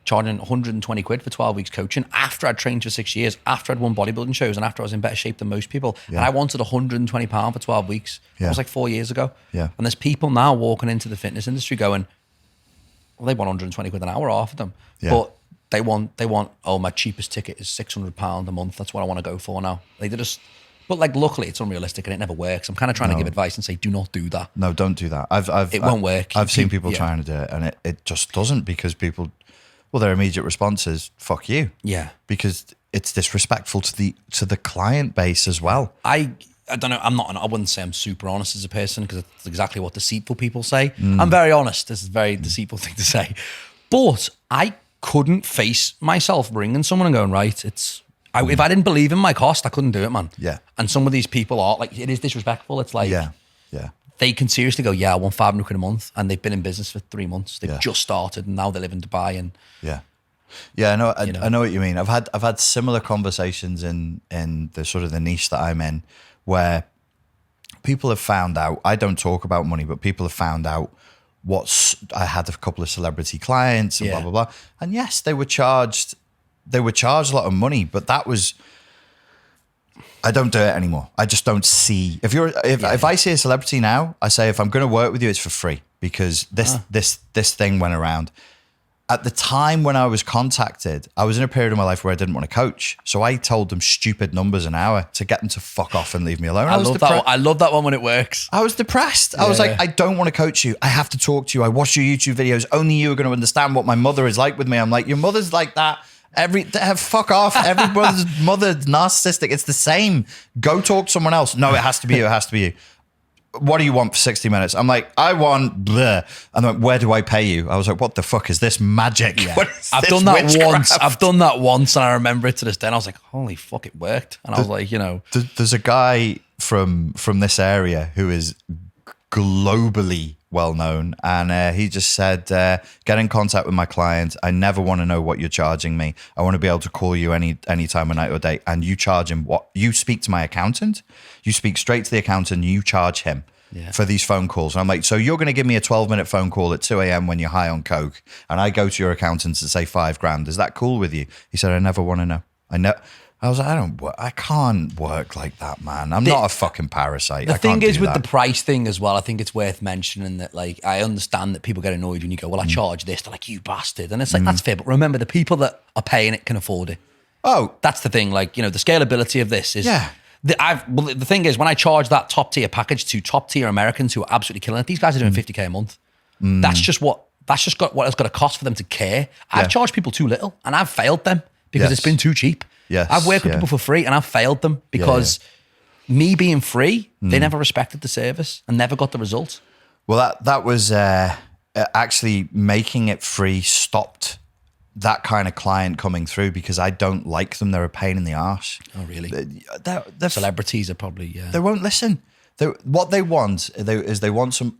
charging 120 quid for 12 weeks coaching after I'd trained for 6 years, after I'd won bodybuilding shows and after I was in better shape than most people. Yeah. And I wanted £120 for 12 weeks. Yeah. That was like 4 years ago. Yeah. And there's people now walking into the fitness industry going, well, they want 120 quid an hour off of them. Yeah. But they want, oh, my cheapest ticket is £600 a month. That's what I want to go for now. Like, they just... But like, luckily, it's unrealistic and it never works. I'm kind of trying to give advice and say, do not do that. No, don't do that. It won't work. I've seen people trying to do it, and it just doesn't, because people, well, their immediate response is "fuck you." Yeah, because it's disrespectful to the client base as well. I don't know. I wouldn't say I'm super honest as a person, because it's exactly what deceitful people say. I'm very honest. This is a very deceitful thing to say, but I couldn't face myself ringing someone and going, right, if I didn't believe in my cost, I couldn't do it, man. Yeah. And some of these people are like, it is disrespectful. It's like, yeah. They can seriously go, yeah, I want 500 quid a month, and they've been in business for 3 months. They've just started, and now they live in Dubai. And I know what you mean. I've had similar conversations in the sort of the niche that I'm in, where people have found out. I don't talk about money, but people have found out I had a couple of celebrity clients and blah blah blah. And yes, they were charged. They were charged a lot of money, but that was, I don't do it anymore. I just don't see, if I see a celebrity now, I say, if I'm going to work with you, it's for free, because this thing went around. At the time when I was contacted, I was in a period of my life where I didn't want to coach. So I told them stupid numbers an hour to get them to fuck off and leave me alone. I love that one when it works. I was depressed. I was like, I don't want to coach you. I have to talk to you. I watch your YouTube videos. Only you are going to understand what my mother is like with me. I'm like, your mother's like that. Fuck off. Everybody's mother's narcissistic. It's the same. Go talk to someone else. No, it has to be you. It has to be you. What do you want for 60 minutes? I'm like, I want bleh. And then, where do I pay you? I was like, what the fuck is this magic? Yeah. I've done that once and I remember it to this day. And I was like, holy fuck, it worked. And I was like, There's a guy from this area who is globally well known, and he just said, get in contact with my client. I never want to know what you're charging me. I want to be able to call you any time of night or day, and you charge him what you speak to my accountant. You speak straight to the accountant and you charge him for these phone calls. And I'm like, so you're going to give me a 12-minute phone call at 2 a.m. when you're high on coke, and I go to your accountant and say $5,000. Is that cool with you? He said, I never want to know. I was like, I can't work like that, man. I'm not a fucking parasite. The thing is with the price thing as well, I think it's worth mentioning that, like, I understand that people get annoyed when you go, well, I charge this. They're like, you bastard. And it's like, that's fair. But remember, the people that are paying it can afford it. Oh. That's the thing. Like, the scalability of this is... Yeah. The thing is, when I charge that top tier package to top tier Americans who are absolutely killing it, these guys are doing 50K a month. That's just what it's got to cost for them to care. I've charged people too little and I've failed them because it's been too cheap. Yes, I've worked with people for free and I've failed them because me being free, they never respected the service and never got the result. Well, that was actually making it free stopped that kind of client coming through, because I don't like them. They're a pain in the arse. Oh, really? They're celebrities are probably, They won't listen. What they want is they want some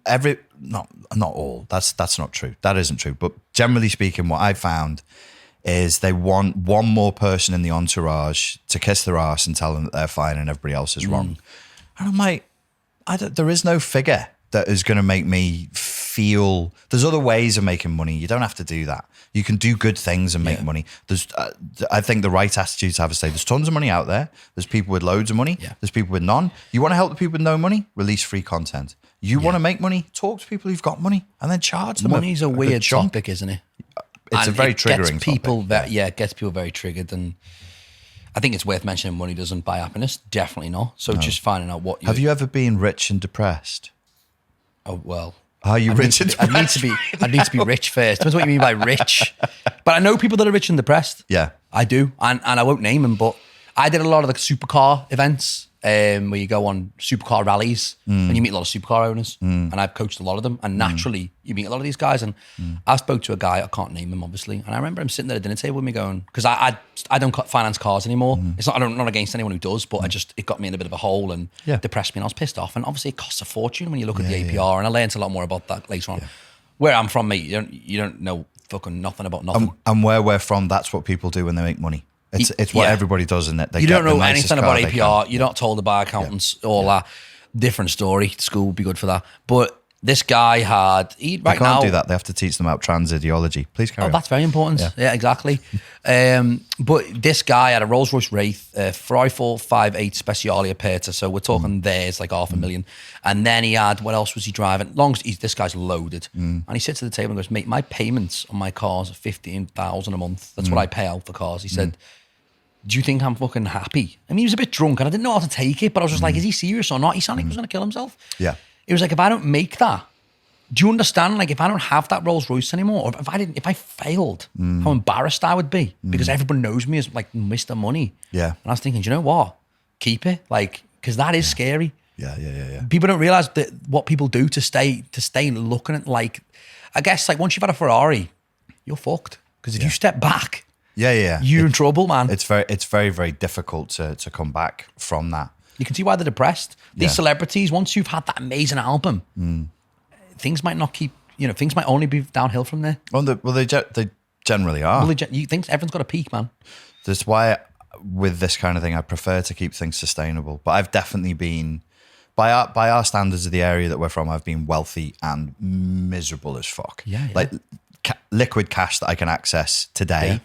not all. That's not true. That isn't true. But generally speaking, what I found is they want one more person in the entourage to kiss their ass and tell them that they're fine and everybody else is wrong. And I'm like, there is no figure that is going to make me feel. There's other ways of making money. You don't have to do that. You can do good things and make money. There's, I think the right attitude to have is say, there's tons of money out there. There's people with loads of money. Yeah. There's people with none. You want to help the people with no money? Release free content. You want to make money? Talk to people who've got money and then charge them. Money's a weird topic, isn't it? It's a very triggering topic. It gets people very triggered. And I think it's worth mentioning money doesn't buy happiness. Definitely not. So just finding out what you... Have you ever been rich and depressed? Oh, well... Are you rich and depressed? I need to be rich first. Depends what you mean by rich. But I know people that are rich and depressed. Yeah. I do. And I won't name them, but I did a lot of the supercar events where you go on supercar rallies and you meet a lot of supercar owners. And I've coached a lot of them. And naturally, you meet a lot of these guys. And I spoke to a guy, I can't name him, obviously. And I remember him sitting at a dinner table with me going, because I don't finance cars anymore. It's not, I'm not against anyone who does, but it got me in a bit of a hole and depressed me. And I was pissed off. And obviously, it costs a fortune when you look at the APR. And I learned a lot more about that later on. Where I'm from, mate, you don't know fucking nothing about nothing. And where we're from, that's what people do when they make money. It's what everybody does, isn't it? You don't know anything about APR. You're not told by accountants, all that. Different story. School would be good for that. But this guy had... They can't do that. They have to teach them about trans ideology. Please carry on. That's very important. Yeah, exactly. But this guy had a Rolls Royce Wraith, Ferrari 458 Speciale Aperta. So we're talking there's like $500,000. And then he had... What else was he driving? This guy's loaded. And he sits at the table and goes, mate, my payments on my cars are $15,000 a month. That's what I pay out for cars. He said... Do you think I'm fucking happy? I mean, he was a bit drunk and I didn't know how to take it, but I was just like, is he serious or not? He sounded like he was going to kill himself. Yeah. It was like, if I don't make that, do you understand? Like, if I don't have that Rolls Royce anymore, or if I failed, how embarrassed I would be because everyone knows me as like Mr. Money. Yeah. And I was thinking, do you know what? Keep it. Like, because that is scary. Yeah. People don't realize that what people do to stay looking at, like, I guess, like, once you've had a Ferrari, you're fucked. Because if you step back, you're in trouble, man. It's very, very difficult to come back from that. You can see why they're depressed. These celebrities, once you've had that amazing album, things might not keep, things might only be downhill from there. Well, they generally are. Well, you think everyone's got a peak, man. That's why with this kind of thing, I prefer to keep things sustainable. But I've definitely been, by our standards of the area that we're from, I've been wealthy and miserable as fuck. Yeah. Like liquid cash that I can access today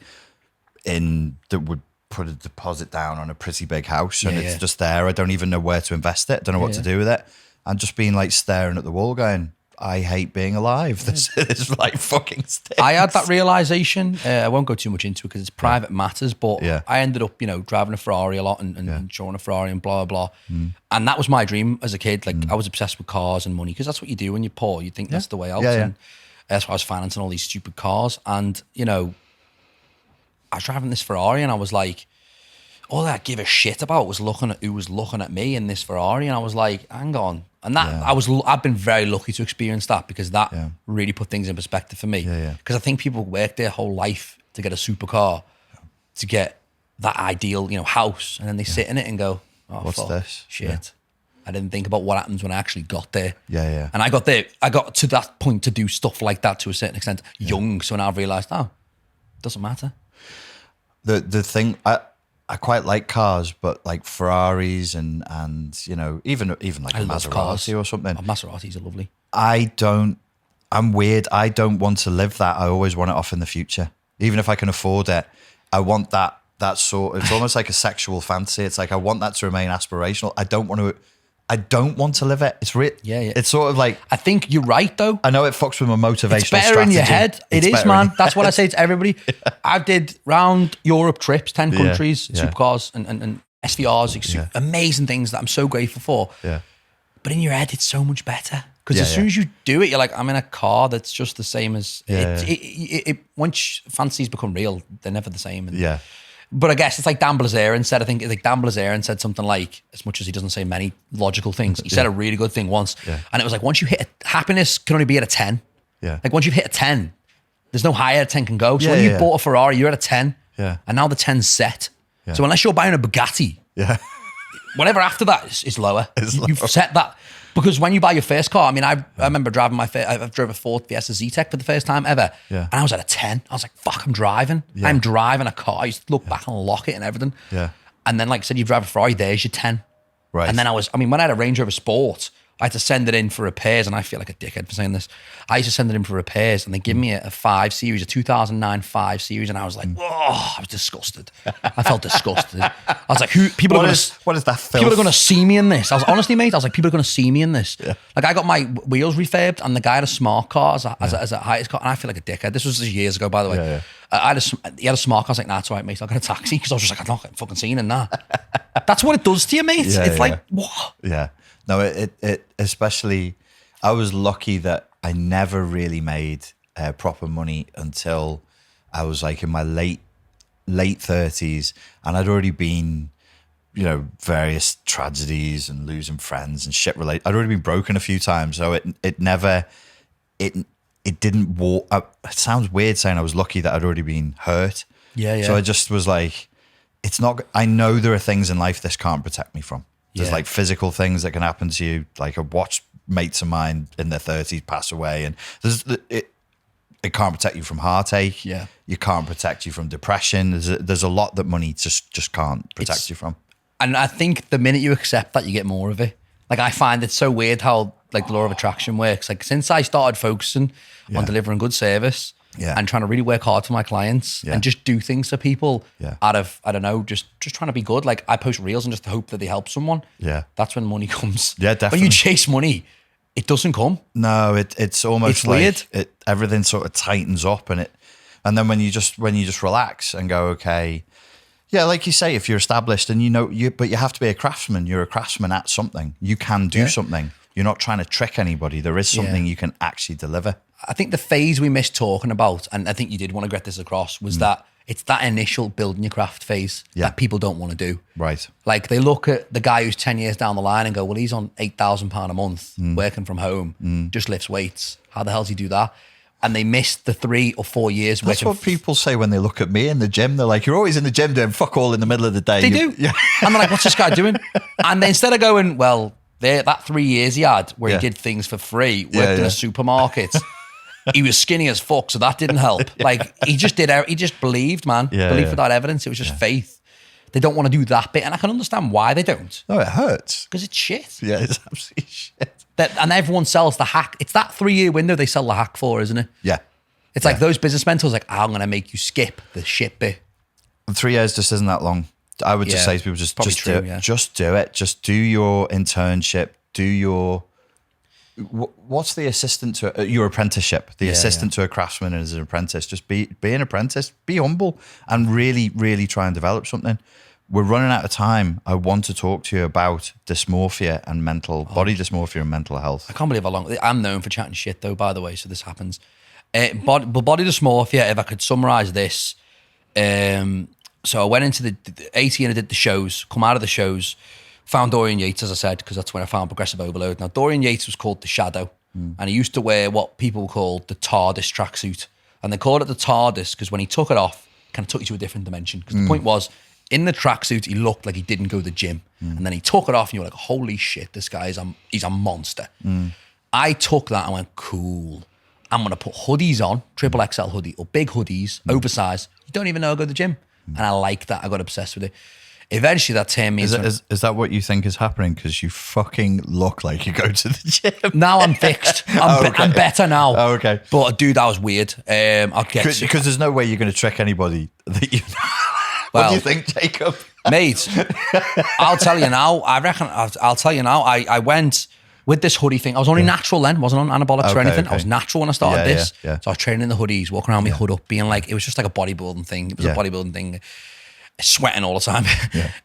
that would put a deposit down on a pretty big house and it's just there. I don't even know where to invest it. Don't know what to do with it. And just being like staring at the wall going, I hate being alive. This is like fucking stinks. I had that realization. I won't go too much into it because it's private matters, but I ended up, driving a Ferrari a lot and insuring a Ferrari and blah, blah, blah. And that was my dream as a kid. Like I was obsessed with cars and money because that's what you do when you're poor. You think that's the way out. And that's why I was financing all these stupid cars. And, I was driving this Ferrari and I was like, all I give a shit about was looking at who was looking at me in this Ferrari. And I was like, hang on. And that I've been very lucky to experience that because that really put things in perspective for me. Because I think people work their whole life to get a supercar, to get that ideal, house. And then they sit in it and go, oh, what's fuck, this? Shit. I didn't think about what happens when I actually got there. And I got to that point to do stuff like that to a certain extent young. So now I've realized, it doesn't matter. The thing, I quite like cars, but like Ferraris and even like a Maserati cars. or something. Maseratis are lovely. I'm weird. I don't want to live that. I always want it off in the future. Even if I can afford it, I want that sort. It's almost like a sexual fantasy. It's like I want that to remain aspirational. I don't want to live it. It's It's sort of like, I think you're right though. I know it fucks with my motivational It's better strategy. in your head. It is, man. That's what I say to everybody. I did round Europe trips, 10 countries, supercars and SVRs, amazing things that I'm so grateful for. But in your head, it's so much better. Because as soon as you do it, you're like, I'm in a car that's just the same as once fantasies become real, they're never the same. And, but I guess it's like Dan Blazaren said, Dan Blazaren said something like, as much as he doesn't say many logical things, he said a really good thing once. And it was like, once you hit happiness can only be at a 10. Like once you've hit a 10, there's no higher a 10 can go. So when you bought a Ferrari, you're at a 10. And now the 10's set. So unless you're buying a Bugatti, whatever after that is lower. You've set that. Because when you buy your first car, I mean, I remember driving I drove a Ford Fiesta Z-Tech for the first time ever. Yeah. And I was at a 10. I was like, fuck, I'm driving. Yeah. I'm driving a car. I used to look back and lock it and everything. Yeah. And then, like I said, you drive a Ferrari, there's your 10. Right. And then when I had a Range Rover Sport, I had to send it in for repairs, and I feel like a dickhead for saying this. I used to send it in for repairs, and they give me a 5 Series, a 2009 5 Series, and I was like, oh, I was disgusted. I felt disgusted. I was like, what is that filth? People are going to see me in this. I was honestly, mate, I was like, people are going to see me in this. Yeah. Like, I got my wheels refurbed, and the guy had a smart car as a highest car, and I feel like a dickhead. This was years ago, by the way. Yeah, he had a smart car. I was like, nah, it's all right, mate. I'll get a taxi, because I was just like, I'm not getting fucking seen in that. That's what it does to you, mate. It's like, what? Yeah. No, it especially, I was lucky that I never really made proper money until I was like in my late 30s, and I'd already been, various tragedies and losing friends and shit related. I'd already been broken a few times, so it didn't walk. It sounds weird saying I was lucky that I'd already been hurt. Yeah. So I just was like, it's not. I know there are things in life this can't protect me from. There's like physical things that can happen to you. Like I watched mates of mine in their 30s pass away, and it can't protect you from heartache. Yeah, you can't protect you from depression. There's a lot that money just can't protect you from. And I think the minute you accept that, you get more of it. Like I find it so weird how like the law of attraction works. Like since I started focusing on delivering good service. Yeah. And trying to really work hard for my clients and just do things for people out of, I don't know, just trying to be good. Like I post reels and just hope that they help someone. Yeah. That's when money comes. Yeah, definitely. When you chase money, it doesn't come. No, it's almost it's like weird. Everything sort of tightens up, and then when you just relax and go, okay, yeah, like you say, if you're established and but you have to be a craftsman. You're a craftsman at something. You can do something. You're not trying to trick anybody. There is something you can actually deliver. I think the phase we missed talking about, and I think you did want to get this across, was that it's that initial building your craft phase that people don't want to do. Right. Like they look at the guy who's 10 years down the line and go, well, he's on £8,000 a month, working from home, just lifts weights. How the hell does he do that? And they missed the 3 or 4 years. That's what people say when they look at me in the gym. They're like, you're always in the gym doing fuck all in the middle of the day. They do. Yeah. And they're like, what's this guy doing? And then instead of going, well, that 3 years he had where he did things for free, worked in a supermarket. He was skinny as fuck, so that didn't help. Like he just believed, man. Believed without evidence. It was just faith. They don't want to do that bit, and I can understand why they don't. No, it hurts. Because it's shit. Yeah, it's absolutely shit. And everyone sells the hack. It's that 3-year window they sell the hack for, isn't it? Yeah. It's like those business mentors, like, I'm going to make you skip the shit bit. 3 years just isn't that long. I would just say to people, just do it. Just do it. Just do your internship. Do your... What's the assistant to your apprenticeship? The assistant to a craftsman as an apprentice. Just be an apprentice. Be humble and really, really try and develop something. We're running out of time. I want to talk to you about dysmorphia and body dysmorphia and mental health. I can't believe how long. I'm known for chatting shit though, by the way, so this happens. Body dysmorphia, if I could summarize this. So I went into the 18 and I did the shows, come out of the shows, found Dorian Yates, as I said, because that's when I found Progressive Overload. Now, Dorian Yates was called the Shadow, and he used to wear what people called the TARDIS tracksuit. And they called it the TARDIS because when he took it off, it kind of took you to a different dimension. Because the point was, in the tracksuit, he looked like he didn't go to the gym. And then he took it off, and you were like, holy shit, this guy he's a monster. I took that and went, cool. I'm going to put hoodies on, triple XL hoodie, or big hoodies, oversized. You don't even know I go to the gym. And I like that. I got obsessed with it. Eventually, that turned me into... Is that what you think is happening? Because you fucking look like you go to the gym. Now I'm fixed. I'm better now. Oh, okay. But dude, that was weird. I'll get to... Because there's no way you're going to trick anybody that you... What do you think, Jacob? Mate, I'll tell you now. I reckon... I'll tell you now. I went with this hoodie thing. I was only natural then. Wasn't on anabolics or anything. I was natural when I started this. Yeah. So I was training in the hoodies, walking around with my hood up, being like... It was just like a bodybuilding thing. It was a bodybuilding thing. Sweating all the time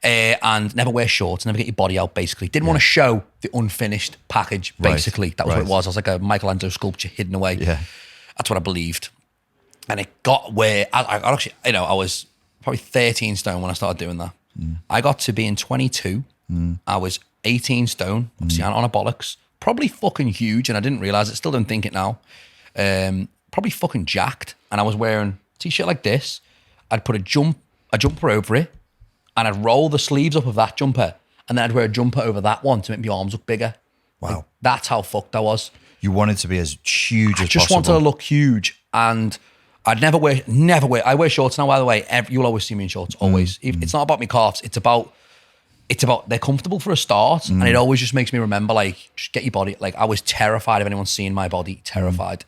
and never wear shorts, never get your body out, basically. Didn't want to show the unfinished package, basically. That was what it was. I was like a Michelangelo sculpture hidden away. Yeah. That's what I believed. And it got where I actually, I was probably 13 stone when I started doing that. I got to being 22. I was 18 stone, obviously anabolics, probably fucking huge, and I didn't realize it, still don't think it now. Probably fucking jacked. And I was wearing a t-shirt like this. I'd put a jumper over it, and I'd roll the sleeves up of that jumper, and then I'd wear a jumper over that one to make my arms look bigger. Wow. That's how fucked I was. You wanted to be as huge as possible. I just wanted to look huge, and I'd never wear. I wear shorts now, by the way. You'll always see me in shorts, always. It's not about my calves. It's about they're comfortable for a start, and it always just makes me remember, like, just get your body. Like, I was terrified of anyone seeing my body, terrified.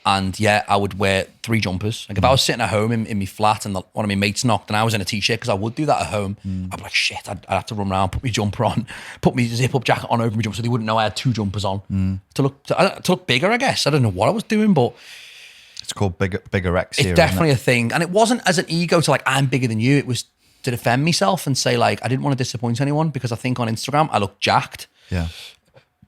And yeah, I would wear 3 jumpers. Like, if I was sitting at home in my flat and one of my mates knocked and I was in a t-shirt, because I would do that at home, I'd be like, shit, I'd have to run around, put my jumper on, put my zip-up jacket on over my jumper so they wouldn't know I had 2 jumpers on. To look bigger, I guess. I don't know what I was doing, but it's called bigger X here. It's definitely a thing. And it wasn't as an ego to, like, I'm bigger than you. It was to defend myself and say, like, I didn't want to disappoint anyone, because I think on Instagram I look jacked. Yeah.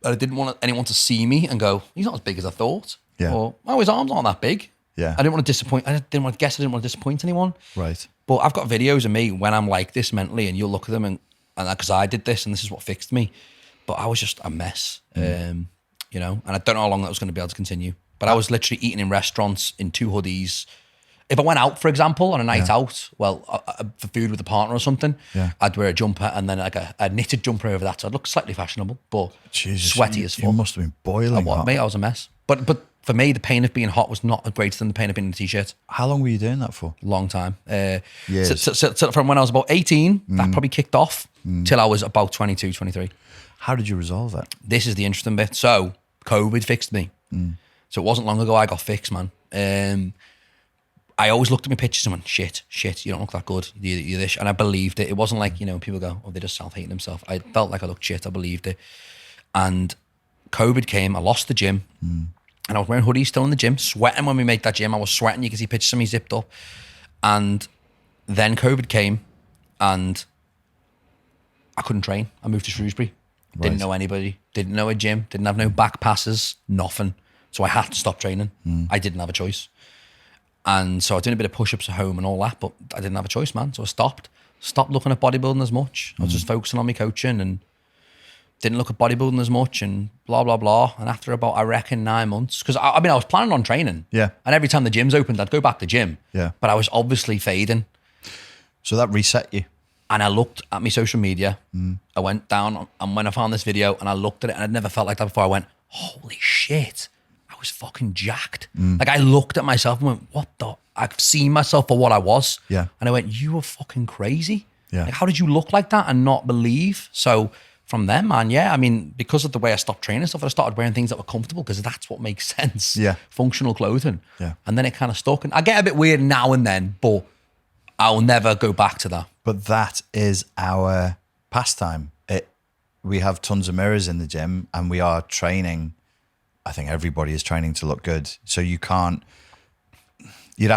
I didn't want anyone to see me and go, he's not as big as I thought. Yeah. Or, oh, his arms aren't that big. Yeah. I didn't want to disappoint. I didn't want to disappoint anyone. Right. But I've got videos of me when I'm like this mentally, and you'll look at them and because I did this and this is what fixed me. But I was just a mess, you know, and I don't know how long that was going to be able to continue. But I was literally eating in restaurants in 2 hoodies. If I went out, for example, on a night out, for food with a partner or something, I'd wear a jumper and then like a knitted jumper over that. So I'd look slightly fashionable, but sweaty as fuck. You must have been boiling hot. Mate, I was a mess. But for me, the pain of being hot was not greater than the pain of being in a t-shirt. How long were you doing that for? Long time. Years. So from when I was about 18, that probably kicked off till I was about 22, 23. How did you resolve that? This is the interesting bit. So COVID fixed me. So it wasn't long ago I got fixed, man. I always looked at my pictures and went, shit, you don't look that good. You're this. And I believed it. It wasn't like, you know, people go, oh, they're just self-hating themselves. I felt like I looked shit. I believed it. And COVID came. I lost the gym. And I was wearing hoodies still in the gym, sweating when we made that gym. I was sweating. You can see pictures of me zipped up. And then COVID came and I couldn't train. I moved to Shrewsbury. Right. Didn't know anybody. Didn't know a gym. Didn't have no back passes. Nothing. So I had to stop training. I didn't have a choice. And so I was doing a bit of push-ups at home and all that, but I didn't have a choice, man. So I stopped looking at bodybuilding as much. I was just focusing on my coaching and didn't look at bodybuilding as much and blah, blah, blah. And after about, I reckon, 9 months, because I was planning on training. Yeah. And every time the gyms opened, I'd go back to gym. Yeah. But I was obviously fading. So that reset you? And I looked at my social media. I went down and when I found this video and I looked at it and I'd never felt like that before, I went, holy shit. I was fucking jacked. Like I looked at myself and went, what the? I've seen myself for what I was. Yeah. And I went, you were fucking crazy. Yeah. Like, how did you look like that and not believe? So from then, man, yeah, I mean, because of the way I stopped training stuff, I started wearing things that were comfortable because that's what makes sense. Yeah. Functional clothing. Yeah. And then it kind of stuck. And I get a bit weird now and then, but I'll never go back to that. But that is our pastime. We have tons of mirrors in the gym and we are training. I think everybody is training to look good. So you'd have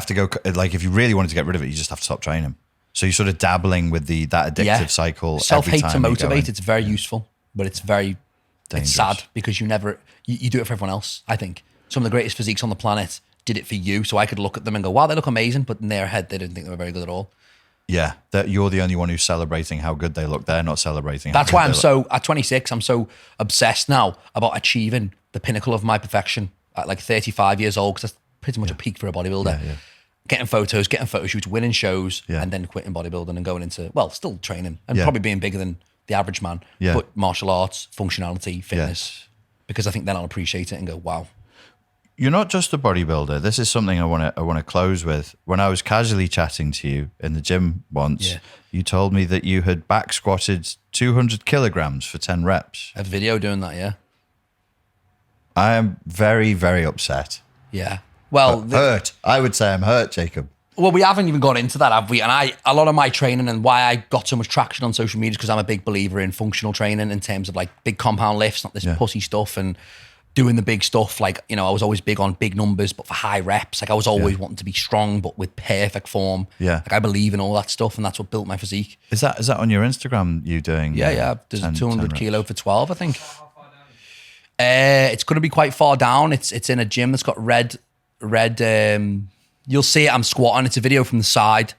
to go, like if you really wanted to get rid of it, you just have to stop training. So you're sort of dabbling with that addictive cycle. Self-hate to motivate, it's very useful, but it's very, dangerous. It's sad because you do it for everyone else, I think. Some of the greatest physiques on the planet did it for you. So I could look at them and go, wow, they look amazing. But in their head, they didn't think they were very good at all. Yeah, that you're the only one who's celebrating how good they look. They're not celebrating. That's why at 26, I'm so obsessed now about achieving the pinnacle of my perfection at like 35 years old, because that's pretty much a peak for a bodybuilder. Yeah. Getting photos, getting photo shoots, winning shows, Yeah. and then quitting bodybuilding and going into, well, still training and probably being bigger than the average man, Yeah. but martial arts, functionality, fitness, because I think then I'll appreciate it and go, wow. You're not just a bodybuilder. This is something I want to close with. When I was casually chatting to you in the gym once, you told me that you had back squatted 200 kilograms for 10 reps. I have a video doing that, yeah. I am very, very upset. Yeah. Well, Hurt. I would say I'm hurt, Jacob. Well, we haven't even got into that, have we? And a lot of my training and why I got so much traction on social media is because I'm a big believer in functional training in terms of like big compound lifts, not this pussy stuff, and doing the big stuff. Like, you know, I was always big on big numbers, but for high reps. Like I was always wanting to be strong, but with perfect form. Yeah. Like I believe in all that stuff, and that's what built my physique. Is that on your Instagram? You doing? Yeah. There's a 200 kilo for 12, I think. It's going to be quite far down. It's in a gym that's got red. You'll see it. I'm squatting. It's a video from the side.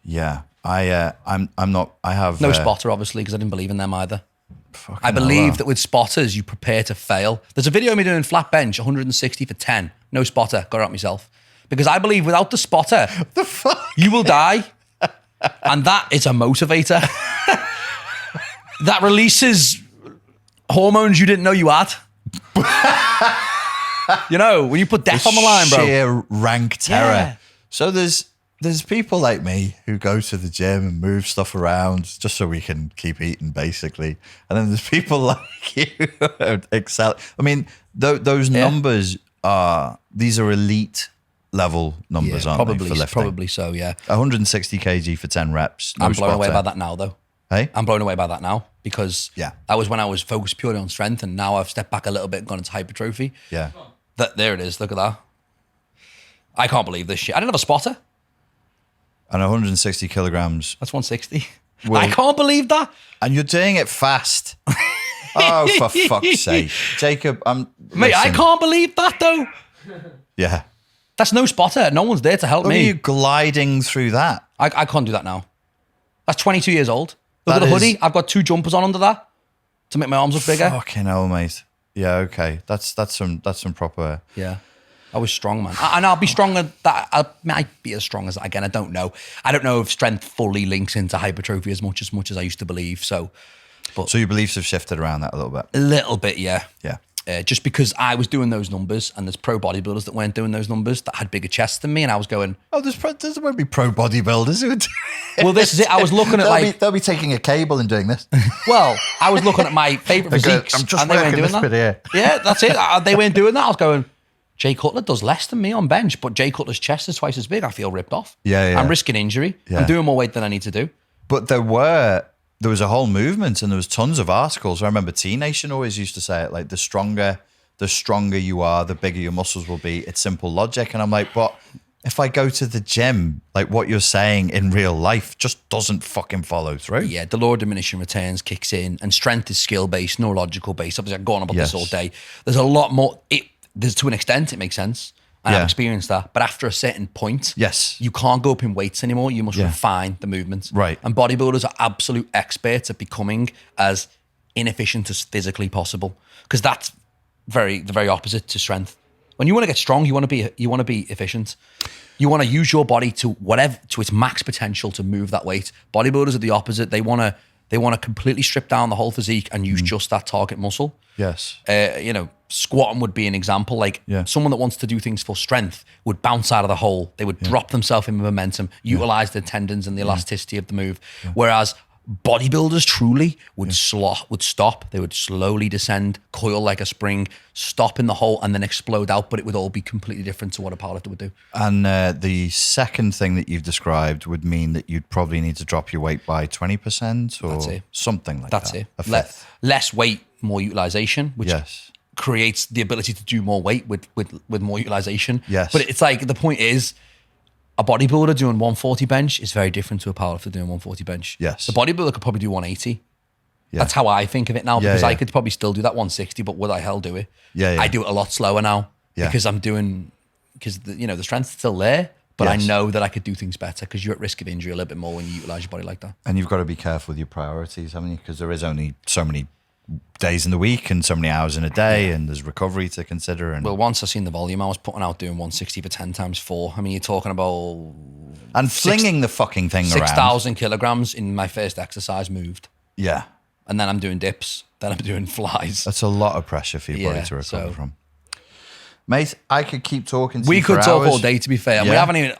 Yeah. I'm not. I have no spotter, obviously, because I didn't believe in them either. I believe that with spotters, you prepare to fail. There's a video of me doing flat bench, 160 for 10. No spotter. Got it out myself. Because I believe without the spotter, the fuck? You will die. And that is a motivator. That releases hormones you didn't know you had. You know, when you put death on the line, bro. Sheer rank terror. Yeah. So there's people like me who go to the gym and move stuff around just so we can keep eating, basically. And then there's people like you who excel. I mean, those numbers these are elite level numbers, aren't they, for lifting? Probably so, yeah. 160 kg for 10 reps. I'm blown away by that now, though. Hey? I'm blown away by that now because Yeah. that was when I was focused purely on strength, and now I've stepped back a little bit and gone into hypertrophy. Yeah. There it is. Look at that. I can't believe this shit. I didn't have a spotter. And 160 kilograms. That's 160. Well- I can't believe that. And you're doing it fast. Oh, for fuck's sake. Jacob, Mate, I listen. can't believe that, though. Yeah. That's no spotter. No one's there to help Look at me. you gliding through that. I can't do that now. That's 22 years old. Look at That the is- hoodie. I've got 2 jumpers on under that to make my arms look bigger. Fucking hell, mate. Yeah, okay. That's some proper. Yeah. I was strong, man. And I'll be stronger. I might be as strong as, again, I don't know. I don't know if strength fully links into hypertrophy as much as I used to believe. So So your beliefs have shifted around that a little bit. a little bit, yeah. Yeah. Just because I was doing those numbers and there's pro bodybuilders that weren't doing those numbers that had bigger chests than me, and I was going, Oh, there won't be pro bodybuilders who would. well, this is it. I was looking at they'll be taking a cable and doing this. well, I was looking at my favourite They go, physiques "I'm just and they weren't working doing this that. bit here." Yeah, that's it. They weren't doing that. I was going, Jay Cutler does less than me on bench, but Jay Cutler's chest is twice as big. I feel ripped off. Yeah, yeah. I'm risking injury. Yeah. I'm doing more weight than I need to do. But there was a whole movement and there was tons of articles. I remember T-Nation always used to say it, like the stronger you are, the bigger your muscles will be. It's simple logic. And I'm like, but if I go to the gym, like what you're saying in real life just doesn't fucking follow through. Yeah, the law of diminishing returns kicks in, and strength is skill-based, neurological based. Obviously, I've gone about Yes. this all day. There's a lot more. There's to an extent, it makes sense. And Yeah. I've experienced that. But after a certain point, Yes. you can't go up in weights anymore. You must Yeah. refine the movement. Right. And bodybuilders are absolute experts at becoming as inefficient as physically possible, because that's the very opposite to strength. When you want to get strong, you want to be efficient. You want to use your body to its max potential to move that weight. Bodybuilders are the opposite. They want to completely strip down the whole physique and use just that target muscle. Yes. Squatting would be an example. Like Yeah. someone that wants to do things for strength would bounce out of the hole. They would drop themselves in momentum, utilize the tendons and the elasticity of the move. Whereas bodybuilders truly would stop. They would slowly descend, coil like a spring, stop in the hole, and then explode out. But it would all be completely different to what a powerlifter would do. And the second thing that you've described would mean that you'd probably need to drop your weight by 20% or That's it. something like That's that. it. A fifth. Less weight, more utilization, which Yes. creates the ability to do more weight with more utilization. Yes. But it's like, the point is, a bodybuilder doing 140 bench is very different to a powerlifter doing 140 bench. Yes. The bodybuilder could probably do 180. Yeah. That's how I think of it now, Yeah, because yeah. I could probably still do that 160, but would I hell do it? Yeah, yeah. I do it a lot slower now Yeah. because the strength's still there, but Yes. I know that I could do things better, because you're at risk of injury a little bit more when you utilize your body like that. And you've got to be careful with your priorities, haven't you? Because there is only so many days in the week and so many hours in a day, and there's recovery to consider. And Well, once I seen the volume, I was putting out doing 160 for 10 times 4. I mean, you're talking about flinging the fucking thing around. 6,000 kilograms in my first exercise moved. Yeah. And then I'm doing dips. Then I'm doing flies. That's a lot of pressure for your body Yeah, to recover so- from. Mate, I could keep talking to We you for could talk hours. all day, to be fair. And we Yeah. haven't even.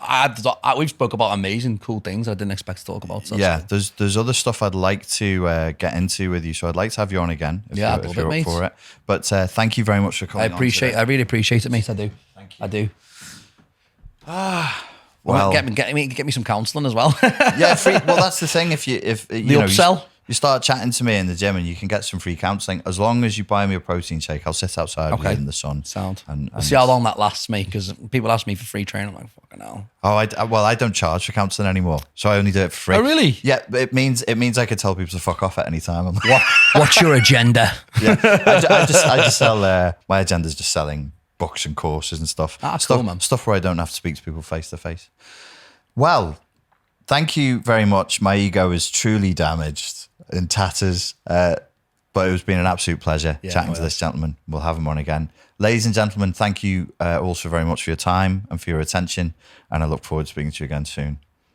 We've spoke about amazing, cool things I didn't expect to talk about. So Yeah, there's other stuff I'd like to get into with you, so I'd like to have you on again if Yeah, you're, I'd love if you're it, up mate. for it. But thank you very much for coming. I really appreciate it, mate. I do. Thank you. I do. Well, get me some counselling as well. yeah, free, well, that's the thing. If you upsell? you start chatting to me in the gym and you can get some free counselling as long as you buy me a protein shake. I'll sit outside with you in the sun. Sound. And We'll see how long that lasts, mate. Because people ask me for free training. I'm like, fucking hell. Oh, I don't charge for counselling anymore, so I only do it for free. Oh, really? Yeah, it means I could tell people to fuck off at any time. I'm like, What's your agenda? yeah, I just sell. My agenda's just selling books and courses and stuff. That's stuff, cool, man. Stuff where I don't have to speak to people face to face. Well, thank you very much. My ego is truly damaged in tatters, but it has been an absolute pleasure chatting to this gentleman. We'll have him on again. Ladies and gentlemen, thank you also very much for your time and for your attention, and I look forward to speaking to you again soon.